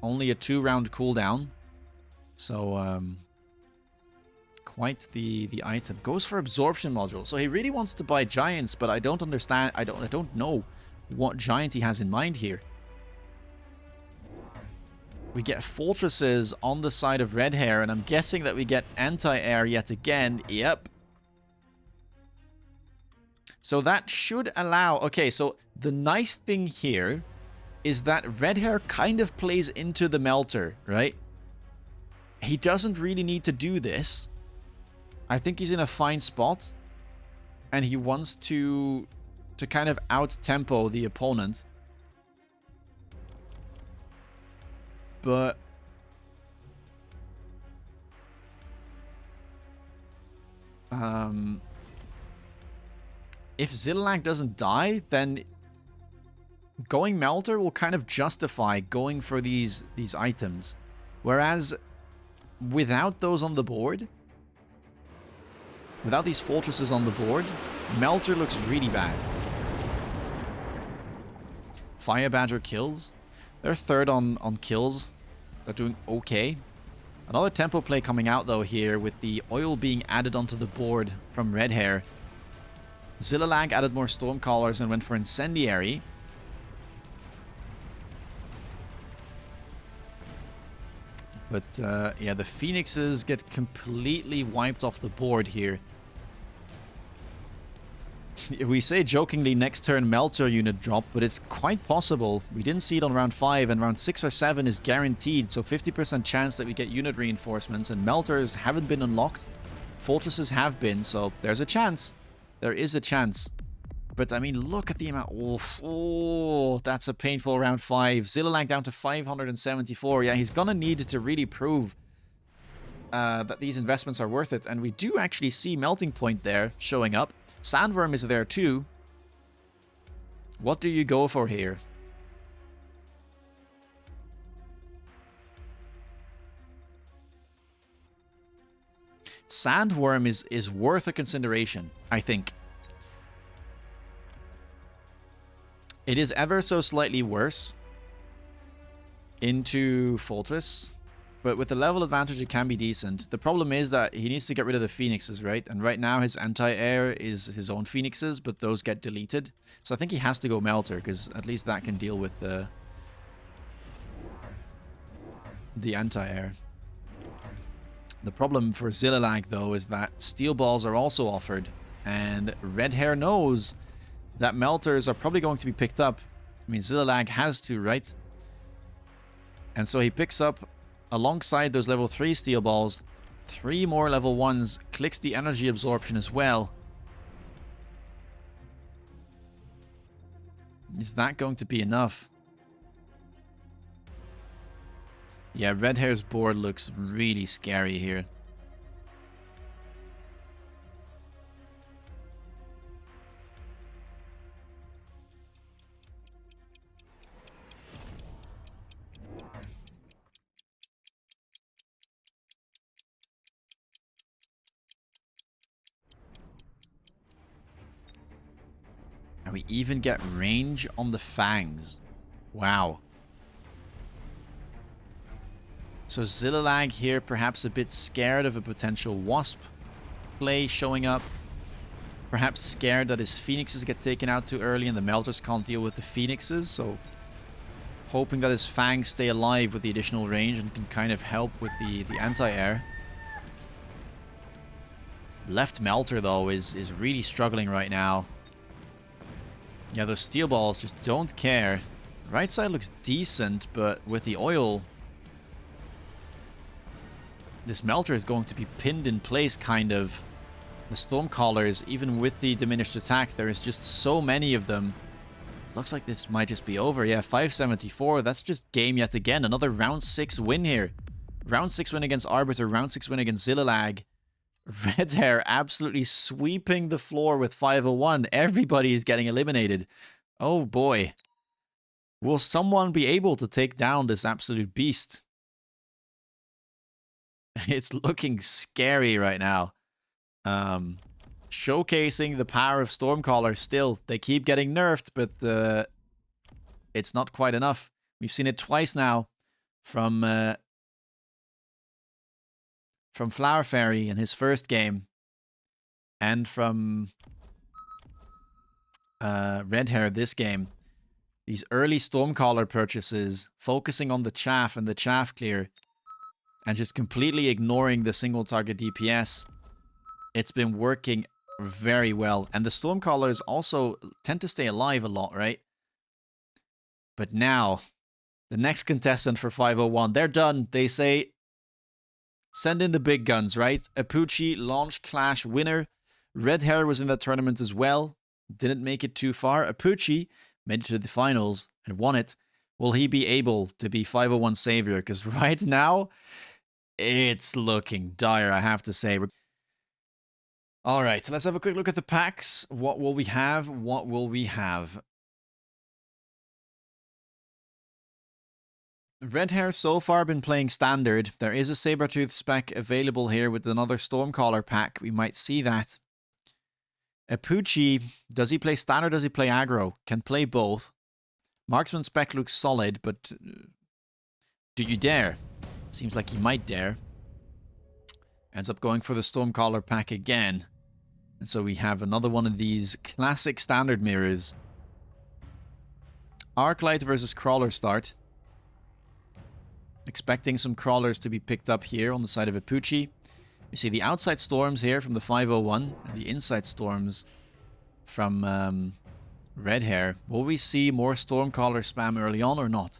Only a 2-round cooldown. So, quite the item. Goes for Absorption Module. So he really wants to buy giants, but I don't understand. I don't know what giant he has in mind here. We get fortresses on the side of Red Hair, and I'm guessing that we get anti-air yet again. Yep. So that should allow... Okay, so the nice thing here is that Red Hair kind of plays into the Melter, right? He doesn't really need to do this. I think he's in a fine spot, and he wants to kind of out-tempo the opponent. But if Zillilag doesn't die, then going Melter will kind of justify going for these items. Whereas without those on the board, without these fortresses on the board, Melter looks really bad. Fire Badger kills. They're third on kills. They're doing okay. Another tempo play coming out, though, here, with the oil being added onto the board from Red Hair. Zillilag added more Stormcallers and went for Incendiary. But, yeah, the Phoenixes get completely wiped off the board here. We say jokingly next turn Melter unit drop, but it's quite possible. We didn't see it on round 5, and round 6 or 7 is guaranteed, so 50% chance that we get unit reinforcements, and Melters haven't been unlocked. Fortresses have been, so there's a chance. There is a chance. But, I mean, look at the amount. Oh, that's a painful round 5. Zillilag down to 574. Yeah, he's gonna need to really prove that these investments are worth it, and we do actually see Melting Point there showing up. Sandworm is there too. What do you go for here? Sandworm is worth a consideration, I think. It is ever so slightly worse into Fortress, but with the level advantage, it can be decent. The problem is that he needs to get rid of the Phoenixes, right? And right now, his anti-air is his own Phoenixes, but those get deleted. So I think he has to go Melter, because at least that can deal with the anti-air. The problem for Zillilag, though, is that Steel Balls are also offered, and Red Hair knows that Melters are probably going to be picked up. I mean, Zillilag has to, right? And so he picks up, alongside those level 3 Steel Balls, 3 more level 1s, clicks the energy absorption as well. Is that going to be enough? Yeah, Red Hair's board looks really scary here. And we even get range on the Fangs. Wow. So Zillilag here perhaps a bit scared of a potential Wasp play showing up. Perhaps scared that his Phoenixes get taken out too early and the Melters can't deal with the Phoenixes. So hoping that his Fangs stay alive with the additional range and can kind of help with the anti-air. Left Melter, though, is really struggling right now. Yeah, those steel balls just don't care. Right side looks decent, but with the oil, this Melter is going to be pinned in place, kind of. The Stormcallers, even with the diminished attack, there is just so many of them. Looks like this might just be over. Yeah, 574. That's just game yet again. Another round 6 win here. Round 6 win against Arbiter. Round 6 win against Zillilag. Red Hair absolutely sweeping the floor with 501. Everybody is getting eliminated. Oh boy. Will someone be able to take down this absolute beast? It's looking scary right now. Showcasing the power of Stormcaller still. They keep getting nerfed, but it's not quite enough. We've seen it twice now from Flower Fairy in his first game, and from Red Hair this game. These early Stormcaller purchases, focusing on the chaff and the chaff clear, and just completely ignoring the single target DPS. It's been working very well. And the Stormcallers also tend to stay alive a lot, right? But now, the next contestant for 501, they're done. They say, send in the big guns, right? Apooche, launch clash winner. Red Hair was in that tournament as well. Didn't make it too far. Apooche made it to the finals and won it. Will he be able to be 501 savior? Because right now, it's looking dire, I have to say. All right, let's have a quick look at the packs. What will we have? What will we have? Red Hair so far been playing standard. There is a Sabertooth spec available here with another Stormcaller pack. We might see that. Apooche, does he play standard or does he play aggro? Can play both. Marksman spec looks solid, but do you dare? Seems like he might dare. Ends up going for the Stormcaller pack again. And so we have another one of these classic standard mirrors. Arclight versus Crawler start. Expecting some Crawlers to be picked up here on the side of Apooche. You see the outside storms here from the 501 and the inside storms from Red Hair. Will we see more Stormcaller spam early on or not?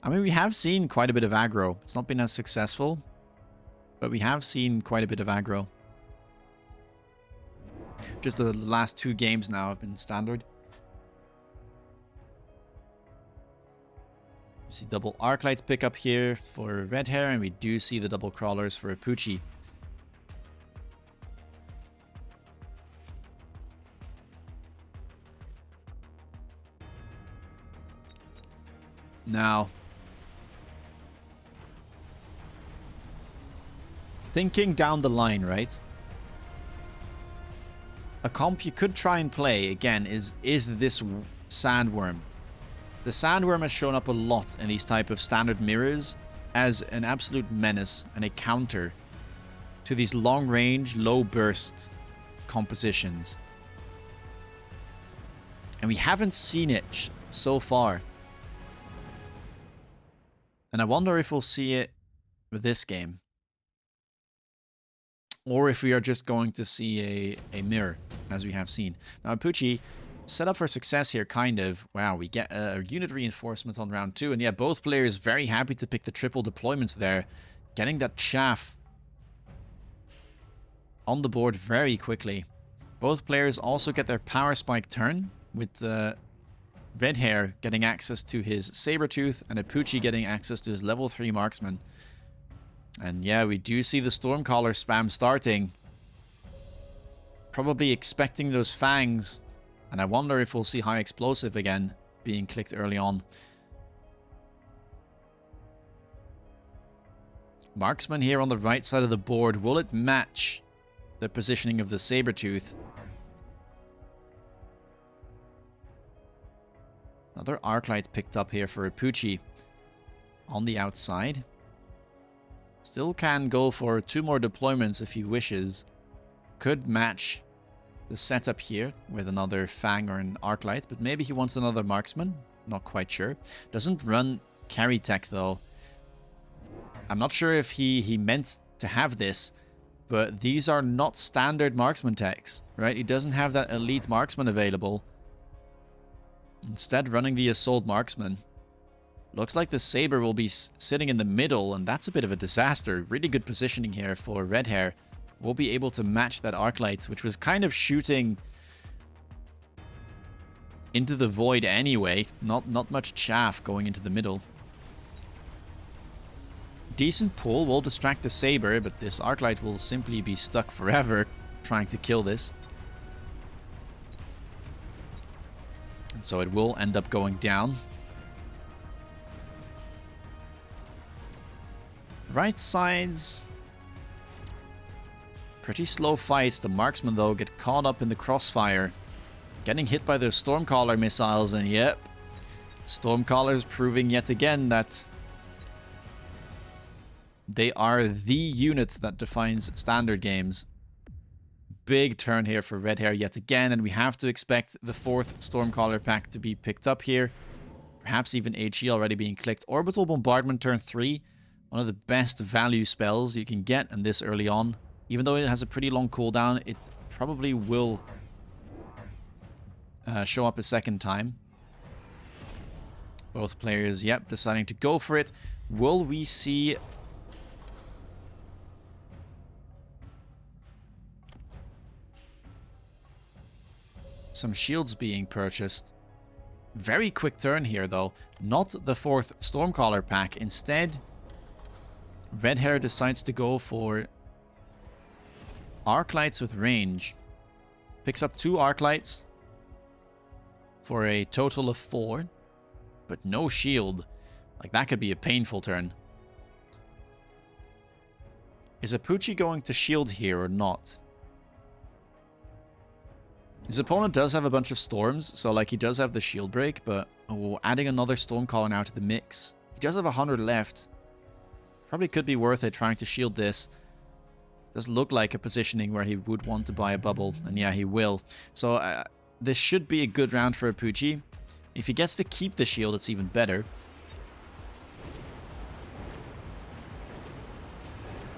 I mean, we have seen quite a bit of aggro. It's not been as successful, but we have seen quite a bit of aggro. Just the last 2 games now have been standard. We see double Arclight pick up here for Red Hair, and we do see the double Crawlers for Apooche. Now, thinking down the line, right? A comp you could try and play, again, is this Sandworm. The Sandworm has shown up a lot in these type of standard mirrors as an absolute menace and a counter to these long-range, low-burst compositions. And we haven't seen it so far. And I wonder if we'll see it with this game. Or if we are just going to see a mirror, as we have seen. Now, Apooche, set up for success here, kind of. Wow, we get a unit reinforcement on round 2. And yeah, both players very happy to pick the triple deployments there. Getting that chaff on the board very quickly. Both players also get their power spike turn, with Red Hair getting access to his Sabertooth and Apooche getting access to his level 3 marksman. And yeah, we do see the Stormcaller spam starting. Probably expecting those fangs. And I wonder if we'll see high explosive again being clicked early on. Marksman here on the right side of the board. Will it match the positioning of the Sabertooth? Another Arclight picked up here for Apooche on the outside. Still can go for 2 more deployments if he wishes. Could match the setup here with another Fang or an Arclight, but maybe he wants another Marksman. Not quite sure. Doesn't run carry tech though. I'm not sure if he meant to have this, but these are not standard marksman techs, right? He doesn't have that elite marksman available. Instead, running the assault marksman. Looks like the saber will be sitting in the middle, and that's a bit of a disaster. Really good positioning here for Red Hair. We'll be able to match that Arclight, which was kind of shooting into the void anyway. Not much chaff going into the middle. Decent pull will distract the saber, but this Arclight will simply be stuck forever trying to kill this. And so it will end up going down. Right sides. Pretty slow fights. The marksmen, though, get caught up in the crossfire. Getting hit by those Stormcaller missiles, and yep. Stormcallers proving yet again that they are the unit that defines standard games. Big turn here for Red Hair yet again, and we have to expect the 4th Stormcaller pack to be picked up here. Perhaps even HE already being clicked. Orbital Bombardment turn 3. One of the best value spells you can get in this early on. Even though it has a pretty long cooldown, it probably will show up a second time. Both players, yep, deciding to go for it. Will we see some shields being purchased? Very quick turn here, though. Not the 4th Stormcaller pack. Instead, Red Hair decides to go for Arclights with range. Picks up 2 Arclights for a total of 4, but no shield. Like, that could be a painful turn. Is Apooche going to shield here or not? His opponent does have a bunch of storms, so like he does have the shield break, but adding another Stormcaller now to the mix. He does have 100 left. Probably could be worth it trying to shield this. Does look like a positioning where he would want to buy a bubble, and yeah, he will. So this should be a good round for Apooche. If he gets to keep the shield, it's even better.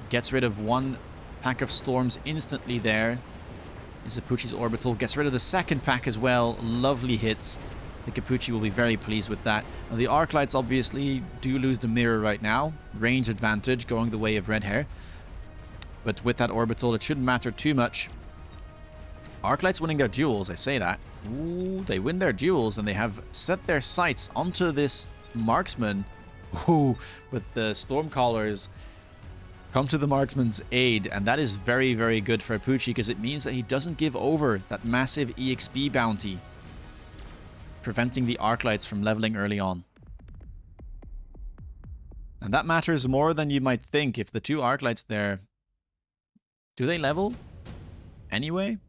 Gets rid of 1 pack of storms instantly there. Is Apooche's orbital. Gets rid of the 2nd pack as well. Lovely hits. I think Apooche will be very pleased with that. Now, the Arclights obviously do lose the mirror right now. Range advantage going the way of Red Hair. But with that orbital, it shouldn't matter too much. Arclights winning their duels, I say that. Ooh, they win their duels and they have set their sights onto this marksman. Ooh, but the Stormcallers come to the marksman's aid, and that is very, very good for Apooche because it means that he doesn't give over that massive EXP bounty, preventing the Arclights from leveling early on. And that matters more than you might think. If the 2 Arclights there, do they level anyway?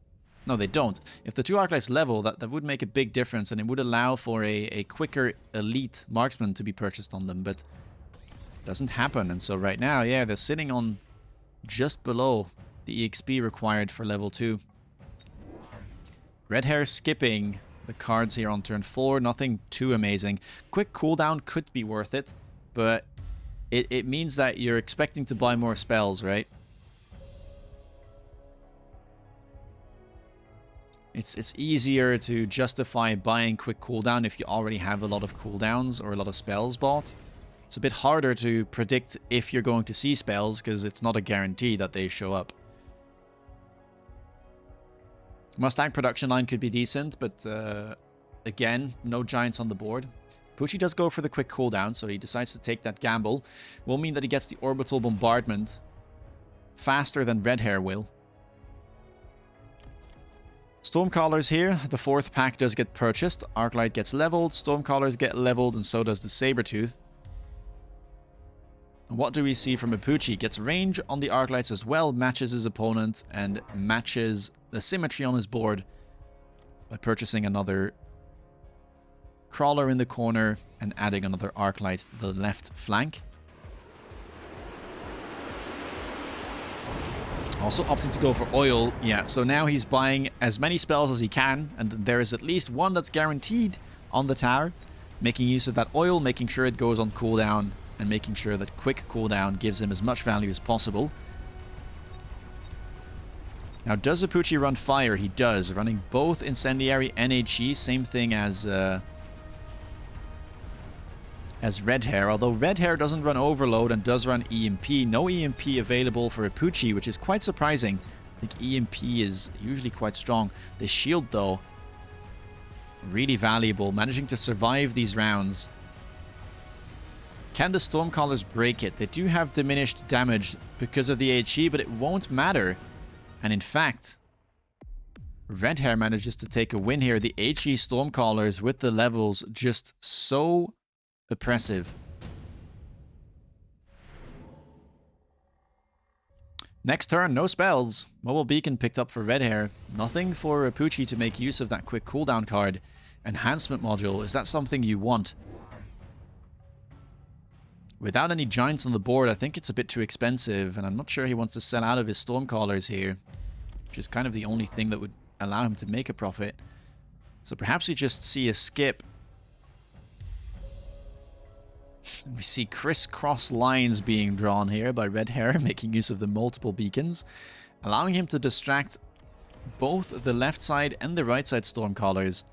No, they don't. If the 2 Arclights level, that would make a big difference, and it would allow for a quicker elite marksman to be purchased on them, but doesn't happen. And so right now, yeah, they're sitting on just below the EXP required for level 2. Red Hair skipping the cards here on turn 4. Nothing too amazing. Quick cooldown could be worth it, but it means that you're expecting to buy more spells, right? It's easier to justify buying quick cooldown if you already have a lot of cooldowns or a lot of spells bought. It's a bit harder to predict if you're going to see spells because it's not a guarantee that they show up. Mustang production line could be decent, but again, no giants on the board. Apooche does go for the quick cooldown, so he decides to take that gamble. Will mean that he gets the orbital bombardment faster than Red Hair will. Stormcallers here. The 4th pack does get purchased. Arclight gets leveled. Stormcallers get leveled, and so does the Sabertooth. And what do we see from Apooche? Gets range on the Arclights as well, matches his opponent, and matches the symmetry on his board by purchasing another crawler in the corner and adding another Arclight to the left flank. Also opting to go for oil. Yeah, so now he's buying as many spells as he can, and there is at least one that's guaranteed on the tower. making use of that oil, making sure it goes on cooldown, and making sure that quick cooldown gives him as much value as possible. Now, does Apooche run fire? He does, running both Incendiary and HE, same thing as Red Hair, although Red Hair doesn't run Overload and does run EMP. No EMP available for Apooche, which is quite surprising. I think EMP is usually quite strong. The shield, though, really valuable, managing to survive these rounds. Can the Stormcallers break it? They do have diminished damage because of the HE, but it won't matter. And in fact, Red Hair manages to take a win here. The HE Stormcallers with the levels just so oppressive. Next turn, no spells. Mobile Beacon picked up for Red Hair. Nothing for Apooche to make use of that quick cooldown card. Enhancement module, is that something you want? Without any giants on the board, I think it's a bit too expensive, and I'm not sure he wants to sell out of his Stormcallers here, which is kind of the only thing that would allow him to make a profit. So perhaps we just see a skip. We see crisscross lines being drawn here by Red Hair, making use of the multiple beacons, allowing him to distract both the left side and the right side Stormcallers.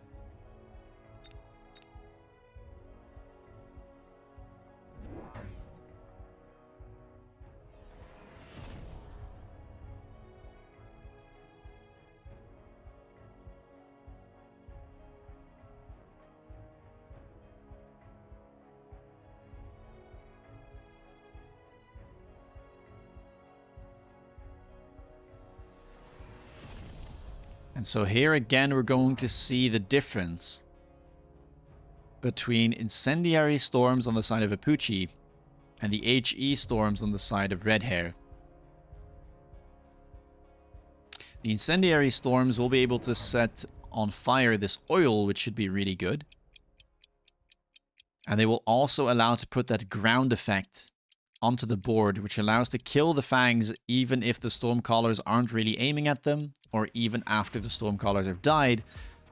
And so here again, we're going to see the difference between Incendiary Storms on the side of Apooche and the HE Storms on the side of Red Hair. The Incendiary Storms will be able to set on fire this oil, which should be really good. And they will also allow to put that ground effect onto the board, which allows to kill the Fangs even if the Stormcallers aren't really aiming at them, or even after the Stormcallers have died,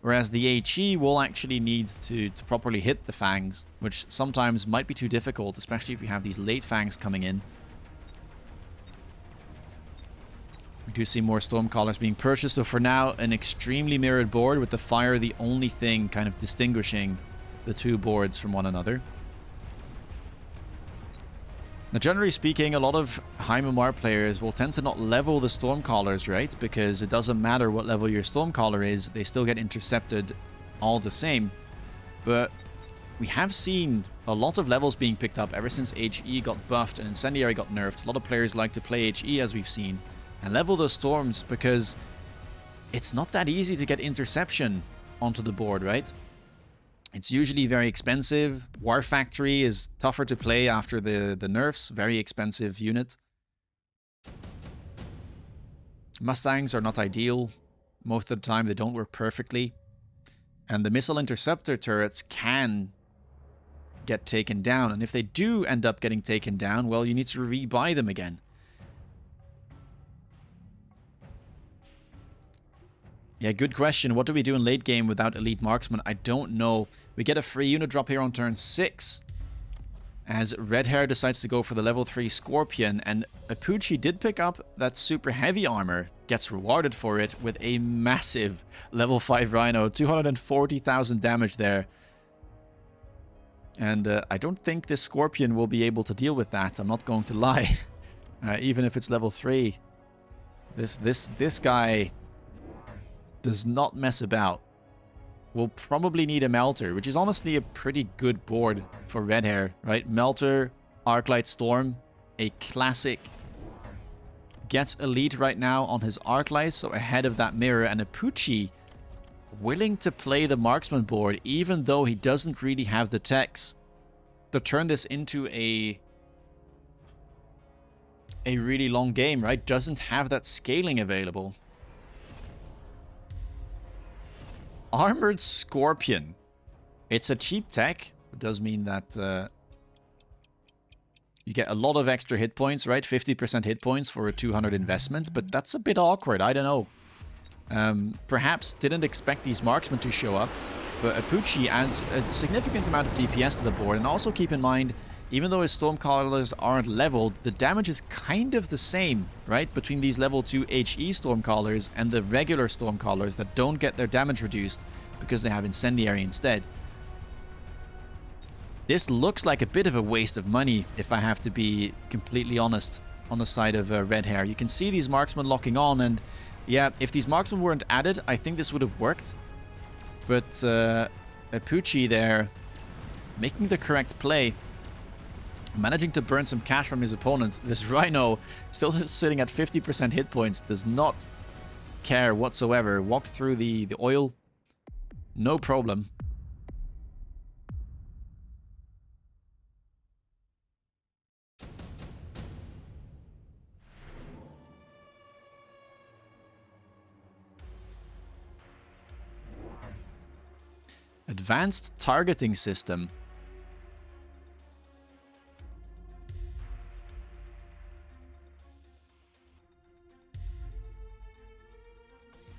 whereas the HE will actually need to properly hit the Fangs, which sometimes might be too difficult, especially if you have these late Fangs coming in. We do see more Stormcallers being purchased, so for now, an extremely mirrored board with the fire the only thing kind of distinguishing the two boards from one another. Now, generally speaking, a lot of high MMR players will tend to not level the Stormcallers, right? Because it doesn't matter what level your Stormcaller is, they still get intercepted all the same. But we have seen a lot of levels being picked up ever since HE got buffed and Incendiary got nerfed. A lot of players like to play HE, as we've seen, and level those Storms because it's not that easy to get interception onto the board, right? It's usually very expensive. War Factory is tougher to play after the nerfs. Very expensive unit. Mustangs are not ideal. Most of the time they don't work perfectly. And the Missile Interceptor turrets can get taken down. And if they do end up getting taken down, well, you need to rebuy them again. Yeah, good question. What do we do in late game without Elite Marksman? I don't know. We get a free unit drop here on turn 6. As Red Hair decides to go for the level 3 Scorpion. And Apooche did pick up that super heavy armor. Gets rewarded for it with a massive level 5 Rhino. 240,000 damage there. And I don't think this Scorpion will be able to deal with that. I'm not going to lie. Even if it's level 3. This guy does not mess about. We'll probably need a Melter, which is honestly a pretty good board for Red Hair, right? Melter, Arclight Storm, a classic. Gets Elite right now on his Arclight, so ahead of that mirror. And Apooche willing to play the Marksman board, even though he doesn't really have the techs to turn this into a really long game, right? Doesn't have that scaling available. Armored Scorpion. It's a cheap tech. It does mean that you get a lot of extra hit points, right? 50% hit points for a 200 investment, but that's a bit awkward. I don't know. Perhaps didn't expect these marksmen to show up. But Apooche adds a significant amount of DPS to the board, and also keep in mind, even though his Stormcallers aren't leveled, the damage is kind of the same, right? Between these level 2 HE Stormcallers and the regular Stormcallers that don't get their damage reduced because they have Incendiary instead. This looks like a bit of a waste of money, if I have to be completely honest, on the side of Red Hair. You can see these Marksmen locking on, and yeah, if these Marksmen weren't added, I think this would have worked. But Apooche there, making the correct play, managing to burn some cash from his opponent. This Rhino, still sitting at 50% hit points, does not care whatsoever. Walked through the oil, no problem. Advanced targeting system.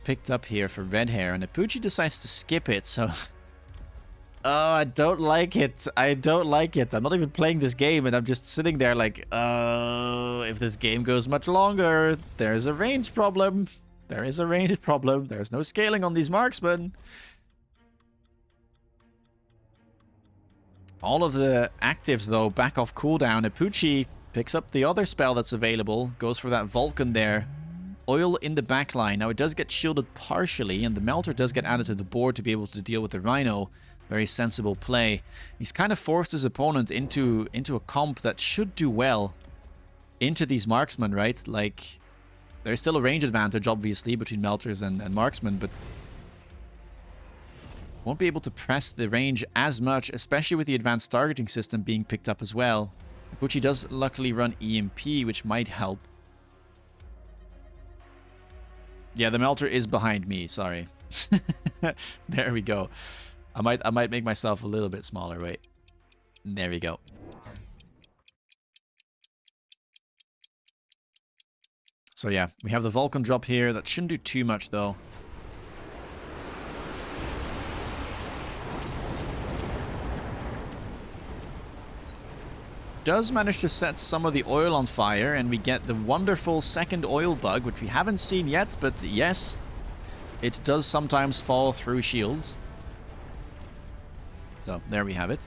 Picked up here for Red Hair, and Apooche decides to skip it, so... Oh, I don't like it. I don't like it. I'm not even playing this game, and I'm just sitting there like, oh, if this game goes much longer, there's a range problem. There is a range problem. There's no scaling on these marksmen. All of the actives, though, back off cooldown. Apooche picks up the other spell that's available, goes for that Vulcan there. Oil in the backline. Now, it does get shielded partially, and the Melter does get added to the board to be able to deal with the Rhino. Very sensible play. He's kind of forced his opponent into a comp that should do well into these marksmen, right? Like, there's still a range advantage, obviously, between Melters and marksmen, but won't be able to press the range as much, especially with the advanced targeting system being picked up as well. Apooche does luckily run EMP, which might help. Yeah, the Melter is behind me, sorry. There we go. I might make myself a little bit smaller, wait. There we go. So yeah, we have the Vulcan drop here. That shouldn't do too much though. Does manage to set some of the oil on fire, and we get the wonderful second oil bug, which we haven't seen yet, but yes, it does sometimes fall through shields. So, there we have it.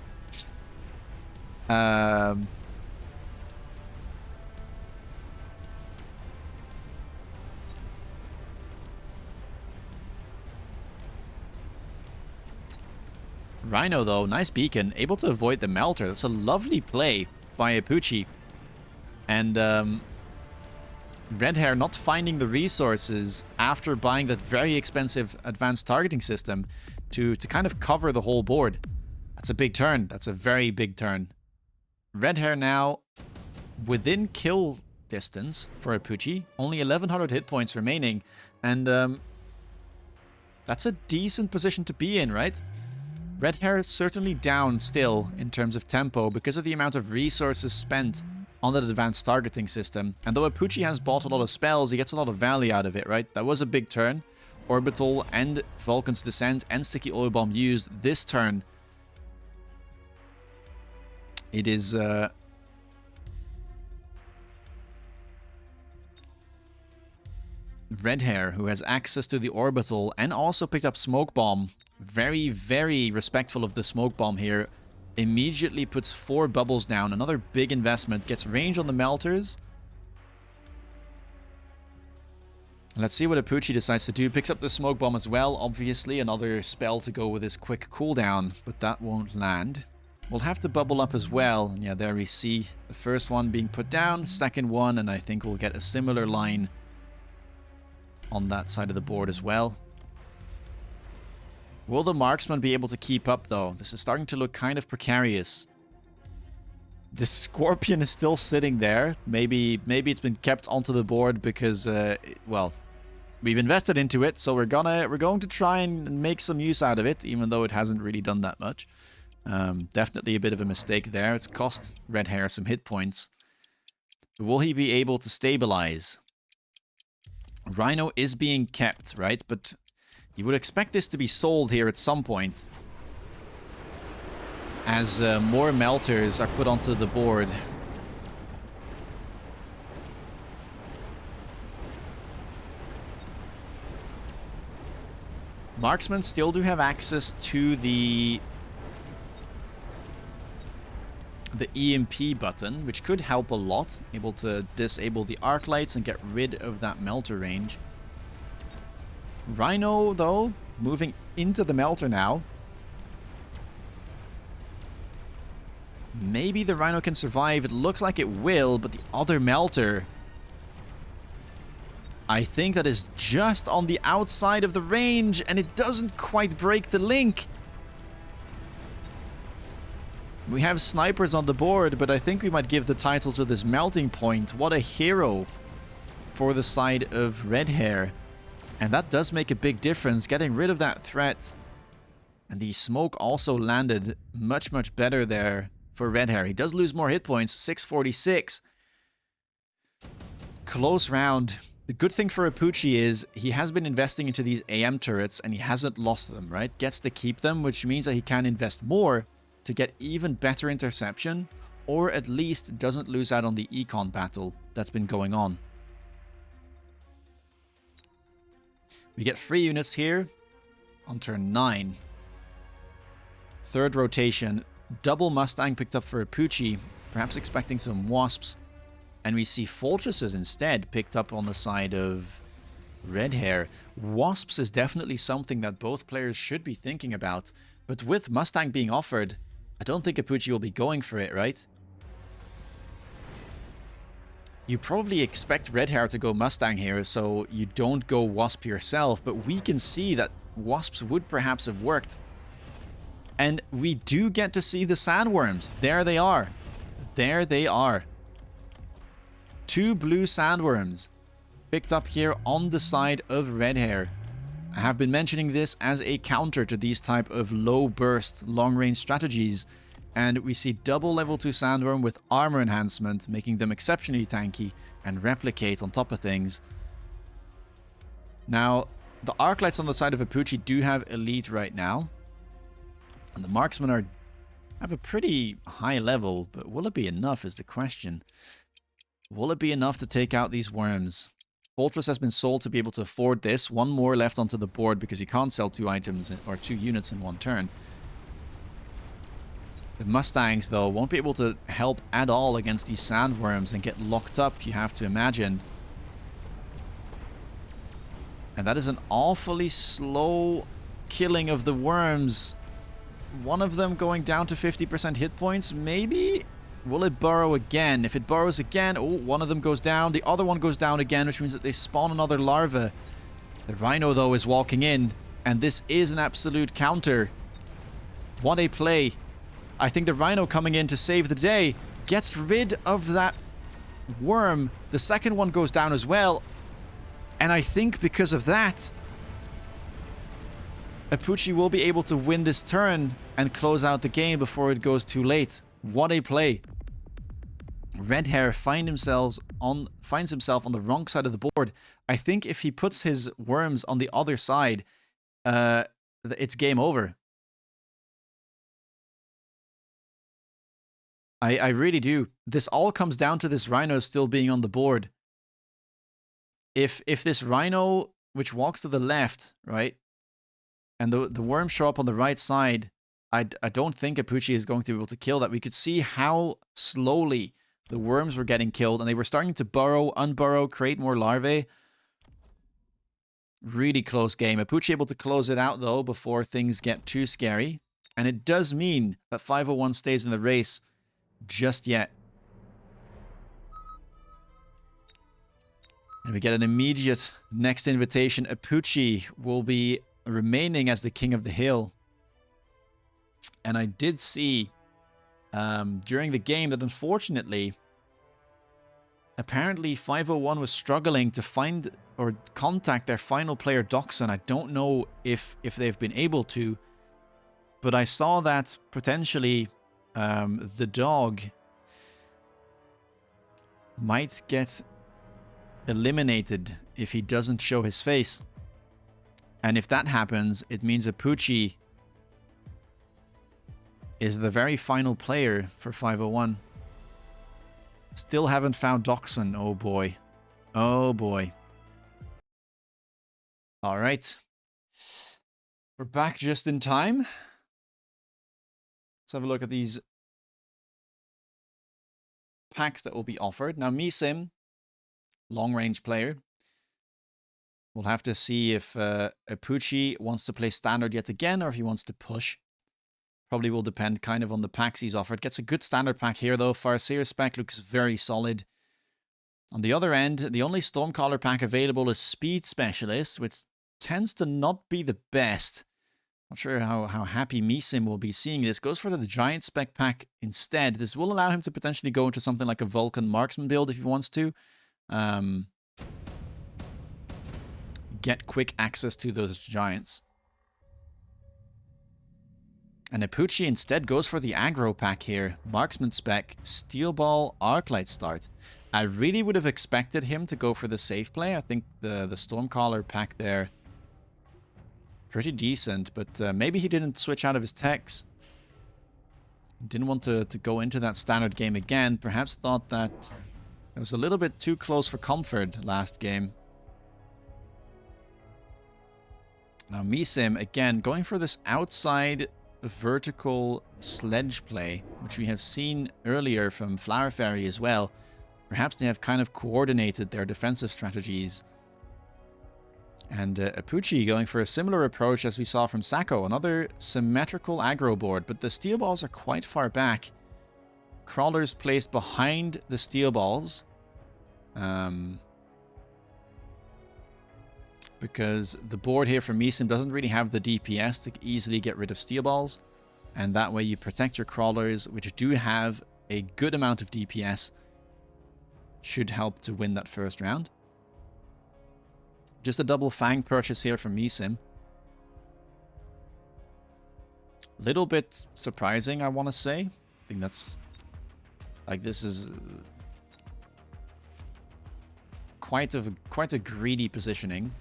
Rhino, though, nice beacon, able to avoid the Melter. That's a lovely play by Apooche. And Red Hair not finding the resources after buying that very expensive advanced targeting system to kind of cover the whole board. That's a big turn. That's a very big turn. Red Hair now within kill distance for Apooche. Only 1100 hit points remaining. And that's a decent position to be in, right? Red Hair is certainly down still in terms of tempo because of the amount of resources spent on that advanced targeting system. And though Apooche has bought a lot of spells, he gets a lot of value out of it, right? That was a big turn. Orbital and Vulcan's Descent and Sticky Oil Bomb used this turn. It is Red Hair who has access to the Orbital and also picked up Smoke Bomb. Very, very respectful of the Smoke Bomb here. Immediately puts 4 bubbles down. Another big investment. Gets range on the Melters. Let's see what Apooche decides to do. Picks up the Smoke Bomb as well. Obviously, another spell to go with his quick cooldown. But that won't land. We'll have to bubble up as well. And yeah, there we see the first one being put down. Second one. And I think we'll get a similar line on that side of the board as well. Will the marksman be able to keep up, though? This is starting to look kind of precarious. The Scorpion is still sitting there. Maybe it's been kept onto the board because, well, we've invested into it, so we're going to try and make some use out of it, even though it hasn't really done that much. Definitely a bit of a mistake there. It's cost Red Hair some hit points. Will he be able to stabilize? Rhino is being kept, right? But You would expect this to be sold here at some point, as more melters are put onto the board. Marksmen still do have access to the EMP button, which could help a lot. Able to disable the arc lights and get rid of that melter range. Rhino, though, moving into the melter now. Maybe the Rhino can survive. It looks like it will, but the other melter, I think that is just on the outside of the range, and it doesn't quite break the link. We have snipers on the board, but I think we might give the title to this melting point. What a hero for the side of red hair. And that does make a big difference, getting rid of that threat. And the smoke also landed much, much better there for red hair. He does lose more hit points, 646. Close round. The good thing for Apooche is he has been investing into these AM turrets and he hasn't lost them, right? Gets to keep them, which means that he can invest more to get even better interception, or at least doesn't lose out on the econ battle that's been going on. We get 3 units here on turn 9. Third rotation. Double Mustang picked up for Apooche, perhaps expecting some Wasps. And we see Fortresses instead picked up on the side of red hair. Wasps is definitely something that both players should be thinking about. But with Mustang being offered, I don't think Apooche will be going for it, right? You probably expect red hair to go Mustang here, so you don't go Wasp yourself, but we can see that Wasps would perhaps have worked. And we do get to see the sandworms. There they are. There they are. 2 blue sandworms picked up here on the side of red hair. I have been mentioning this as a counter to these type of low burst long range strategies. And we see double level 2 sandworm with armor enhancement, making them exceptionally tanky and replicate on top of things. Now, the arc lights on the side of Apooche do have elite right now. And the marksmen have a pretty high level, but will it be enough is the question. Will it be enough to take out these worms? Fortress has been sold to be able to afford this. 1 more left onto the board because you can't sell 2 items or 2 units in 1 turn. The Mustangs, though, won't be able to help at all against these sandworms and get locked up, you have to imagine. And that is an awfully slow killing of the worms. One of them going down to 50% hit points, maybe? Will it burrow again? If it burrows again, oh, one of them goes down. The other one goes down again, which means that they spawn another larva. The Rhino, though, is walking in, and this is an absolute counter. What a play. I think the Rhino coming in to save the day gets rid of that worm. The second one goes down as well. And I think because of that, Apooche will be able to win this turn and close out the game before it goes too late. What a play. Red hair finds himself on the wrong side of the board. I think if he puts his worms on the other side, it's game over. I really do. This all comes down to this Rhino still being on the board. If this Rhino, which walks to the left, right, and the worms show up on the right side, I don't think Apooche is going to be able to kill that. We could see how slowly the worms were getting killed, and they were starting to burrow, unburrow, create more larvae. Really close game. Apooche able to close it out, though, before things get too scary. And it does mean that 501 stays in the race just yet. And we get an immediate next invitation. Apooche will be remaining as the king of the hill. And I did see during the game that unfortunately, apparently 501 was struggling to find or contact their final player Doxon. I don't know if they've been able to, but I saw that potentially the dog might get eliminated if he doesn't show his face. And if that happens, it means Apooche is the very final player for 501. Still haven't found Doxon. Oh boy. Oh boy. Alright. We're back just in time. Let's have a look at these packs that will be offered. Now, Measim, long-range player. We'll have to see if Apooche wants to play standard yet again, or if he wants to push. Probably will depend kind of on the packs he's offered. Gets a good standard pack here, though. Farseer spec looks very solid. On the other end, the only Stormcaller pack available is Speed Specialist, which tends to not be the best. Not sure how happy Measim will be seeing this. Goes for the Giant spec pack instead. This will allow him to potentially go into something like a Vulcan Marksman build if he wants to. Get quick access to those Giants. And Apooche instead goes for the aggro pack here. Marksman spec, Steel Ball, Arclight start. I really would have expected him to go for the safe play. I think the Stormcaller pack there, pretty decent, but maybe he didn't switch out of his techs. Didn't want to go into that standard game again. Perhaps thought that it was a little bit too close for comfort last game. Now Measim, again, going for this outside vertical sledge play, which we have seen earlier from Flower Fairy as well. Perhaps they have kind of coordinated their defensive strategies. And Apooche going for a similar approach as we saw from Sacco, another symmetrical aggro board, but the steel balls are quite far back. Crawlers placed behind the steel balls. Because the board here for Measim doesn't really have the DPS to easily get rid of steel balls. And that way you protect your crawlers, which do have a good amount of DPS. Should help to win that first round. Just a double Fang purchase here from Measim. Little bit surprising, I want to say. I think that's... like, this is... quite a greedy positioning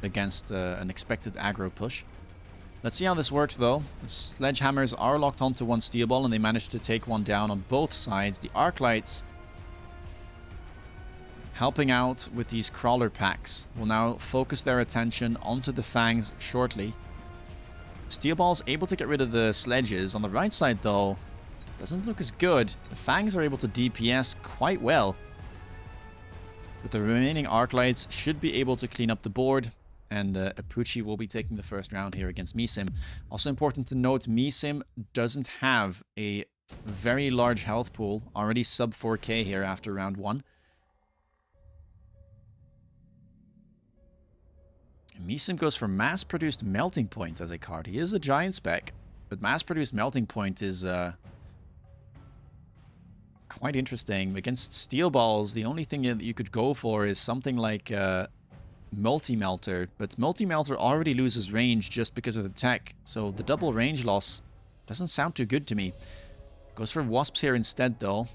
against an expected aggro push. Let's see how this works, though. The Sledgehammers are locked onto one steel ball, and they managed to take one down on both sides. The Arclights, helping out with these crawler packs, will now focus their attention onto the Fangs shortly. Steel Ball's able to get rid of the sledges. On the right side, though, doesn't look as good. The Fangs are able to DPS quite well. But the remaining Arclights should be able to clean up the board. And Apooche will be taking the first round here against Measim. Also important to note, Measim doesn't have a very large health pool. Already sub 4k here after round 1. Measim goes for mass-produced Melting Point as a card. He is a giant spec, but mass-produced Melting Point is quite interesting. Against Steel Balls, the only thing that you could go for is something like Multi-Melter, but Multi-Melter already loses range just because of the tech, so the double range loss doesn't sound too good to me. Goes for Wasps here instead, though.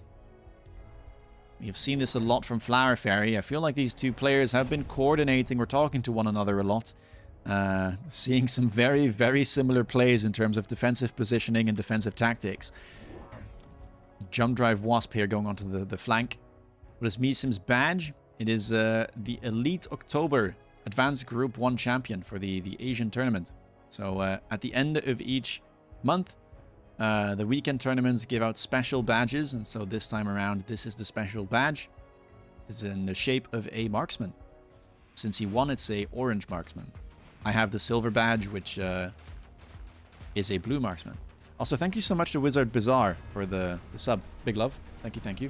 We have seen this a lot from Flower Fairy. I feel like these two players have been coordinating or talking to one another a lot. Seeing some very, very similar plays in terms of defensive positioning and defensive tactics. Jump Drive Wasp here going onto the flank. What is Measim's badge? It is the Elite October Advanced Group 1 champion for the Asian tournament. So at the end of each month, the weekend tournaments give out special badges, and so this time around, this is the special badge. It's in the shape of a marksman. Since he won, it's a orange marksman. I have the silver badge, which is a blue marksman. Also, thank you so much to Wizard Bizarre for the sub. Big love. Thank you, thank you.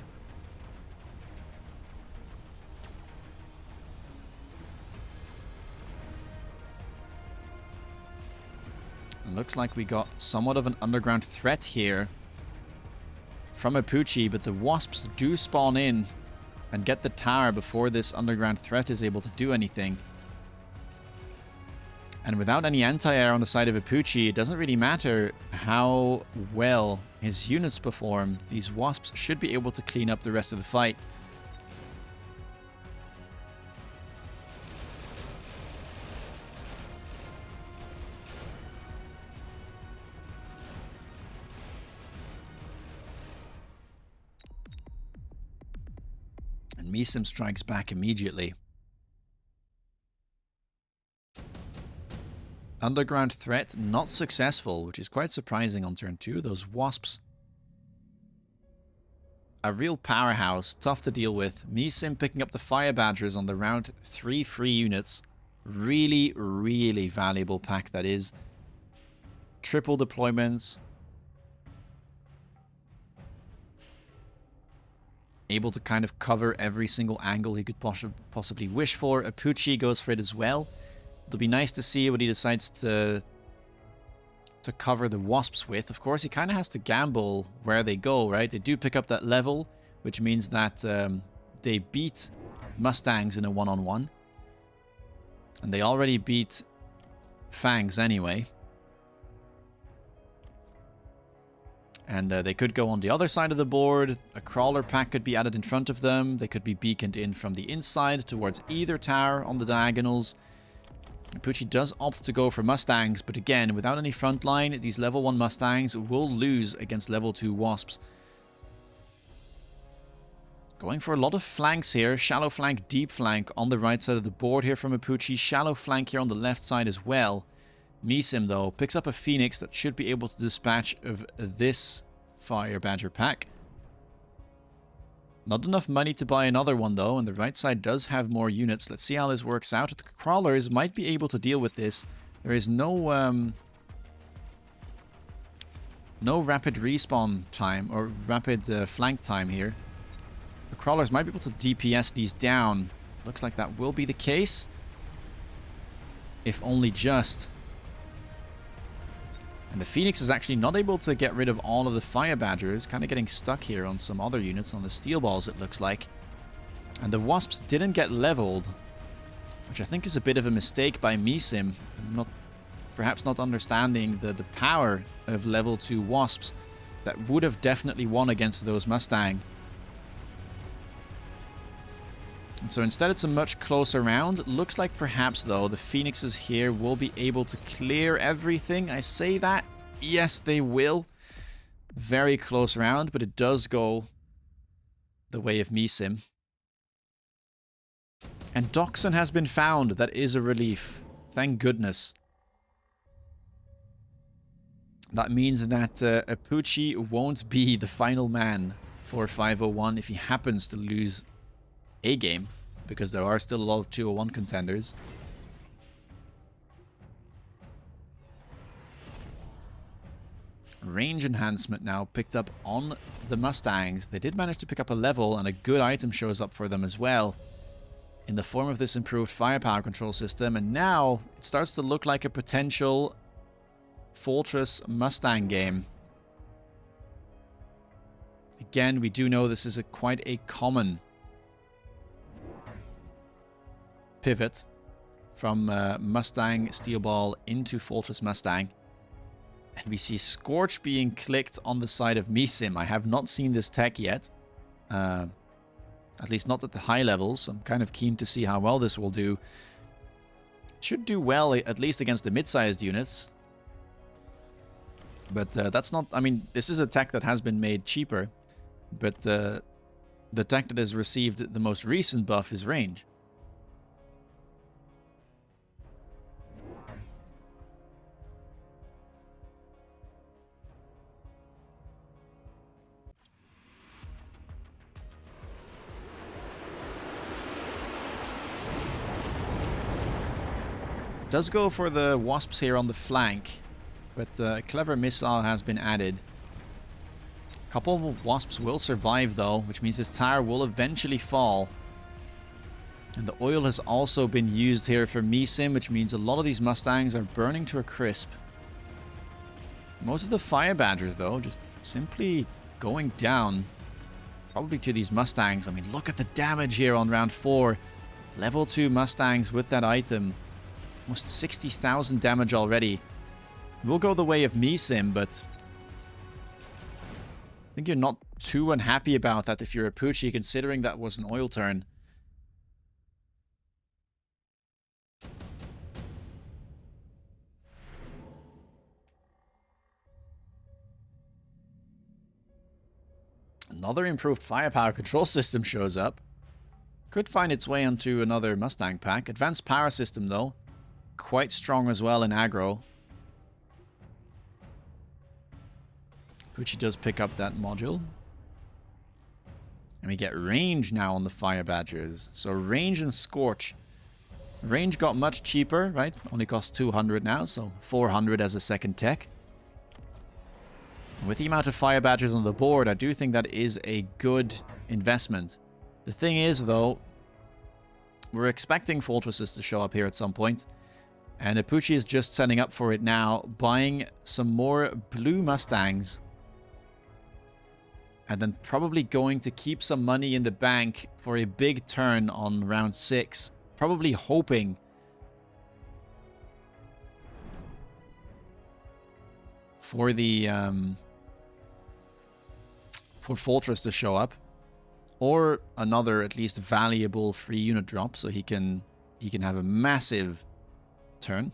It looks like we got somewhat of an underground threat here from Apooche, but the Wasps do spawn in and get the tower before this underground threat is able to do anything. And without any anti-air on the side of Apooche, it doesn't really matter how well his units perform. These Wasps should be able to clean up the rest of the fight. And Measim strikes back immediately. Underground threat not successful, which is quite surprising on turn 2. Those wasps, a real powerhouse, tough to deal with. Measim picking up the fire badgers on the round 3 free units. Really, really valuable pack that is. Triple deployments. Able to kind of cover every single angle he could possibly wish for. Apooche goes for it as well. It'll be nice to see what he decides to cover the wasps with. Of course, he kind of has to gamble where they go, right? They do pick up that level, which means that they beat Mustangs in a one-on-one. And they already beat Fangs anyway. And they could go on the other side of the board. A crawler pack could be added in front of them. They could be beaconed in from the inside towards either tower on the diagonals. Apooche does opt to go for Mustangs, but again, without any front line, these level 1 Mustangs will lose against level 2 Wasps. Going for a lot of flanks here. Shallow flank, deep flank on the right side of the board here from Apooche. Shallow flank here on the left side as well. Measim, though, picks up a Phoenix that should be able to dispatch of this Fire Badger pack. Not enough money to buy another one, though, and the right side does have more units. Let's see how this works out. The crawlers might be able to deal with this. There is no rapid respawn time or rapid flank time here. The crawlers might be able to DPS these down. Looks like that will be the case. If only just. And the Phoenix is actually not able to get rid of all of the Fire Badgers. Kind of getting stuck here on some other units, on the Steel Balls it looks like. And the Wasps didn't get leveled, which I think is a bit of a mistake by Measim. Perhaps not understanding the power of level 2 Wasps that would have definitely won against those Mustang. And so instead it's a much closer round. Looks like perhaps, though, the Phoenixes here will be able to clear everything. I say that. Yes, they will. Very close round, but it does go the way of Measim. And Doxon has been found. That is a relief. Thank goodness. That means that Apooche won't be the final man for 501 if he happens to lose a game, because there are still a lot of 201 contenders. Range enhancement now picked up on the Mustangs. They did manage to pick up a level, and a good item shows up for them as well in the form of this improved firepower control system. And now it starts to look like a potential Fortress Mustang game. Again, we do know this is quite a common pivot from Mustang Steel Ball into Fortress Mustang. And we see Scorch being clicked on the side of Measim. I have not seen this tech yet. At least not at the high levels. So I'm kind of keen to see how well this will do. It should do well, at least against the mid-sized units. But that's not... I mean, this is a tech that has been made cheaper. But the tech that has received the most recent buff is range. Does go for the Wasps here on the flank, but a clever missile has been added. A couple of Wasps will survive though, which means this tower will eventually fall. And the oil has also been used here for Measim, which means a lot of these Mustangs are burning to a crisp. Most of the Fire Badgers though, just simply going down, probably to these Mustangs. I mean, look at the damage here on round 4. Level 2 Mustangs with that item. Almost 60,000 damage already. We'll go the way of Measim, but I think you're not too unhappy about that if you're Apooche, considering that was an oil turn. Another improved firepower control system shows up. Could find its way onto another Mustang pack. Advanced power system, though. Quite strong as well in aggro. Apooche does pick up that module. And we get range now on the Fire Badgers. So range and Scorch. Range got much cheaper, right? Only costs 200 now, so 400 as a second tech. With the amount of Fire Badgers on the board, I do think that is a good investment. The thing is, though, we're expecting fortresses to show up here at some point. And Apooche is just setting up for it now, buying some more blue Mustangs. And then probably going to keep some money in the bank for a big turn on round 6. Probably hoping for the for Fortress to show up, or another at least valuable free unit drop, so he can have a massive turn.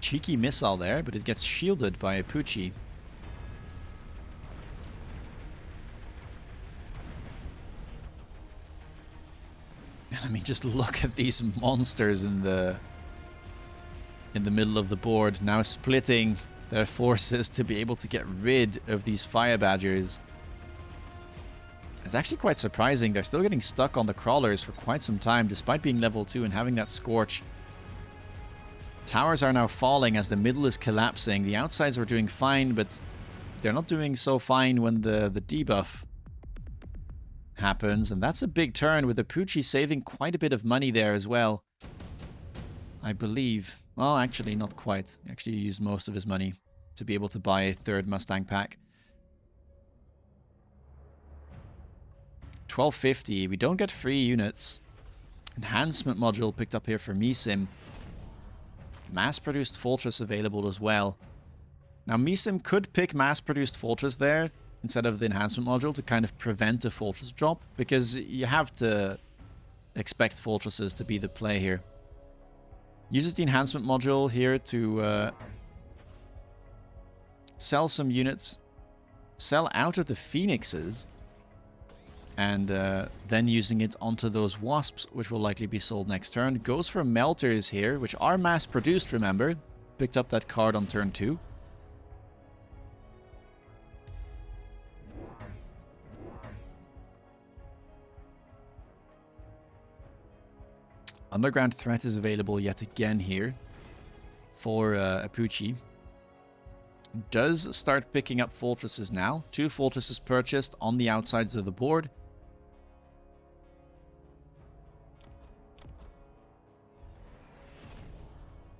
Cheeky missile there, but it gets shielded by Apooche. I mean, just look at these monsters in the middle of the board, now splitting their forces to be able to get rid of these Fire Badgers. It's actually quite surprising. They're still getting stuck on the crawlers for quite some time, despite being level 2 and having that Scorch. Towers are now falling as the middle is collapsing. The outsides are doing fine, but they're not doing so fine when the debuff happens. And that's a big turn, with Apooche saving quite a bit of money there as well, I believe. Well, actually, not quite. Actually, he used most of his money to be able to buy a third Mustang pack. 1250. We don't get free units. Enhancement module picked up here for Measim. Mass-produced Fortress available as well. Now, Measim could pick mass-produced Fortress there instead of the enhancement module to kind of prevent a Fortress drop, because you have to expect Fortresses to be the play here. Uses the enhancement module here to sell some units, sell out of the Phoenixes, and then using it onto those Wasps, which will likely be sold next turn. Goes for Melters here, which are mass-produced, remember. Picked up that card on turn 2. Underground Threat is available yet again here for Apooche. Does start picking up fortresses now. 2 fortresses purchased on the outsides of the board.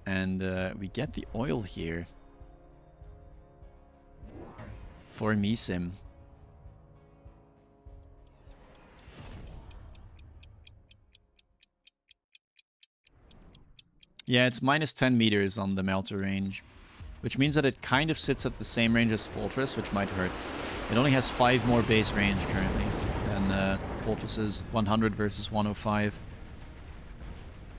And we get the oil here for Measim. Yeah, it's minus 10 meters on the melter range, which means that it kind of sits at the same range as Fortress, which might hurt. It only has 5 more base range currently than Fortress's 100 versus 105.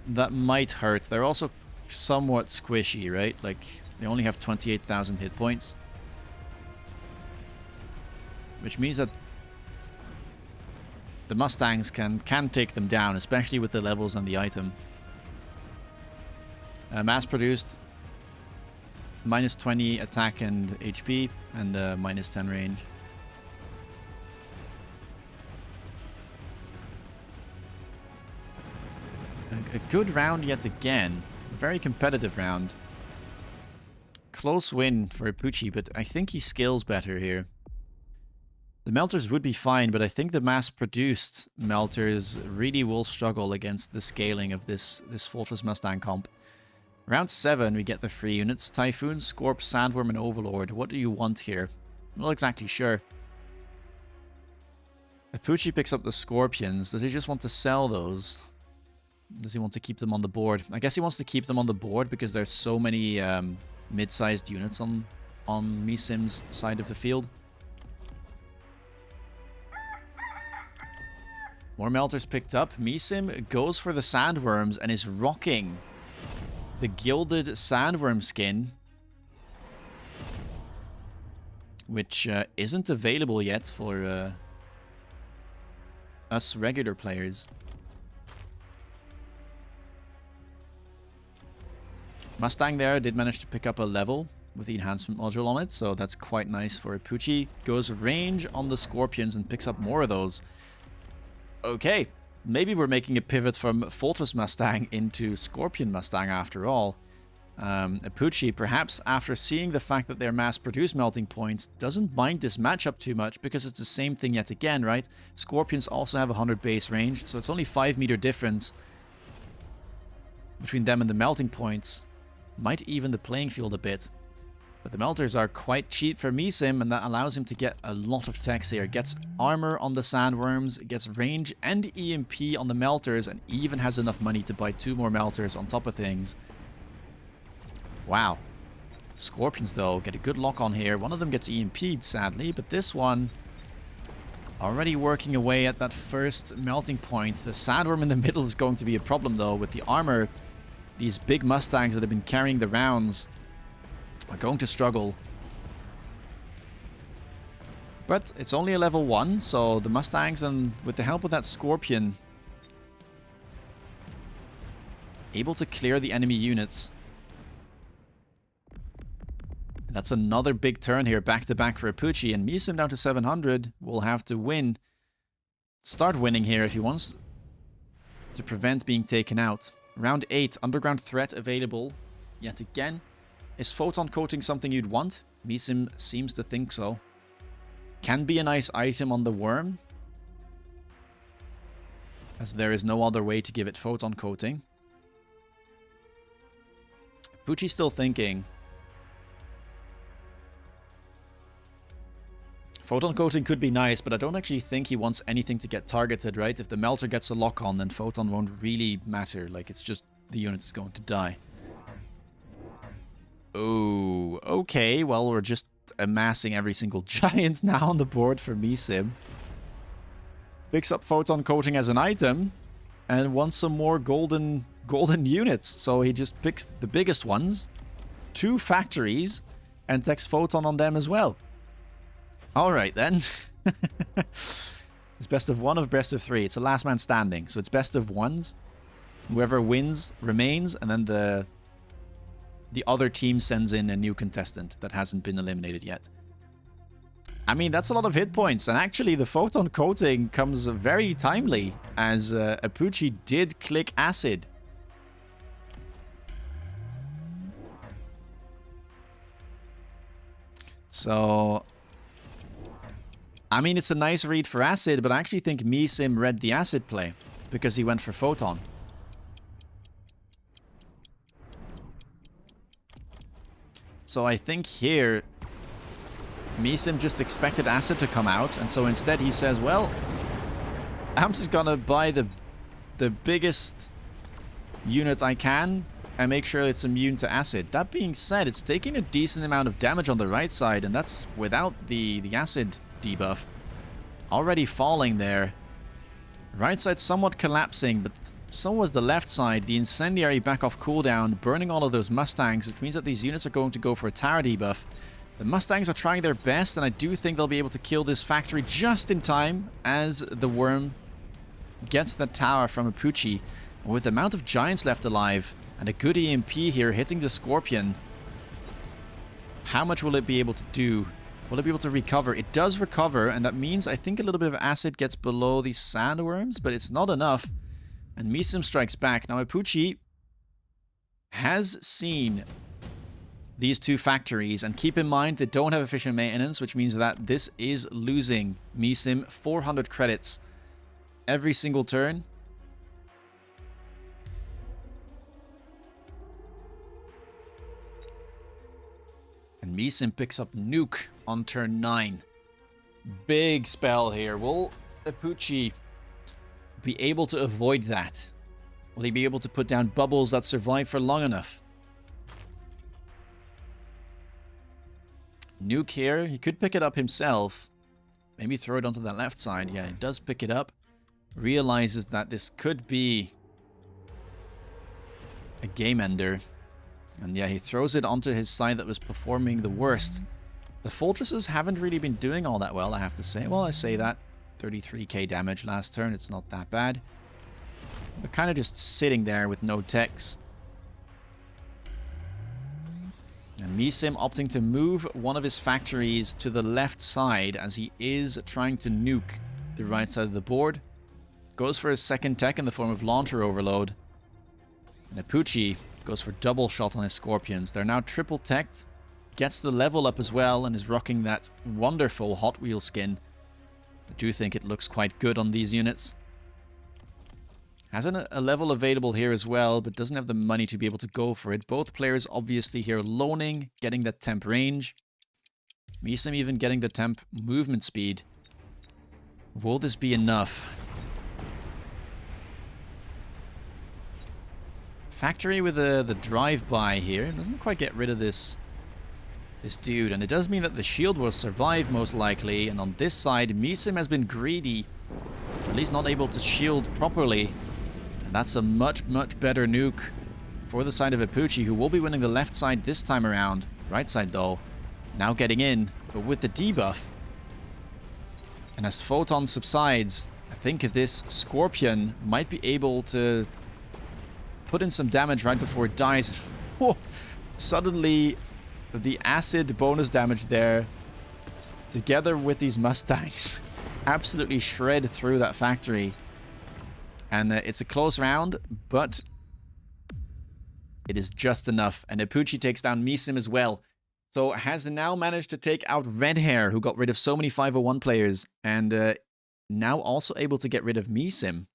That might hurt. They're also somewhat squishy, right? Like, they only have 28,000 hit points. Which means that the Mustangs can take them down, especially with the levels on the item. Mass-produced, minus 20 attack and HP, and minus 10 range. A good round yet again. A very competitive round. Close win for Apooche, but I think he scales better here. The melters would be fine, but I think the mass-produced melters really will struggle against the scaling of this Fortress Mustang comp. Round 7, we get the free units. Typhoon, Scorp, Sandworm, and Overlord. What do you want here? I'm not exactly sure. Apooche picks up the Scorpions. Does he just want to sell those? Does he want to keep them on the board? I guess he wants to keep them on the board because there's so many mid-sized units on Measim's side of the field. More melters picked up. Measim goes for the sandworms and is rocking the gilded sandworm skin, which isn't available yet for us regular players. Mustang there did manage to pick up a level with the enhancement module on it, so that's quite nice for Apooche. Goes range on the Scorpions and picks up more of those. Okay, maybe we're making a pivot from Fortress Mustang into Scorpion Mustang after all. Apooche, perhaps after seeing the fact that they're mass-produced melting points, doesn't mind this matchup too much because it's the same thing yet again, right? Scorpions also have 100 base range, so it's only 5 meter difference between them and the melting points. Might even the playing field a bit. But the melters are quite cheap for Measim, and that allows him to get a lot of techs here. Gets armor on the sandworms, gets range and EMP on the melters, and even has enough money to buy 2 more melters on top of things. Wow. Scorpions, though, get a good lock on here. One of them gets EMP'd, sadly, but this one already working away at that first melting point. The sandworm in the middle is going to be a problem, though, with the armor. These big Mustangs that have been carrying the rounds are going to struggle. But it's only a level 1, so the Mustangs, and with the help of that Scorpion, able to clear the enemy units. That's another big turn here, back to back for Apooche, and Measim down to 700 will have to win. Start winning here if he wants to prevent being taken out. Round 8, underground threat available yet again. Is photon coating something you'd want? Measim seems to think so. Can be a nice item on the worm, as there is no other way to give it photon coating. Apooche's still thinking. Photon coating could be nice, but I don't actually think he wants anything to get targeted, right? If the melter gets a lock on, then photon won't really matter. Like, it's just the unit is going to die. Oh, okay. Well, we're just amassing every single giant now on the board for Measim. Picks up photon coating as an item and wants some more golden units. So he just picks the biggest ones, 2 factories, and takes photon on them as well. Alright then. It's best of 1 of best of 3. It's a last man standing, so it's best of 1s. Whoever wins remains, and then the other team sends in a new contestant that hasn't been eliminated yet. I mean, that's a lot of hit points, and actually the photon coating comes very timely, as Apooche did click acid. So, I mean, it's a nice read for acid, but I actually think Measim read the acid play because he went for photon. So I think here Measim just expected acid to come out, and so instead he says, well, I'm just gonna buy the biggest unit I can and make sure it's immune to acid. That being said, it's taking a decent amount of damage on the right side, and that's without the acid debuff. Already falling there. Right side somewhat collapsing, but so was the left side. The incendiary back off cooldown, burning all of those Mustangs, which means that these units are going to go for a tower debuff. The Mustangs are trying their best, and I do think they'll be able to kill this factory just in time as the worm gets the tower from Apooche. With the amount of giants left alive and a good EMP here hitting the Scorpion, how much will it be able to do? Will it be able to recover? It does recover, and that means I think a little bit of acid gets below the sandworms, but it's not enough. And Measim strikes back. Now Apooche has seen these 2 factories, and keep in mind they don't have efficient maintenance, which means that this is losing Measim 400 credits every single turn. And Measim picks up Nuke on turn 9. Big spell here. Will Apooche be able to avoid that? Will he be able to put down bubbles that survive for long enough? Nuke here. He could pick it up himself. Maybe throw it onto that left side. Yeah, he does pick it up. Realizes that this could be a game ender. And yeah, he throws it onto his side that was performing the worst. The fortresses haven't really been doing all that well, I have to say. Well, I say that. 33k damage last turn. It's not that bad. They're kind of just sitting there with no techs. And Measim opting to move one of his factories to the left side as he is trying to nuke the right side of the board. Goes for his second tech in the form of launcher overload. And Apooche goes for double shot on his scorpions. They're now triple teched. Gets the level up as well and is rocking that wonderful Hot Wheel skin. I do think it looks quite good on these units. Has a level available here as well, but doesn't have the money to be able to go for it. Both players obviously here loaning, getting that temp range. Measim even getting the temp movement speed. Will this be enough? Factory with the drive-by here. Doesn't quite get rid of this dude. And it does mean that the shield will survive most likely. And on this side, Measim has been greedy. At least not able to shield properly. That's a much, much better nuke for the side of Apooche, who will be winning the left side this time around. Right side, though, now getting in, but with the debuff. And as Photon subsides, I think this Scorpion might be able to put in some damage right before it dies. Oh, suddenly, the acid bonus damage there, together with these Mustangs, absolutely shred through that factory. And it's a close round, but it is just enough. And Apooche takes down Measim as well. So has now managed to take out Red Hair, who got rid of so many 501 players. And now also able to get rid of Measim,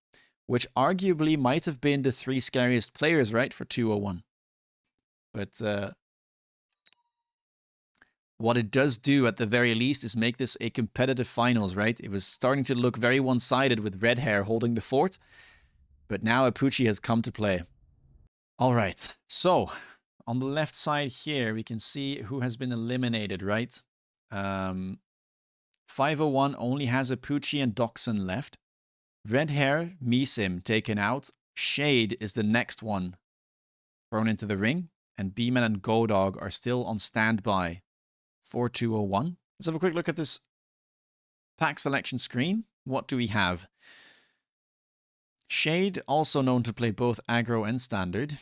which arguably might have been the 3 scariest players, right, for 201. But what it does do at the very least is make this a competitive finals, right? It was starting to look very one-sided with Red Hair holding the fort. But now Apooche has come to play. All right, so on the left side here, we can see who has been eliminated, right? 501 only has Apooche and Doxon left. Red Hair, Measim taken out. Shade is the next one thrown into the ring. And B-Man and GODOG are still on standby for 201. Let's have a quick look at this pack selection screen. What do we have? Shade, also known to play both aggro and standard.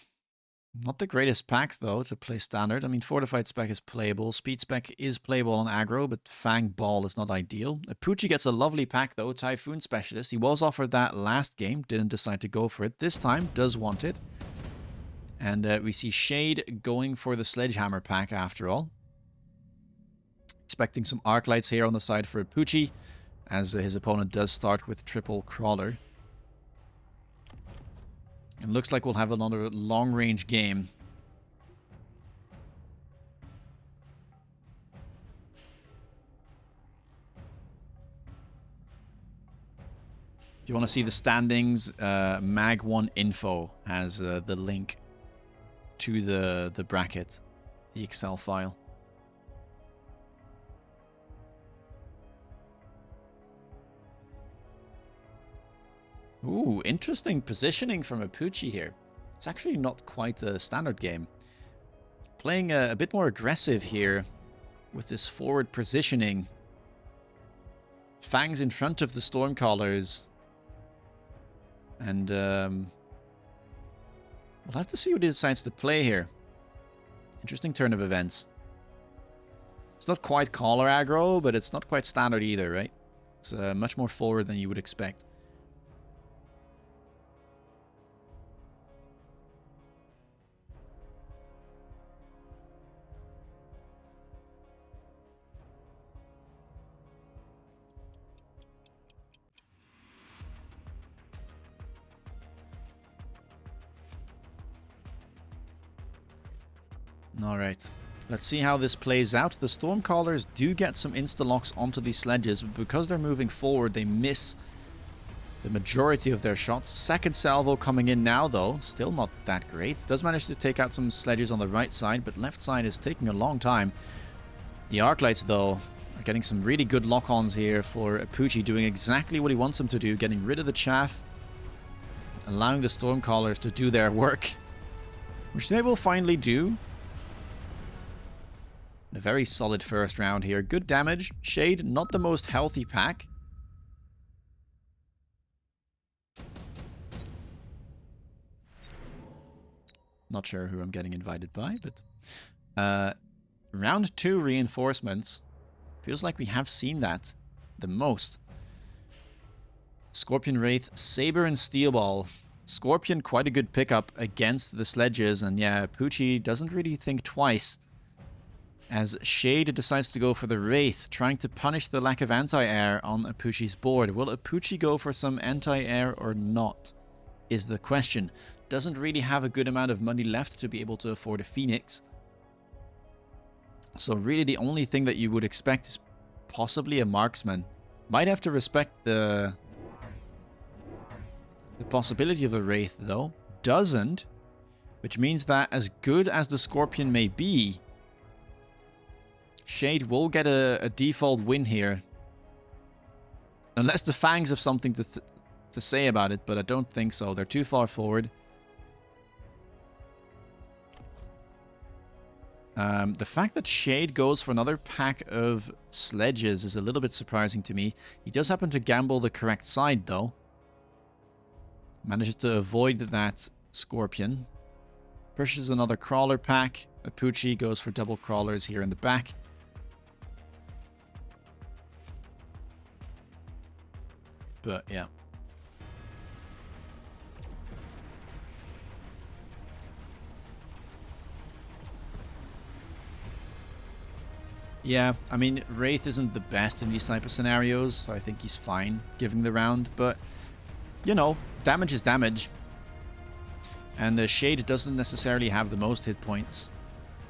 Not the greatest packs, though, to play standard. I mean, Fortified Spec is playable. Speed Spec is playable on aggro, but Fang Ball is not ideal. Apooche gets a lovely pack, though. Typhoon Specialist. He was offered that last game. Didn't decide to go for it. This time, does want it. And we see Shade going for the Sledgehammer pack, after all. Expecting some Arc Lights here on the side for Apooche, as his opponent does start with triple Crawler. It looks like we'll have another long-range game. If you want to see the standings, MAG1 info has the link to the bracket, the Excel file. Ooh, interesting positioning from Apooche here. It's actually not quite a standard game. Playing a bit more aggressive here with this forward positioning. Fangs in front of the Stormcallers. And we'll have to see what he decides to play here. Interesting turn of events. It's not quite Caller aggro, but it's not quite standard either, right? It's much more forward than you would expect. Alright, let's see how this plays out. The Stormcallers do get some insta-locks onto these sledges, but because they're moving forward, they miss the majority of their shots. Second salvo coming in now, though. Still not that great. Does manage to take out some sledges on the right side, but left side is taking a long time. The Arclights, though, are getting some really good lock-ons here for Apooche, doing exactly what he wants them to do, getting rid of the chaff, allowing the Stormcallers to do their work, which they will finally do. A very solid first round here. Good damage. Shade, not the most healthy pack. Not sure who I'm getting invited by, but... round 2 reinforcements. Feels like we have seen that the most. Scorpion Wraith, Saber, and Steel Ball. Scorpion, quite a good pickup against the sledges, and yeah, Apooche doesn't really think twice. As Shade decides to go for the Wraith, trying to punish the lack of anti-air on Apooche's board. Will Apooche go for some anti-air or not, is the question. Doesn't really have a good amount of money left to be able to afford a Phoenix. So really the only thing that you would expect is possibly a Marksman. Might have to respect the possibility of a Wraith though. Doesn't. Which means that as good as the Scorpion may be, Shade will get a default win here. Unless the Fangs have something to say about it, but I don't think so. They're too far forward. The fact that Shade goes for another pack of sledges is a little bit surprising to me. He does happen to gamble the correct side, though. Manages to avoid that Scorpion. Pushes another crawler pack. Apooche goes for double crawlers here in the back. But, yeah. Yeah, I mean, Wraith isn't the best in these type of scenarios, so I think he's fine giving the round, but, you know, damage is damage. And the Shade doesn't necessarily have the most hit points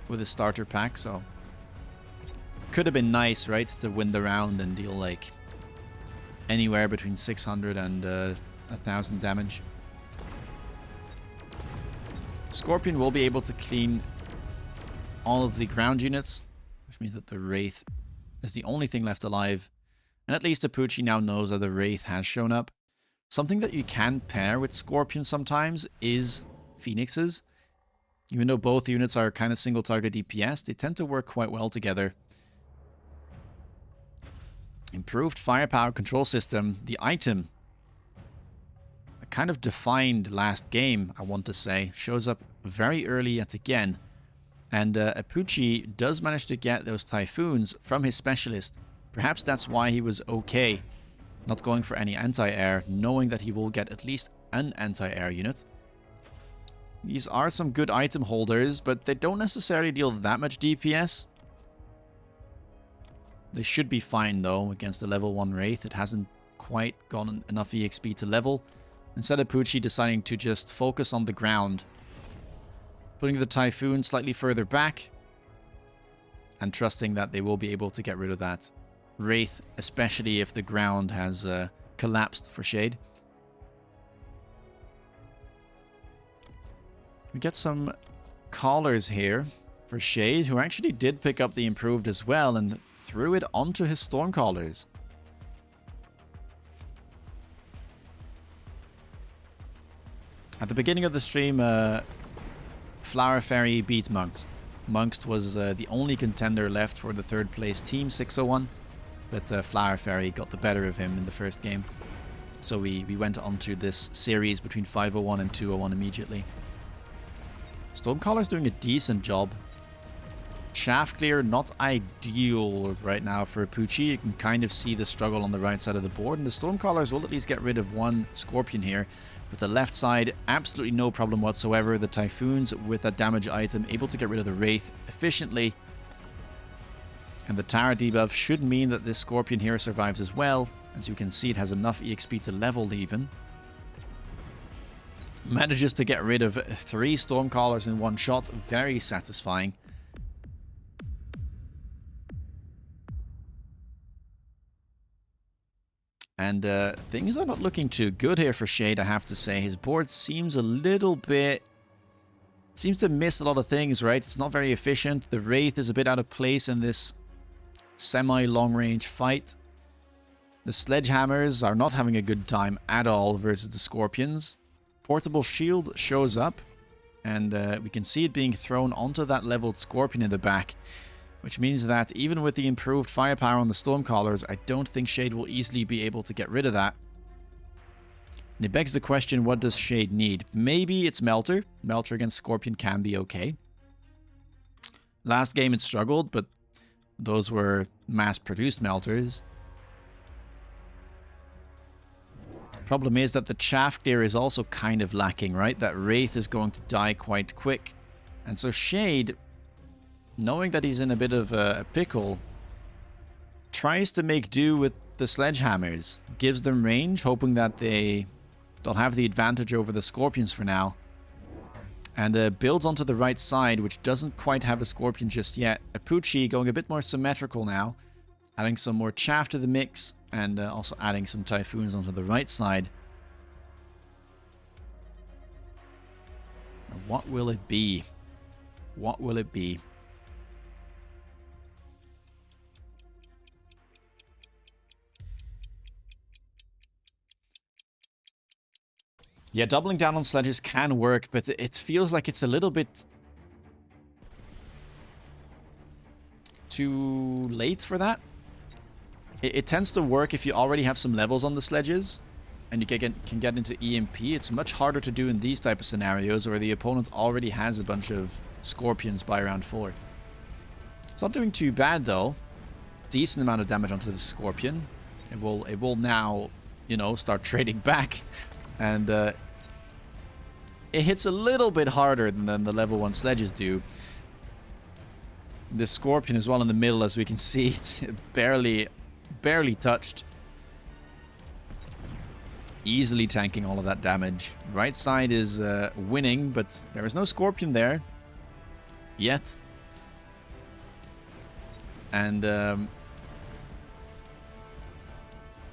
with his starter pack, so could have been nice, right, to win the round and deal, like, anywhere between 600 and 1,000 damage. Scorpion will be able to clean all of the ground units, which means that the Wraith is the only thing left alive. And at least Apooche now knows that the Wraith has shown up. Something that you can pair with Scorpion sometimes is Phoenixes. Even though both units are kind of single target DPS, they tend to work quite well together. Improved firepower control system. The item, a kind of defined last game, I want to say, shows up very early yet again. And Apooche does manage to get those Typhoons from his specialist. Perhaps that's why he was okay not going for any anti-air, knowing that he will get at least an anti-air unit. These are some good item holders, but they don't necessarily deal that much DPS. They should be fine though against the level 1 Wraith. It hasn't quite gotten enough EXP to level. Instead, Apooche deciding to just focus on the ground, putting the Typhoon slightly further back, and trusting that they will be able to get rid of that Wraith, especially if the ground has collapsed for Shade. We get some Callers here for Shade, who actually did pick up the Improved as well and threw it onto his Stormcallers. At the beginning of the stream, Flower Fairy beat Munqst. Munqst was the only contender left for the third place team, 601. But Flower Fairy got the better of him in the first game. So we went on to this series between 501 and 201 immediately. Stormcaller's doing a decent job. Shaft clear, not ideal right now for Apooche. You can kind of see the struggle on the right side of the board. And the Stormcallers will at least get rid of one Scorpion here. With the left side, absolutely no problem whatsoever. The Typhoons with that damage item, able to get rid of the Wraith efficiently. And the Tara debuff should mean that this Scorpion here survives as well. As you can see, it has enough EXP to level even. Manages to get rid of 3 Stormcallers in one shot. Very satisfying. And things are not looking too good here for Shade, I have to say. His board seems a little bit... seems to miss a lot of things, right? It's not very efficient. The Wraith is a bit out of place in this semi-long range fight. The sledgehammers are not having a good time at all versus the scorpions. Portable shield shows up, and we can see it being thrown onto that leveled scorpion in the back, which means that even with the improved firepower on the Stormcallers, I don't think Shade will easily be able to get rid of that. And it begs the question, what does Shade need? Maybe it's Melter. Melter against Scorpion can be okay. Last game it struggled, but those were mass-produced Melters. Problem is that the chaff clear is also kind of lacking, right? That Wraith is going to die quite quick. And so Shade, knowing that he's in a bit of a pickle, tries to make do with the sledgehammers. Gives them range, hoping that they'll have the advantage over the scorpions for now. And builds onto the right side, which doesn't quite have a scorpion just yet. Apooche going a bit more symmetrical now. Adding some more chaff to the mix, and also adding some typhoons onto the right side. Now, what will it be? What will it be? Yeah, doubling down on sledges can work, but it feels like it's a little bit too late for that. It tends to work if you already have some levels on the sledges and you can get into EMP. It's much harder to do in these type of scenarios where the opponent already has a bunch of scorpions by round 4. It's not doing too bad though. Decent amount of damage onto the scorpion. It will now, you know, start trading back, and it hits a little bit harder than the level 1 sledges do. The scorpion as well in the middle, as we can see, it's barely touched. Easily tanking all of that damage. Right side is winning, but there is no scorpion there yet. And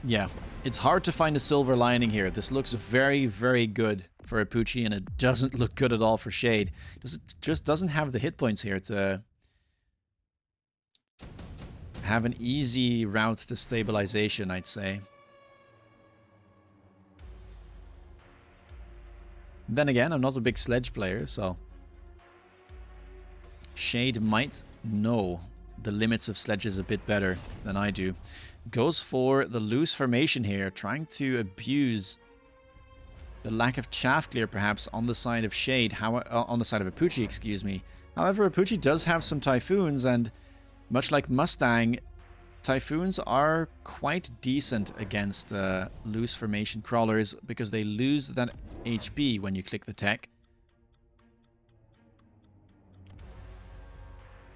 yeah, it's hard to find a silver lining here. This looks very, very good for Apooche, and it doesn't look good at all for Shade. It just doesn't have the hit points here to have an easy route to stabilization, I'd say. Then again, I'm not a big sledge player, so Shade might know the limits of sledges a bit better than I do. Goes for the loose formation here, trying to abuse the lack of chaff clear perhaps on the side of Shade, on the side of Apooche, excuse me. However, Apooche does have some typhoons, and much like Mustang, typhoons are quite decent against loose formation crawlers because they lose that HP when you click the tech.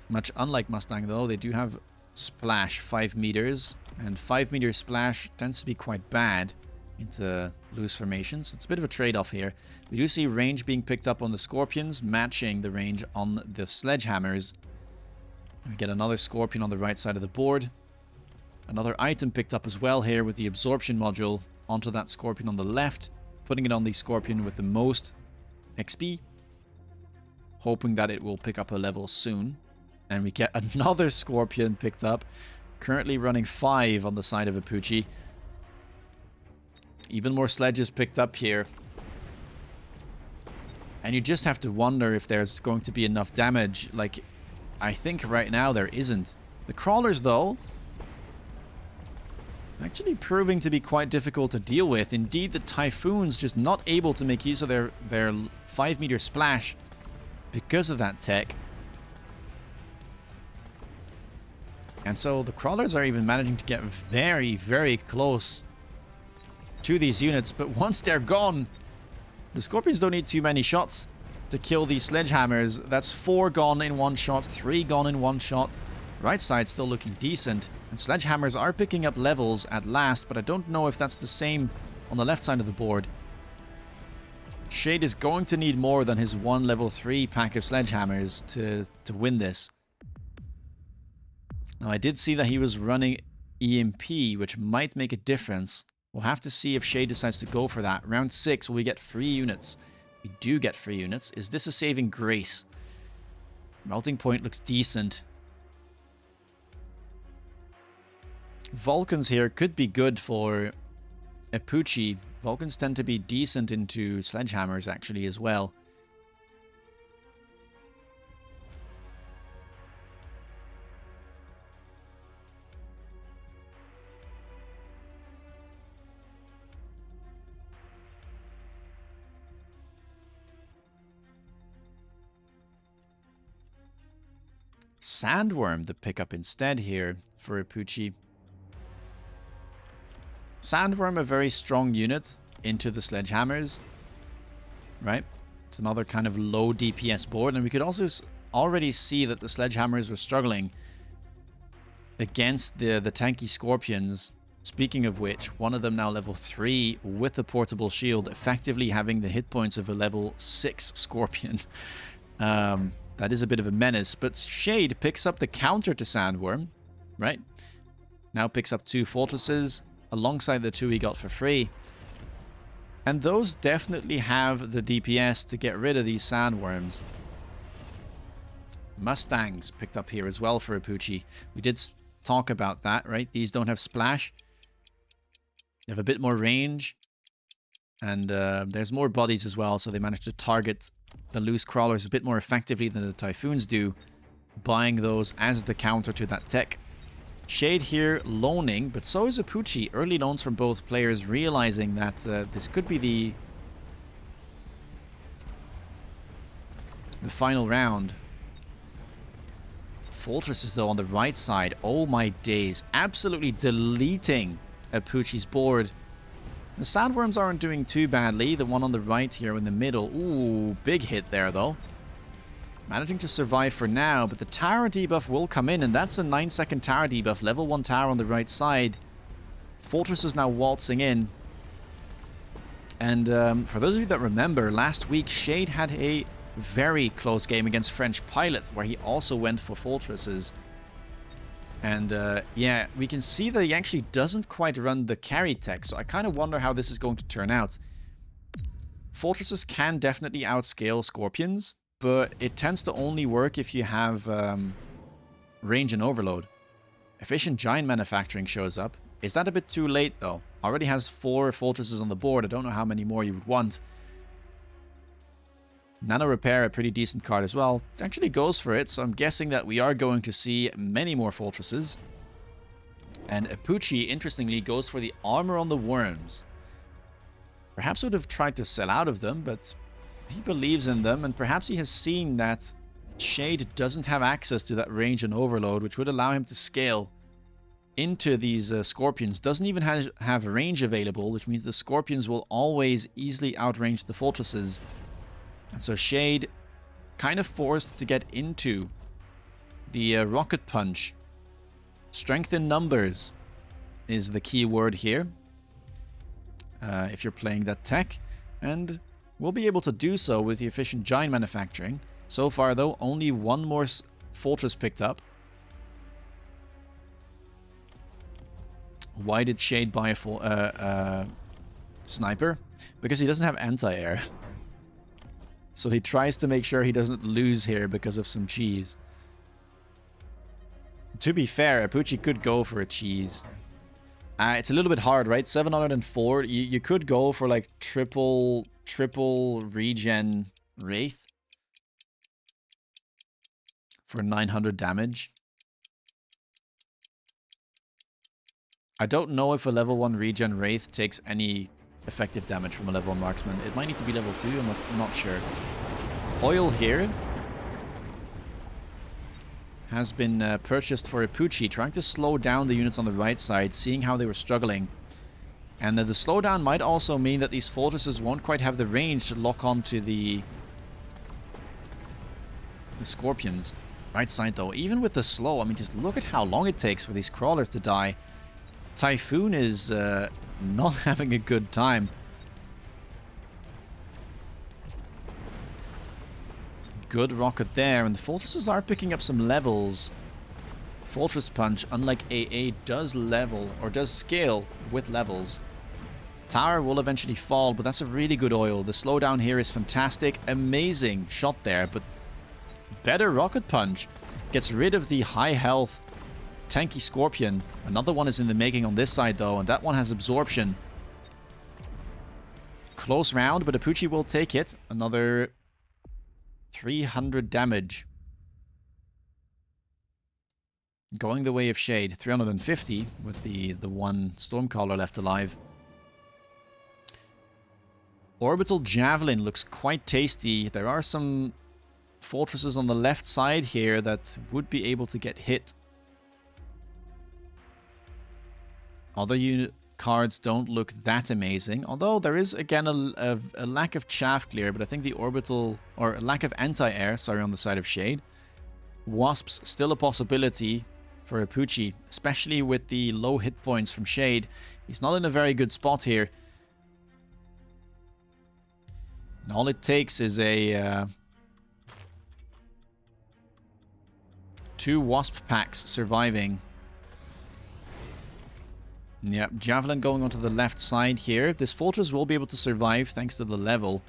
Much unlike Mustang though, they do have splash 5 meters, and 5 meter splash tends to be quite bad into loose formations. It's a bit of a trade-off here. We do see range being picked up on the scorpions, matching the range on the sledgehammers. We get another scorpion on the right side of the board. Another item picked up as well here with the absorption module onto that scorpion on the left, putting it on the scorpion with the most XP, hoping that it will pick up a level soon. And we get another scorpion picked up, currently running 5 on the side of Apooche. Even more sledges picked up here. And you just have to wonder if there's going to be enough damage. Like, I think right now there isn't. The crawlers, though, actually proving to be quite difficult to deal with. Indeed, the typhoons just not able to make use of their 5 meter splash because of that tech. And so the crawlers are even managing to get very, very close to these units. But once they're gone, the scorpions don't need too many shots to kill these sledgehammers. That's 4 gone in one shot, 3 gone in one shot. Right side still looking decent, and sledgehammers are picking up levels at last, but I don't know if that's the same on the left side of the board. Shade is going to need more than his 1 level 3 pack of sledgehammers to win this. Now, I did see that he was running EMP, which might make a difference. We'll have to see if Shade decides to go for that. Round 6, will we get 3 units? We do get 3 units. Is this a saving grace? Melting point looks decent. Vulcans here could be good for Apooche. Vulcans tend to be decent into sledgehammers actually as well. Sandworm to pick up instead here for Apooche. Sandworm, a very strong unit into the sledgehammers, right? It's another kind of low DPS board, and we could also already see that the sledgehammers were struggling against the tanky scorpions. Speaking of which, one of them now level 3 with a portable shield, effectively having the hit points of a level 6 scorpion. That is a bit of a menace, but Shade picks up the counter to Sandworm, right? Now picks up 2 fortresses alongside the 2 he got for free. And those definitely have the DPS to get rid of these sandworms. Mustangs picked up here as well for Apooche. We did talk about that, right? These don't have splash. They have a bit more range. And there's more bodies as well, so they managed to target the loose crawlers a bit more effectively than the Typhoons do, buying those as the counter to that tech. Shade here loaning, but so is Apooche. Early loans from both players, realizing that this could be the final round. Fortresses though on the right side. Oh my days. Absolutely deleting Apooche's board. The sandworms aren't doing too badly. The one on the right here in the middle. Ooh, big hit there though. Managing to survive for now, but the tower debuff will come in, and that's a 9-second tower debuff. Level 1 tower on the right side. Fortress is now waltzing in. And for those of you that remember, last week Shade had a very close game against French Pilots, where he also went for fortresses. And yeah, we can see that he actually doesn't quite run the carry tech, so I kind of wonder how this is going to turn out. Fortresses can definitely outscale Scorpions, but it tends to only work if you have range and overload. Efficient Giant Manufacturing shows up. Is that a bit too late though? Already has 4 fortresses on the board. I don't know how many more you would want. Nano Repair, a pretty decent card as well. It actually goes for it, so I'm guessing that we are going to see many more fortresses. And Apooche, interestingly, goes for the Armor on the Worms. Perhaps would have tried to sell out of them, but he believes in them, and perhaps he has seen that Shade doesn't have access to that range and overload, which would allow him to scale into these Scorpions. Doesn't even have range available, which means the Scorpions will always easily outrange the fortresses. And so Shade kind of forced to get into the Rocket Punch. Strength in numbers is the key word here. If you're playing that tech. And we'll be able to do so with the Efficient Giant Manufacturing. So far though, only 1 more fortress picked up. Why did Shade buy a sniper? Because he doesn't have anti-air. So he tries to make sure he doesn't lose here because of some cheese. To be fair, Apooche could go for a cheese. It's a little bit hard, right? 704. You could go for like triple regen Wraith for 900 damage. I don't know if a level 1 regen Wraith takes any effective damage from a level 1 marksman. It might need to be level 2, I'm not sure. Oil here has been purchased for Apooche, trying to slow down the units on the right side, seeing how they were struggling. And the slowdown might also mean that these fortresses won't quite have the range to lock onto the Scorpions. Right side though, even with the slow, I mean, just look at how long it takes for these crawlers to die. Typhoon is not having a good time. Good rocket there, and the fortresses are picking up some levels. Fortress Punch, unlike AA, does level, or does scale with levels. Tower will eventually fall, but that's a really good oil. The slowdown here is fantastic. Amazing shot there, but better Rocket Punch. Gets rid of the high health tanky Scorpion. Another one is in the making on this side, though, and that one has absorption. Close round, but Apooche will take it. Another 300 damage. Going the way of Shade. 350 with the one Stormcaller left alive. Orbital Javelin looks quite tasty. There are some fortresses on the left side here that would be able to get hit. Other unit cards don't look that amazing, although there is again a lack of chaff clear, but I think the orbital, or a lack of anti-air, sorry, on the side of Shade. Wasps still a possibility for Apooche, especially with the low hit points from Shade. He's not in a very good spot here. And all it takes is a 2 Wasp packs surviving. Yep, Javelin going onto the left side here. This fortress will be able to survive thanks to the level.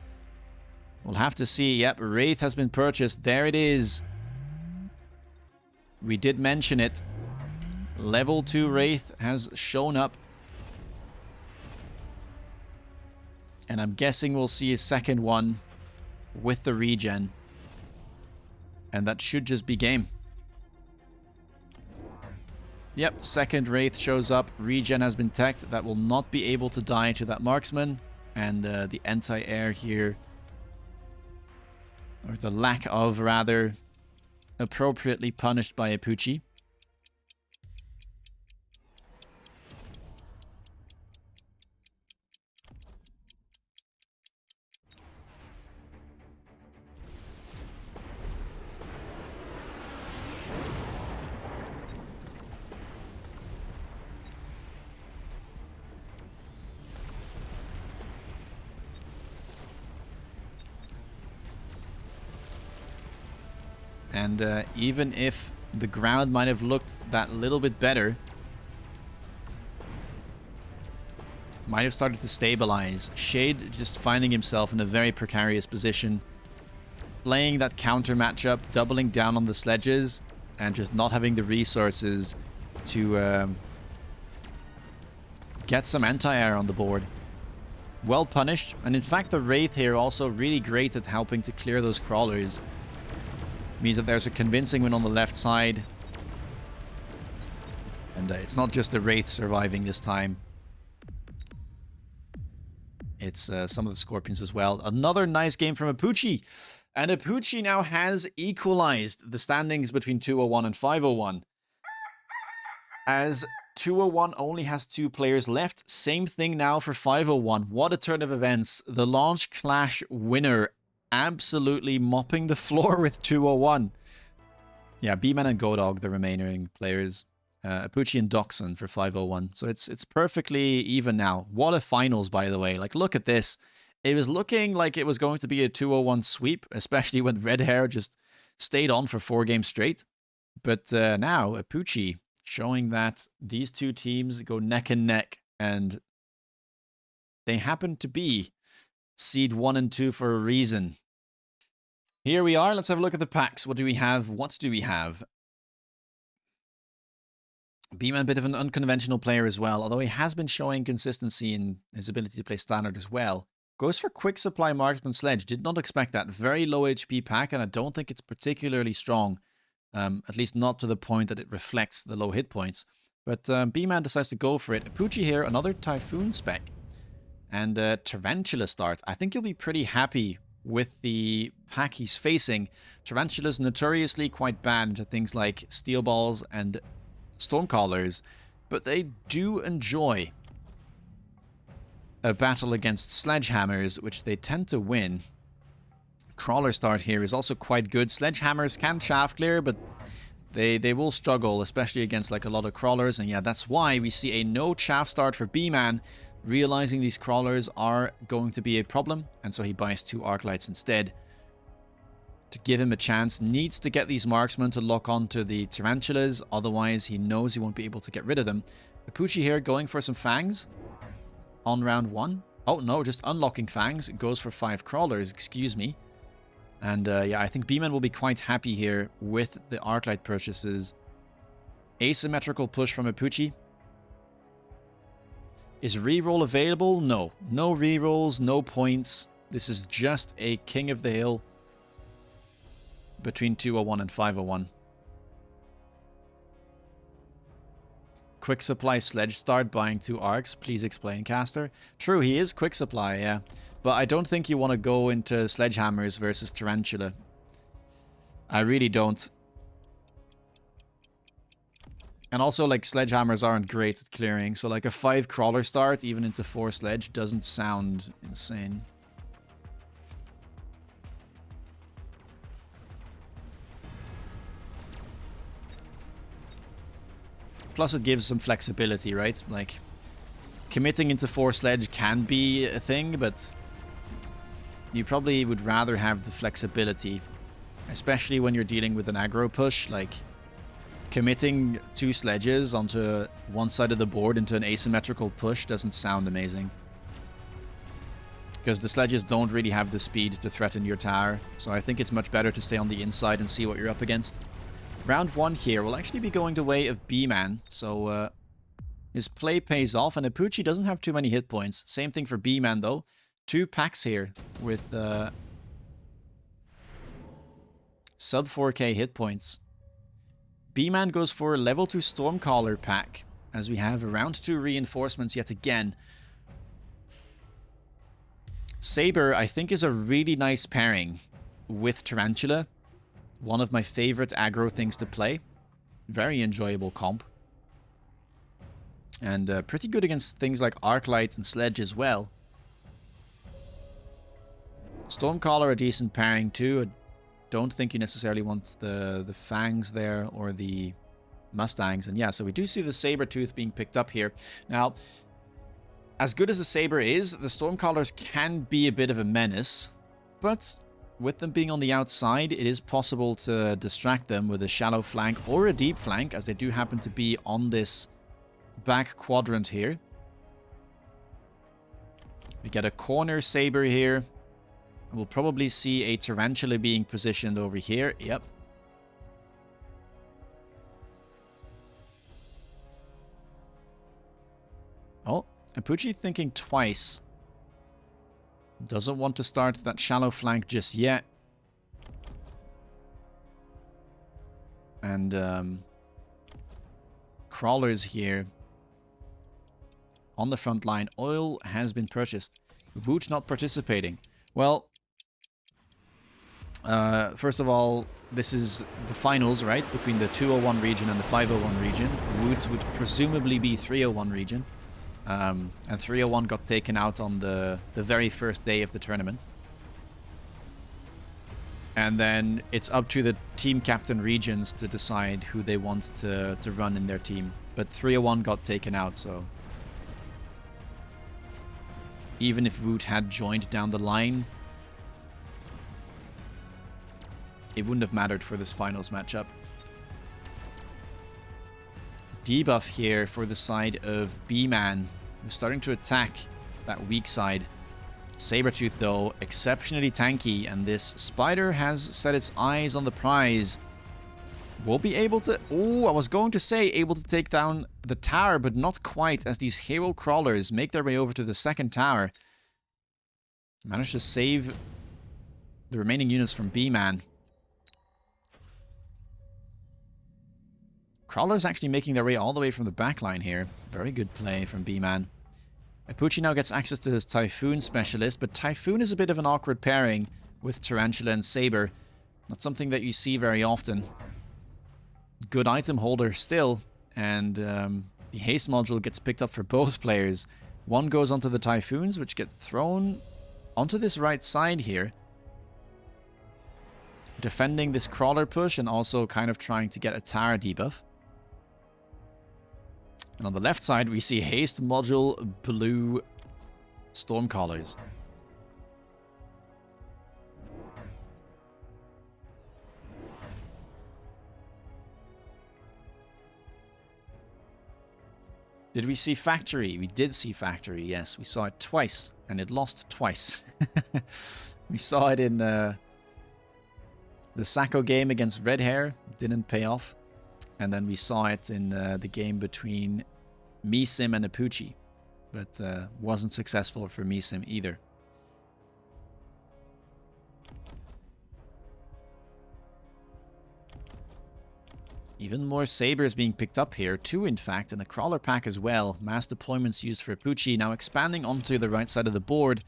We'll have to see. Yep, Wraith has been purchased. There it is. We did mention it. Level 2 Wraith has shown up. And I'm guessing we'll see a second one with the regen. And that should just be game. Yep, second Wraith shows up. Regen has been teched. That will not be able to die to that marksman. And the anti-air here, or the lack of, rather, appropriately punished by Apooche. And even if the ground might have looked that little bit better, might have started to stabilize. Shade just finding himself in a very precarious position, playing that counter matchup, doubling down on the sledges, and just not having the resources to get some anti-air on the board. Well punished, and in fact the Wraith here also really great at helping to clear those crawlers. Means that there's a convincing win on the left side. And it's not just the Wraith surviving this time. It's some of the Scorpions as well. Another nice game from Apooche. And Apooche now has equalized the standings between 201 and 501. As 201 only has 2 players left. Same thing now for 501. What a turn of events. The launch clash winner absolutely mopping the floor with 201. Yeah, B-Man and GODOG, the remaining players. Apooche and Doxon for 501. So it's perfectly even now. What a finals, by the way. Like, look at this. It was looking like it was going to be a 201 sweep, especially when Red Hair just stayed on for 4 games straight. But now, Apooche showing that these two teams go neck and neck, and they happen to be seed 1 and 2 for a reason. Here we are. Let's have a look at the packs. What do we have? What do we have? B-Man, a bit of an unconventional player as well, although he has been showing consistency in his ability to play standard as well. Goes for quick supply marksman sledge. Did not expect that. Very low HP pack, and I don't think it's particularly strong. At least not to the point that it reflects the low hit points. But B-Man decides to go for it. Apooche here, another Typhoon spec. And Tarantula start. I think you'll be pretty happy with the pack he's facing. Tarantula's notoriously quite bad to things like Steel Balls and Stormcallers, but they do enjoy a battle against Sledgehammers, which they tend to win. Crawler start here is also quite good. Sledgehammers can chaff clear, but they will struggle, especially against like a lot of crawlers, and yeah, that's why we see a no chaff start for B-Man, realizing these crawlers are going to be a problem, and so he buys 2 Arclights instead. To give him a chance, needs to get these marksmen to lock onto the Tarantulas, otherwise he knows he won't be able to get rid of them. Apooche here going for some Fangs on round 1. Oh no, just unlocking Fangs. It goes for 5 crawlers, excuse me. And yeah, I think B-Man will be quite happy here with the Arclight purchases. Asymmetrical push from Apooche. Is reroll available? No. No rerolls, no points. This is just a King of the Hill between 201 and 501. Quick supply sledge start buying 2 arcs. Please explain, caster. True, he is quick supply, yeah. But I don't think you want to go into sledgehammers versus tarantula. I really don't. And also, like, sledgehammers aren't great at clearing. So, like, a 5 crawler start, even into 4 sledge, doesn't sound insane. Plus, it gives some flexibility, right? Like, committing into 4 sledge can be a thing, but you probably would rather have the flexibility. Especially when you're dealing with an aggro push, like... Committing 2 sledges onto one side of the board into an asymmetrical push doesn't sound amazing. Because the sledges don't really have the speed to threaten your tower, so I think it's much better to stay on the inside and see what you're up against. Round 1 here will actually be going the way of B-Man, so his play pays off, and Apooche doesn't have too many hit points. Same thing for B-Man though. 2 packs here with sub 4k hit points. B-Man goes for a level 2 Stormcaller pack, as we have round 2 reinforcements yet again. Saber, I think, is a really nice pairing with Tarantula. One of my favorite aggro things to play. Very enjoyable comp. And pretty good against things like Arclight and Sledge as well. Stormcaller, a decent pairing too. Don't think you necessarily want the Fangs there or the Mustangs. And yeah, so we do see the Sabertooth being picked up here. Now, as good as the Saber is, the Stormcallers can be a bit of a menace. But with them being on the outside, it is possible to distract them with a shallow flank or a deep flank, as they do happen to be on this back quadrant here. We get a corner Saber here. We'll probably see a Tarantula being positioned over here. Yep. Oh, Apooche thinking twice. Doesn't want to start that shallow flank just yet. And crawlers here on the front line. Oil has been purchased. Woot not participating. Well, first of all, this is the finals, right? Between the 201 region and the 501 region. Woot would presumably be 301 region. And 301 got taken out on the very first day of the tournament. And then it's up to the team captain regions to decide who they want to run in their team. But 301 got taken out, so... Even if Woot had joined down the line, it wouldn't have mattered for this finals matchup. Debuff here for the side of B-Man, who's starting to attack that weak side. Sabertooth, though, exceptionally tanky, and this spider has set its eyes on the prize. Will be able to... Oh, I was going to say able to take down the tower, but not quite, as these hero crawlers make their way over to the second tower. Managed to save the remaining units from B-Man. Crawlers actually making their way all the way from the backline here. Very good play from B-Man. Apooche now gets access to his Typhoon Specialist, but Typhoon is a bit of an awkward pairing with Tarantula and Saber. Not something that you see very often. Good item holder still, and the haste module gets picked up for both players. One goes onto the Typhoons, which gets thrown onto this right side here. Defending this crawler push and also kind of trying to get a tower debuff. And on the left side, we see haste module blue Stormcallers. Did we see Factory? We did see Factory, yes. We saw it twice, and it lost twice. We saw it in the Sacco game against Red Hair. Didn't pay off. And then we saw it in the game between Measim and Apooche. But wasn't successful for Measim either. Even more sabers being picked up here, 2 in fact, and a crawler pack as well. Mass deployments used for Apooche, now expanding onto the right side of the board.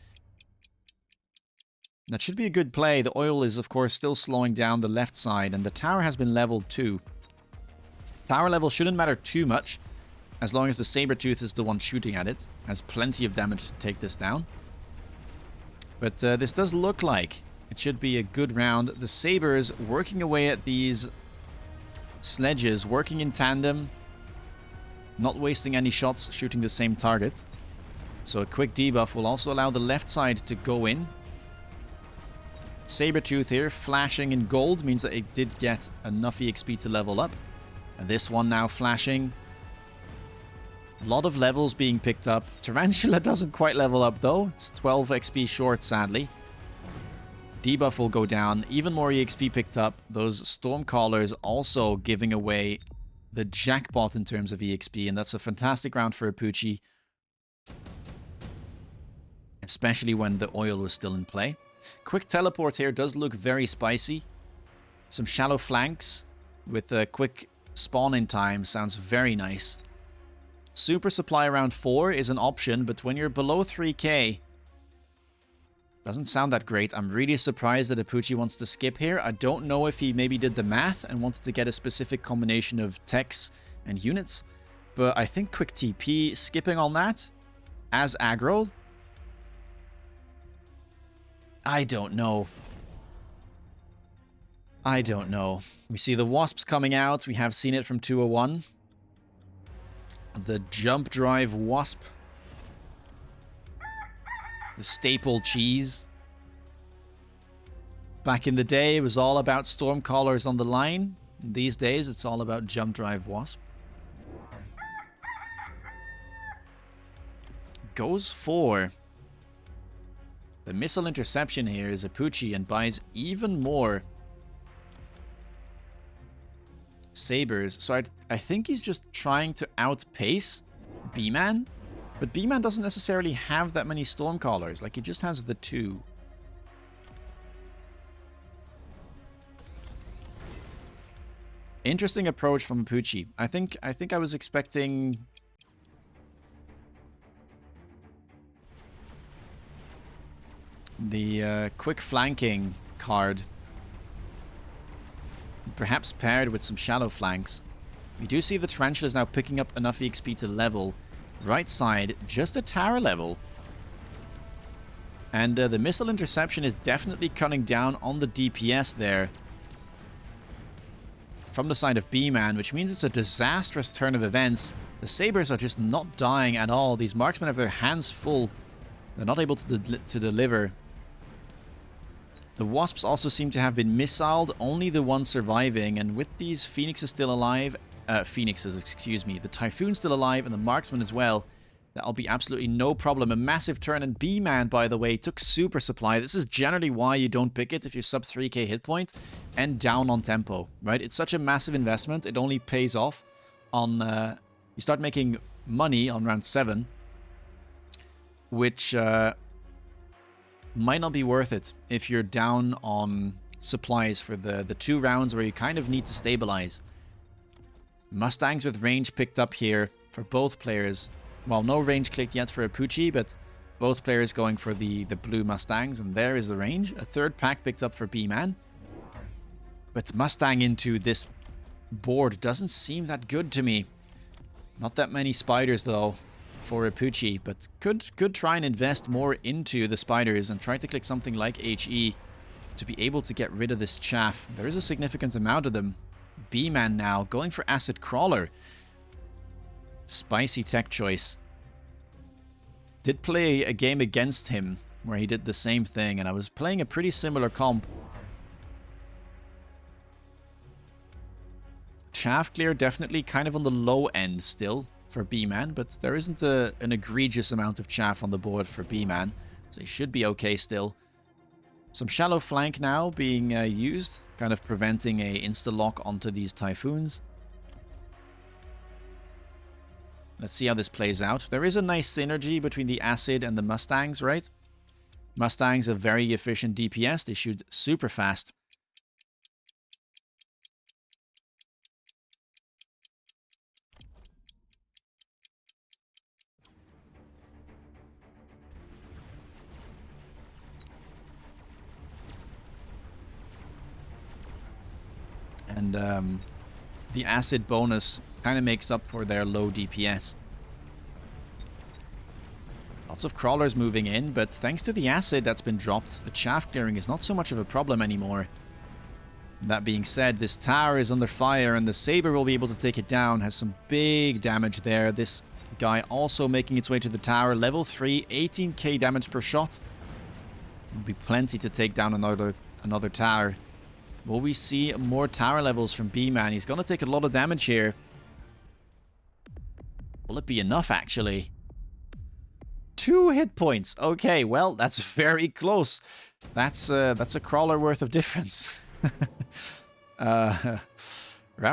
That should be a good play. The oil is of course still slowing down the left side, and the tower has been leveled too. Tower level shouldn't matter too much, as long as the Sabertooth is the one shooting at it. Has plenty of damage to take this down. But this does look like it should be a good round. The Sabers working away at these sledges, working in tandem, not wasting any shots, shooting the same target. So a quick debuff will also allow the left side to go in. Sabertooth here, flashing in gold, means that it did get enough EXP to level up. And this one now flashing. A lot of levels being picked up. Tarantula doesn't quite level up though. It's 12 XP short, sadly. Debuff will go down. Even more EXP picked up. Those Stormcallers also giving away the jackpot in terms of EXP. And that's a fantastic round for Apooche. Especially when the oil was still in play. Quick teleport here does look very spicy. Some shallow flanks with a quick spawn in time sounds very nice. Super supply around 4 is an option, but when you're below 3k, doesn't sound that great. I'm really surprised that Apooche wants to skip here. I don't know if he maybe did the math and wants to get a specific combination of techs and units, but I think quick TP, skipping on that as aggro, I don't know. I don't know. We see the Wasps coming out. We have seen it from 201. The jump drive Wasp. The staple cheese. Back in the day, it was all about Stormcallers on the line. These days, it's all about jump drive Wasp. Goes for the missile interception here is Apooche and buys even more sabers. So I think he's just trying to outpace B-Man. But B-Man doesn't necessarily have that many Stormcallers. Like, he just has the 2. Interesting approach from Apooche. I think I was expecting the quick flanking card, perhaps paired with some shallow flanks. We do see the Tarantulas now picking up enough EXP to level. Right side, just a tower level. And the missile interception is definitely cutting down on the DPS there from the side of B-Man, which means it's a disastrous turn of events. The Sabers are just not dying at all. These marksmen have their hands full. They're not able to deliver. The Wasps also seem to have been missiled, only the one surviving, and with these Phoenixes still alive, the Typhoon still alive, and the Marksman as well, that'll be absolutely no problem. A massive turn, and B-Man, by the way, took super supply. This is generally why you don't pick it if you're sub 3k hit point and down on tempo, right? It's such a massive investment, it only pays off on, you start making money on round 7, which might not be worth it if you're down on supplies for the 2 rounds where you kind of need to stabilize. Mustangs with range picked up here for both players. Well, no range clicked yet for Apooche, but both players going for the blue Mustangs, and there is the range. A 3rd pack picked up for B-Man. But Mustang into this board doesn't seem that good to me. Not that many spiders, though, for Apooche, but could try and invest more into the spiders and try to click something like HE to be able to get rid of this chaff. There is a significant amount of them. B-Man now going for Acid Crawler. Spicy tech choice. Did play a game against him where he did the same thing, and I was playing a pretty similar comp. Chaff clear definitely kind of on the low end still for B-Man, but there isn't an egregious amount of chaff on the board for B-Man, so he should be okay still. Some shallow flank now being used, kind of preventing a insta-lock onto these Typhoons. Let's see how this plays out. There is a nice synergy between the Acid and the Mustangs, right? Mustangs have very efficient DPS. They shoot super fast. And the Acid bonus kind of makes up for their low DPS. Lots of crawlers moving in, but thanks to the Acid that's been dropped, the chaff clearing is not so much of a problem anymore. That being said, this tower is under fire and the Saber will be able to take it down. Has some big damage there. This guy also making its way to the tower. Level 3, 18k damage per shot. Will be plenty to take down another tower. Will we see more tower levels from B-Man? He's going to take a lot of damage here. Will it be enough, actually? 2 hit points. Okay, well, that's very close. That's a crawler worth of difference. Round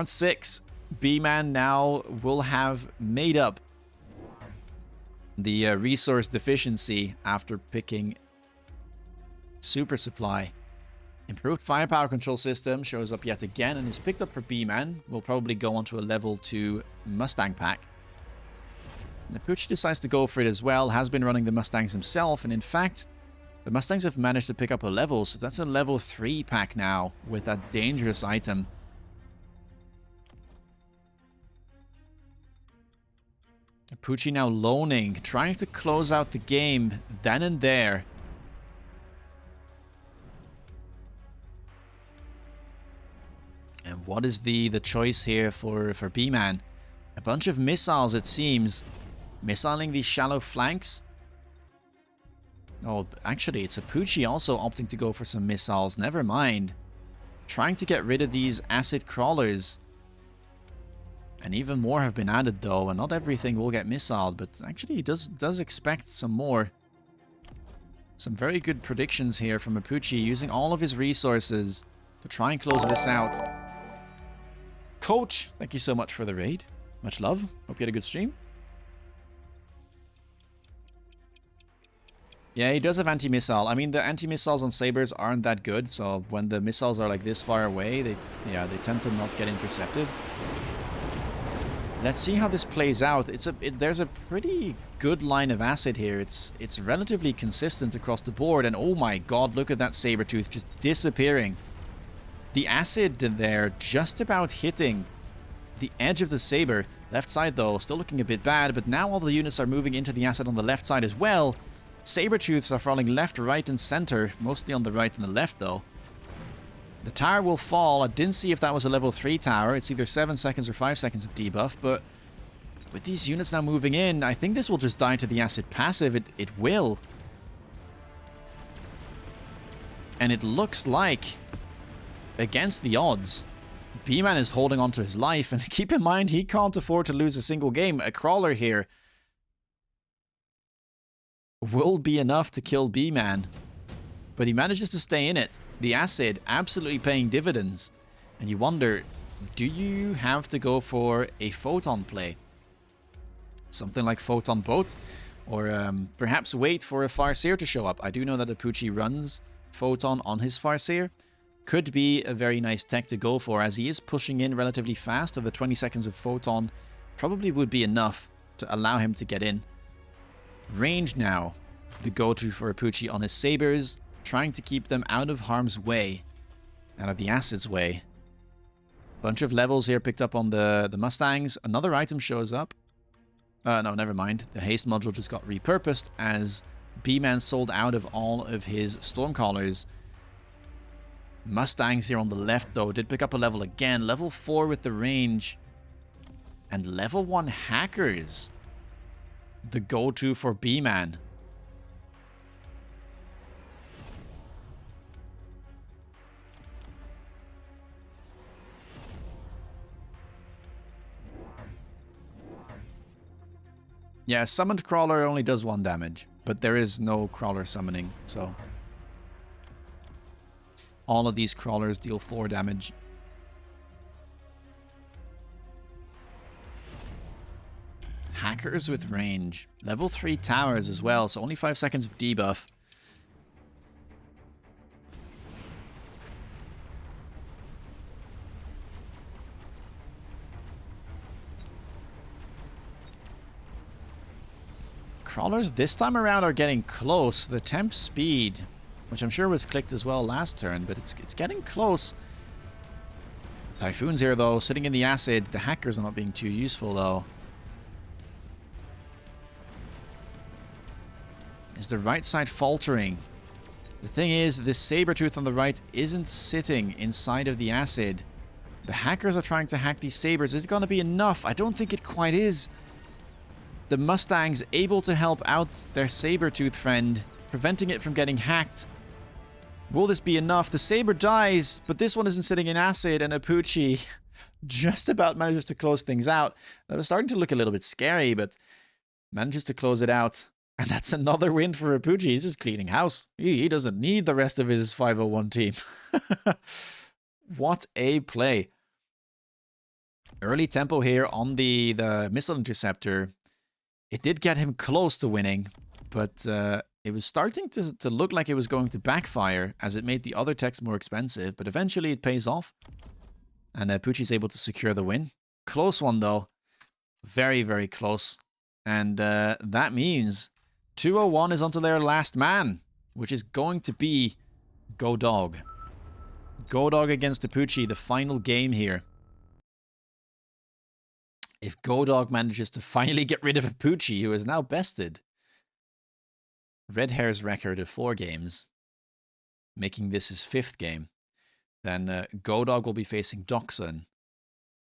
6. B-Man now will have made up the resource deficiency after picking Super Supply. Improved firepower control system shows up yet again and is picked up for B-Man. Will probably go onto a level 2 Mustang pack. Apooche decides to go for it as well. Has been running the Mustangs himself, and in fact, the Mustangs have managed to pick up a level, so that's a level 3 pack now with that dangerous item. Apooche now loaning, trying to close out the game then and there. And what is the choice here for B-Man? A bunch of missiles, it seems. Missiling these shallow flanks. Oh, actually, it's Apooche also opting to go for some missiles. Never mind. Trying to get rid of these acid crawlers. And even more have been added, though. And not everything will get missiled. But actually, he does expect some more. Some very good predictions here from Apooche. Using all of his resources to try and close this out. Coach, thank you so much for the raid. Much love. Hope you had a good stream. Yeah, he does have anti-missile. I mean, the anti-missiles on Sabers aren't that good, so when the missiles are like this far away, they tend to not get intercepted. Let's see how this plays out. There's a pretty good line of acid here. It's relatively consistent across the board, and oh my god, look at that Sabertooth just disappearing. The acid there just about hitting the edge of the Saber. Left side, though, still looking a bit bad, but now all the units are moving into the acid on the left side as well. Sabertooths are falling left, right, and center. Mostly on the right and the left, though. The tower will fall. I didn't see if that was a level 3 tower. It's either 7 seconds or 5 seconds of debuff, but with these units now moving in, I think this will just die to the acid passive. It will. And it looks like, against the odds, B-Man is holding on to his life, and keep in mind, he can't afford to lose a single game. A crawler here will be enough to kill B-Man, but he manages to stay in it. The acid absolutely paying dividends, and you wonder, do you have to go for a photon play? Something like photon boat, or perhaps wait for a Farseer to show up. I do know that Apooche runs photon on his Farseer. Could be a very nice tech to go for, as he is pushing in relatively fast, so the 20 seconds of photon probably would be enough to allow him to get in. Range now, the go-to for Apooche on his Sabers, trying to keep them out of harm's way, out of the acid's way. Bunch of levels here picked up on the Mustangs. Another item shows up. No, never mind. The haste module just got repurposed as B-Man sold out of all of his Stormcallers. Mustangs here on the left, though, did pick up a level again. Level 4 with the range. And level 1 hackers. The go-to for B-Man. Yeah, summoned crawler only does 1 damage, but there is no crawler summoning, so all of these crawlers deal 4 damage. hackers with range. Level 3 towers as well, so only 5 seconds of debuff. Crawlers this time around are getting close. The temp speed, which I'm sure was clicked as well last turn, but it's getting close. Typhoon's here though, sitting in the acid. The hackers are not being too useful though. Is the right side faltering? The thing is, this Sabertooth on the right isn't sitting inside of the acid. The hackers are trying to hack these sabers. Is it going to be enough? I don't think it quite is. The Mustang's able to help out their Sabertooth friend, preventing it from getting hacked. Will this be enough? The Saber dies, but this one isn't sitting in acid, and Apooche just about manages to close things out. That was starting to look a little bit scary, but manages to close it out. And that's another win for Apooche. He's just cleaning house. He doesn't need the rest of his 501 team. What a play. Early tempo here on the missile interceptor. It did get him close to winning, but it was starting to look like it was going to backfire as it made the other techs more expensive, but eventually it pays off. And Apooche's able to secure the win. Close one though. Very, very close. And that means 201 is onto their last man, which is going to be GODOG. GODOG against Apooche, the final game here. If GODOG manages to finally get rid of Apooche, who is now bested Red Hair's record of 4 games, making this his 5th game, then GODOG will be facing Doxon,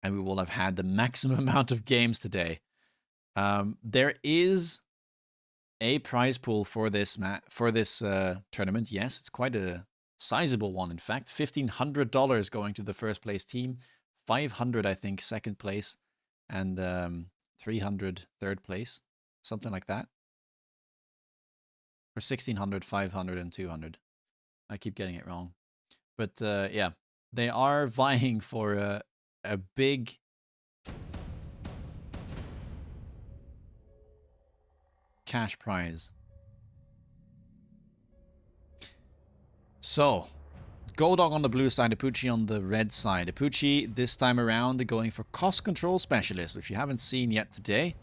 and we will have had the maximum amount of games today. There is a prize pool for this tournament. Yes, it's quite a sizable one, in fact. $1,500 going to the first place team, $500 I think second place, and $300 third place, something like that. Or $1,600, $500, and $200. I keep getting it wrong. But yeah, they are vying for a big cash prize. So, GODOG on the blue side, Apooche on the red side. Apooche this time around going for cost control specialist, which you haven't seen yet today.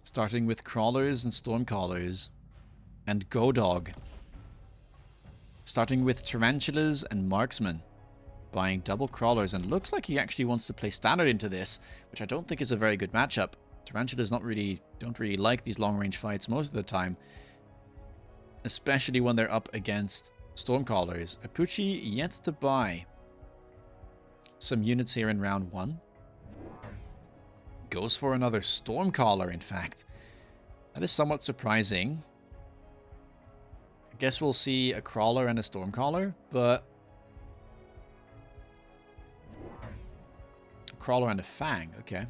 Starting with crawlers and stormcallers, and GODOG. Starting with tarantulas and marksmen, buying double crawlers, and looks like he actually wants to play standard into this, which I don't think is a very good matchup. Tarantulas don't really like these long-range fights most of the time, especially when they're up against stormcallers. Apooche yet to buy some units here in round 1. Goes for another stormcaller, in fact. That is somewhat surprising. I guess we'll see a crawler and a stormcaller, but a crawler and a fang, okay.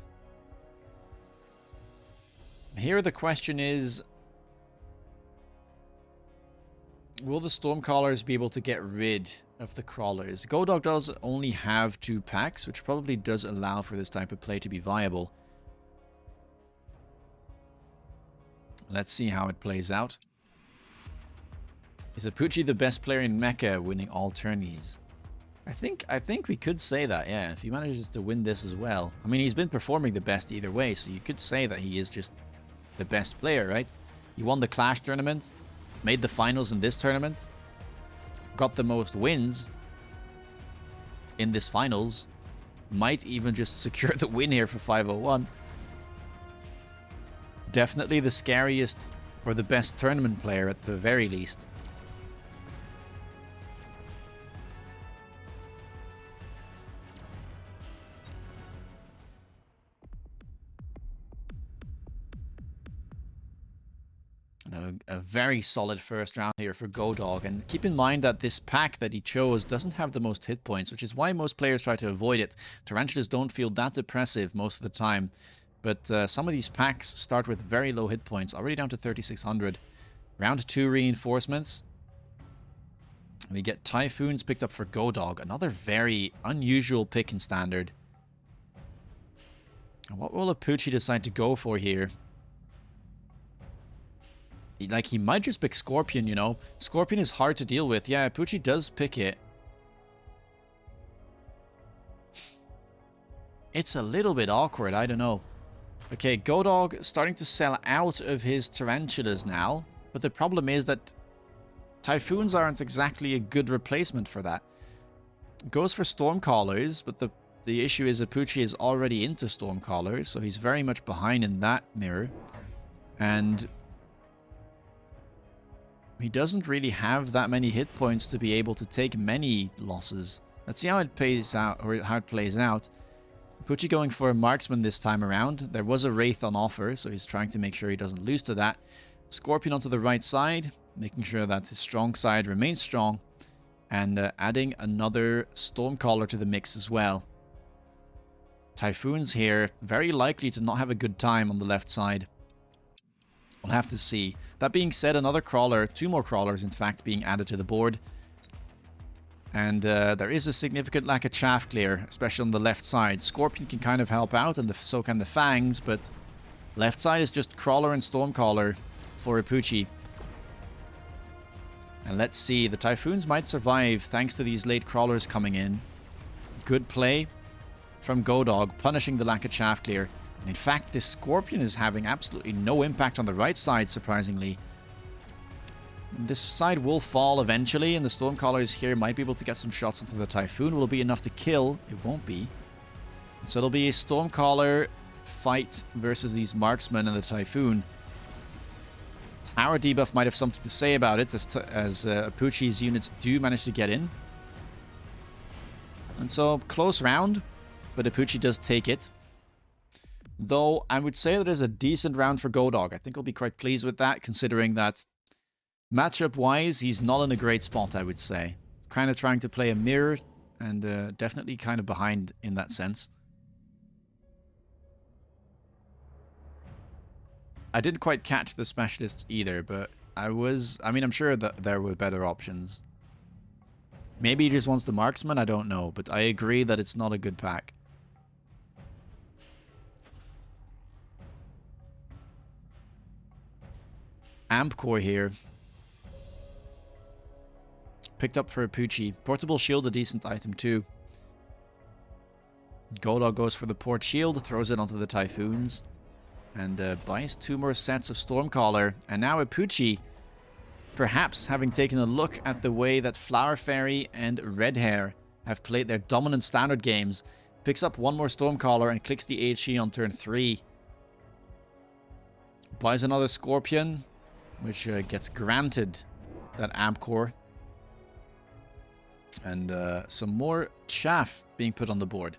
Here the question is, will the stormcallers be able to get rid of the crawlers? GODOG does only have 2 packs, which probably does allow for this type of play to be viable. Let's see how it plays out. Is Apooche the best player in Mecha, winning all tourneys? I think we could say that, yeah. If he manages to win this as well. I mean, he's been performing the best either way, so you could say that he is just the best player, right? He won the Clash tournament, made the finals in this tournament, got the most wins in this finals, might even just secure the win here for 501. Definitely the scariest or the best tournament player at the very least. A very solid first round here for GODOG, and keep in mind that this pack that he chose doesn't have the most hit points, which is why most players try to avoid it. Tarantulas don't feel that oppressive most of the time, but some of these packs start with very low hit points, already down to 3,600. Round 2 reinforcements. We get Typhoons picked up for GODOG. Another very unusual pick in Standard. What will Apooche decide to go for here? He might just pick Scorpion, you know. Scorpion is hard to deal with. Yeah, Apooche does pick it. It's a little bit awkward, I don't know. Okay, GODOG starting to sell out of his Tarantulas now. But the problem is that Typhoons aren't exactly a good replacement for that. Goes for Stormcallers, but the issue is Apooche is already into Stormcallers, so he's very much behind in that mirror. And he doesn't really have that many hit points to be able to take many losses. Let's see how it plays out, or how it plays out. Apooche going for a Marksman this time around. There was a Wraith on offer, so he's trying to make sure he doesn't lose to that. Scorpion onto the right side, making sure that his strong side remains strong. And adding another Stormcaller to the mix as well. Typhoons here, very likely to not have a good time on the left side. We'll have to see. That being said, another Crawler, 2 more Crawlers in fact, being added to the board. And there is a significant lack of chaff clear, especially on the left side. Scorpion can kind of help out, and so can the Fangs, but left side is just Crawler and Stormcaller for Apooche. And let's see, the Typhoons might survive thanks to these late Crawlers coming in. Good play from GODOG, punishing the lack of chaff clear. And in fact, this Scorpion is having absolutely no impact on the right side, surprisingly. This side will fall eventually, and the Stormcallers here might be able to get some shots into the Typhoon. Will it be enough to kill? It won't be. So it'll be a Stormcaller fight versus these Marksmen and the Typhoon. Tower debuff might have something to say about it, as Apooche's units do manage to get in. And so, close round, but Apooche does take it. Though, I would say that is a decent round for GODOG. I think I'll be quite pleased with that, considering that matchup-wise, he's not in a great spot, I would say. He's kind of trying to play a mirror, and definitely kind of behind in that sense. I didn't quite catch the Specialist either, but I mean, I'm sure that there were better options. Maybe he just wants the Marksman, I don't know, but I agree that it's not a good pack. Amp Core here. Picked up for Apooche. Portable Shield, a decent item too. GODOG goes for the Port Shield, throws it onto the Typhoons. And buys 2 more sets of Stormcaller. And now Apooche, perhaps having taken a look at the way that Flower Fairy and Red Hair have played their dominant Standard games, picks up 1 more Stormcaller and clicks the HE on turn 3. Buys another Scorpion, which gets granted that Amp Core. And some more chaff being put on the board.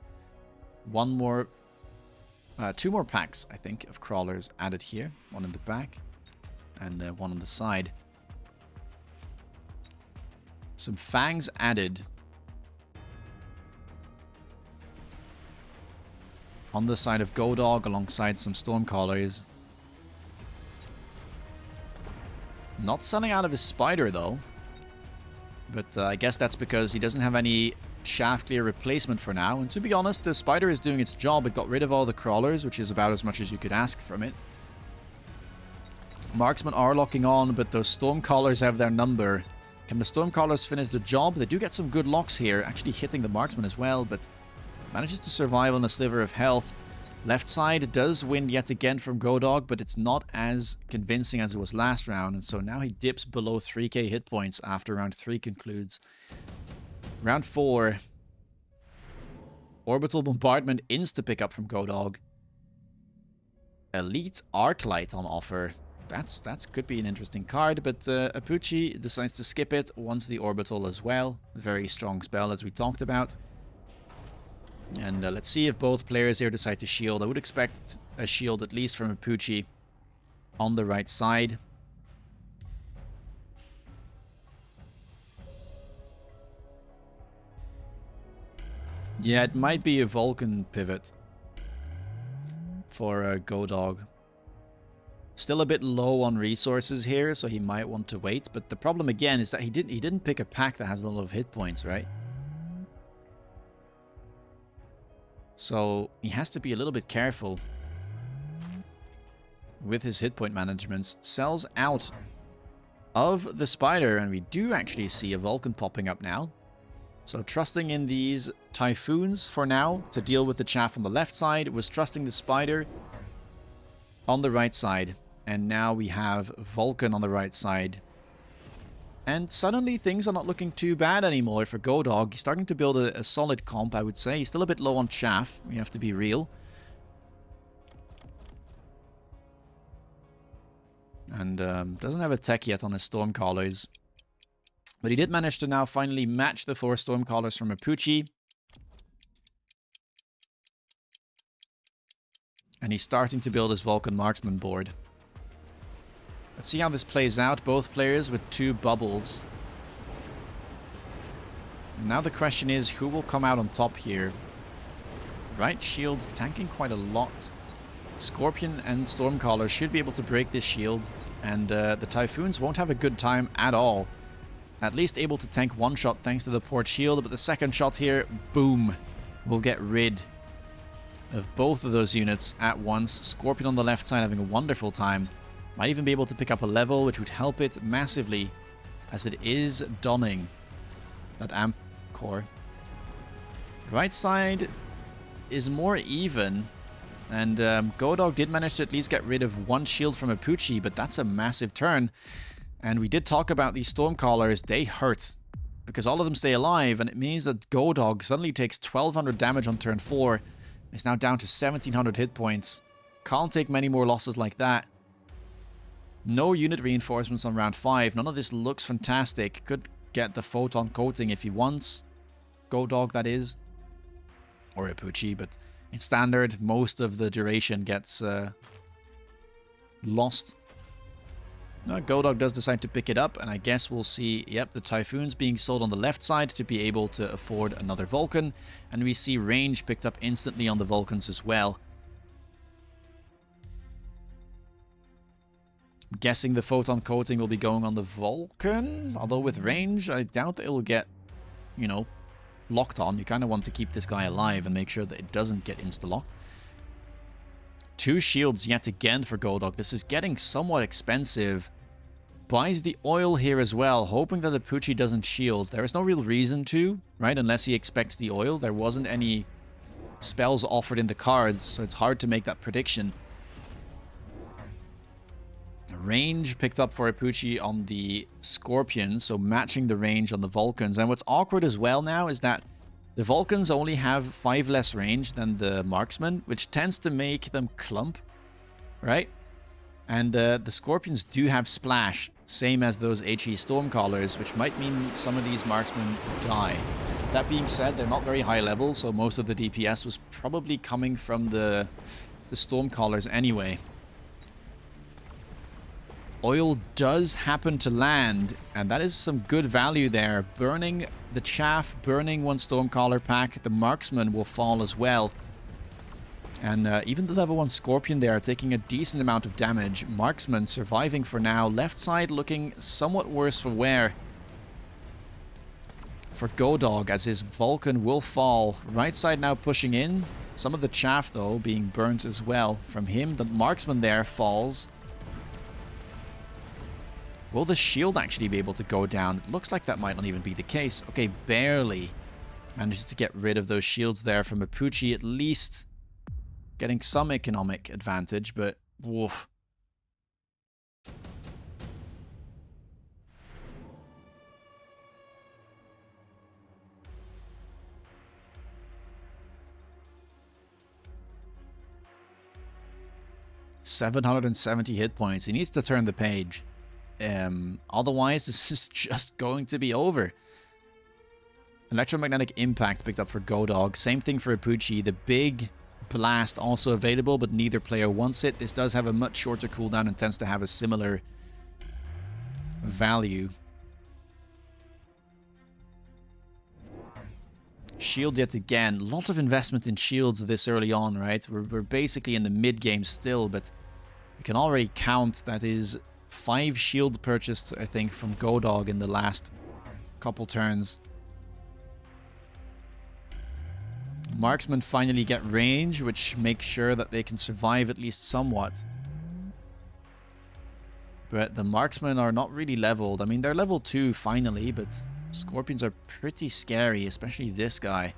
2 more packs, I think, of Crawlers added here. 1 in the back and 1 on the side. Some Fangs added on the side of GODOG alongside some Stormcallers. Not selling out of his Spider, though. But I guess that's because he doesn't have any chaff clear replacement for now. And to be honest, the Spider is doing its job. It got rid of all the Crawlers, which is about as much as you could ask from it. Marksmen are locking on, but those Stormcallers have their number. Can the Stormcallers finish the job? They do get some good locks here, actually hitting the Marksman as well, but manages to survive on a sliver of health. Left side does win yet again from GODOG, but it's not as convincing as it was last round, and so now he dips below 3k hit points after round 3 concludes. Round 4. Orbital Bombardment insta-pick up from GODOG. Elite Arclight on offer. That's could be an interesting card, but Apooche decides to skip it, wants the Orbital as well. A very strong spell, as we talked about. And let's see if both players here decide to shield. I would expect a shield, at least from Apooche, on the right side. Yeah, it might be a Vulcan pivot for GODOG. still a bit low on resources here, so he might want to wait. But the problem again is that he didn't pick a pack that has a lot of hit points, right? So he has to be a little bit careful with his hit point managements. Sells out of the spider, and we do actually see a Vulcan popping up now. So trusting in these Typhoons for now to deal with the chaff on the left side, was trusting the spider on the right side, and now we have Vulcan on the right side. And suddenly things are not looking too bad anymore for GODOG. He's starting to build a solid comp, I would say. He's still a bit low on chaff, we have to be real. And doesn't have a tech yet on his Stormcallers. But he did manage to now finally match the 4 Stormcallers from Apooche. And he's starting to build his Vulcan Marksman board. Let's see how this plays out. Both players with 2 bubbles. And now the question is, who will come out on top here? Right shield tanking quite a lot. Scorpion and Stormcaller should be able to break this shield. And the Typhoons won't have a good time at all. At least able to tank 1 shot thanks to the port shield. But the second shot here, boom, will get rid of both of those units at once. Scorpion on the left side having a wonderful time. Might even be able to pick up a level, which would help it massively, as it is donning that amp core. Right side is more even, and GODOG did manage to at least get rid of 1 shield from Apooche, but that's a massive turn. And we did talk about these Stormcallers. They hurt, because all of them stay alive, and it means that GODOG suddenly takes 1200 damage on turn 4. It's now down to 1700 hit points. Can't take many more losses like that. No unit reinforcements on round 5. None of this looks fantastic. Could get the photon coating if he wants. GODOG, that is. Or Apooche, but in standard, most of the duration gets lost. GODOG does decide to pick it up, and I guess we'll see, yep, the Typhoons being sold on the left side to be able to afford another Vulcan, and we see range picked up instantly on the Vulcans as well. I'm guessing the photon coating will be going on the Vulcan, although with range, I doubt that it'll get, you know, locked on. You kind of want to keep this guy alive and make sure that it doesn't get insta-locked. 2 shields yet again for GODOG. This is getting somewhat expensive. Buys the oil here as well, hoping that Apooche doesn't shield. There is no real reason to, right? Unless he expects the oil. There wasn't any spells offered in the cards, so it's hard to make that prediction. Range picked up for Apooche on the Scorpions, so matching the range on the Vulcans. And what's awkward as well now is that the Vulcans only have 5 less range than the Marksmen, which tends to make them clump, right? And the Scorpions do have Splash, same as those HE Stormcallers, which might mean some of these Marksmen die. That being said, they're not very high level, so most of the DPS was probably coming from the Stormcallers anyway. Oil does happen to land, and that is some good value there. Burning the chaff, burning 1 Stormcaller pack, the Marksman will fall as well. And even the level 1 Scorpion there taking a decent amount of damage. Marksman surviving for now. Left side looking somewhat worse for wear for GODOG, as his Vulcan will fall. Right side now pushing in. Some of the chaff, though, being burnt as well from him. The Marksman there falls. Will the shield actually be able to go down? It looks like that might not even be the case. Okay, barely manages to get rid of those shields there from Apooche, at least getting some economic advantage, but woof. $770 hit points. He needs to turn the page. Otherwise, this is just going to be over. Electromagnetic Impact picked up for GODOG. Same thing for Apooche. The big blast also available, but neither player wants it. This does have a much shorter cooldown and tends to have a similar value. Shield yet again. Lot of investment in shields this early on, right? We're basically in the mid-game still, but We can already count that is 5 shield purchased, I think, from GODOG in the last couple turns. Marksmen finally get range, which makes sure that they can survive at least somewhat. But the marksmen are not really leveled. I mean, they're level 2 finally, but scorpions are pretty scary, especially this guy.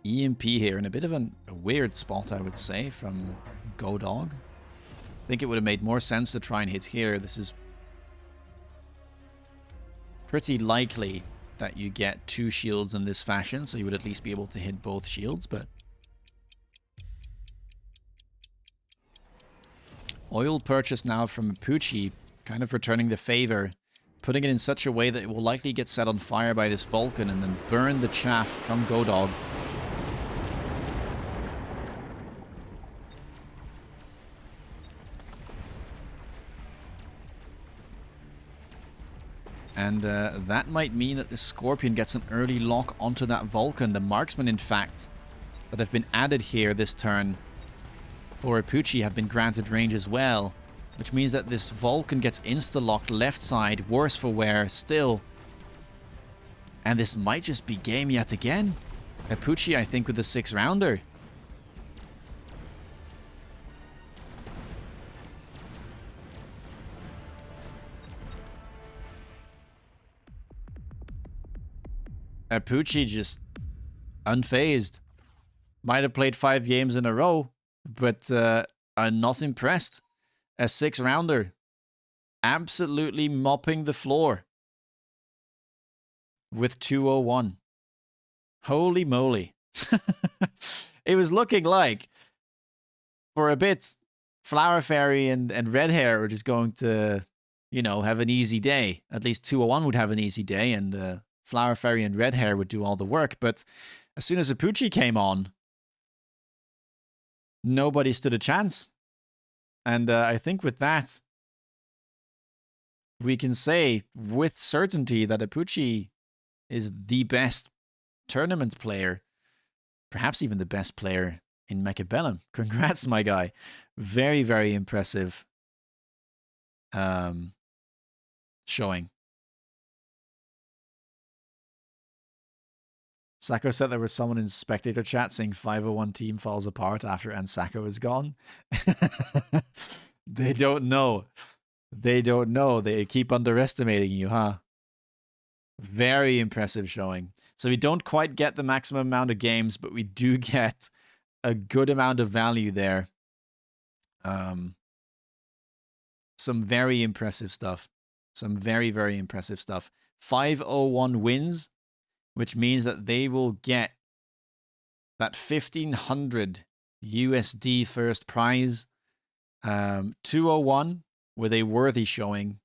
EMP here in a bit of a weird spot, I would say, from GODOG. I think it would have made more sense to try and hit here. This is pretty likely that you get 2 shields in this fashion, so you would at least be able to hit both shields, but oil purchase now from Apooche, kind of returning the favor, putting it in such a way that it will likely get set on fire by this Vulcan and then burn the chaff from GODOG. And that might mean that the Scorpion gets an early lock onto that Vulcan. The marksmen, in fact, that have been added here this turn for Apooche have been granted range as well, which means that this Vulcan gets insta-locked left side, worse for wear still. And this might just be game yet again. Apooche, I think, with the 6-rounder. Apooche just unfazed. Might have played 5 games in a row, but I'm not impressed. A 6-rounder. Absolutely mopping the floor. With 201. Holy moly. It was looking like, for a bit, Flower Fairy and Red Hair were just going to, you know, have an easy day. At least 201 would have an easy day, and Flower Fairy and Red Hair would do all the work. But as soon as Apooche came on, nobody stood a chance. And I think with that, we can say with certainty that Apooche is the best tournament player, perhaps even the best player in Mechabellum. Congrats, my guy. Very, very impressive showing. Sacco said there was someone in spectator chat saying 501 team falls apart after Ansako is gone. They don't know. They don't know. They keep underestimating you, huh? Very impressive showing. So we don't quite get the maximum amount of games, but we do get a good amount of value there. Some very impressive stuff. Some very, very impressive stuff. 501 wins, which means that they will get that 1,500 USD first prize. 201 with a worthy showing,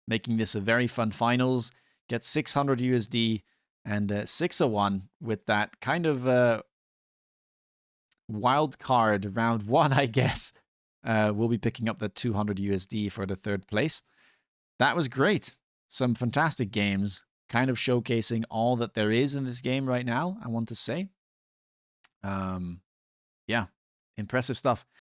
making this a very fun finals. Get 600 USD, and 601 with that kind of wild card round 1, I guess. We'll be picking up the 200 USD for the 3rd place. That was great. Some fantastic games, kind of showcasing all that there is in this game right now, I want to say. Yeah, impressive stuff.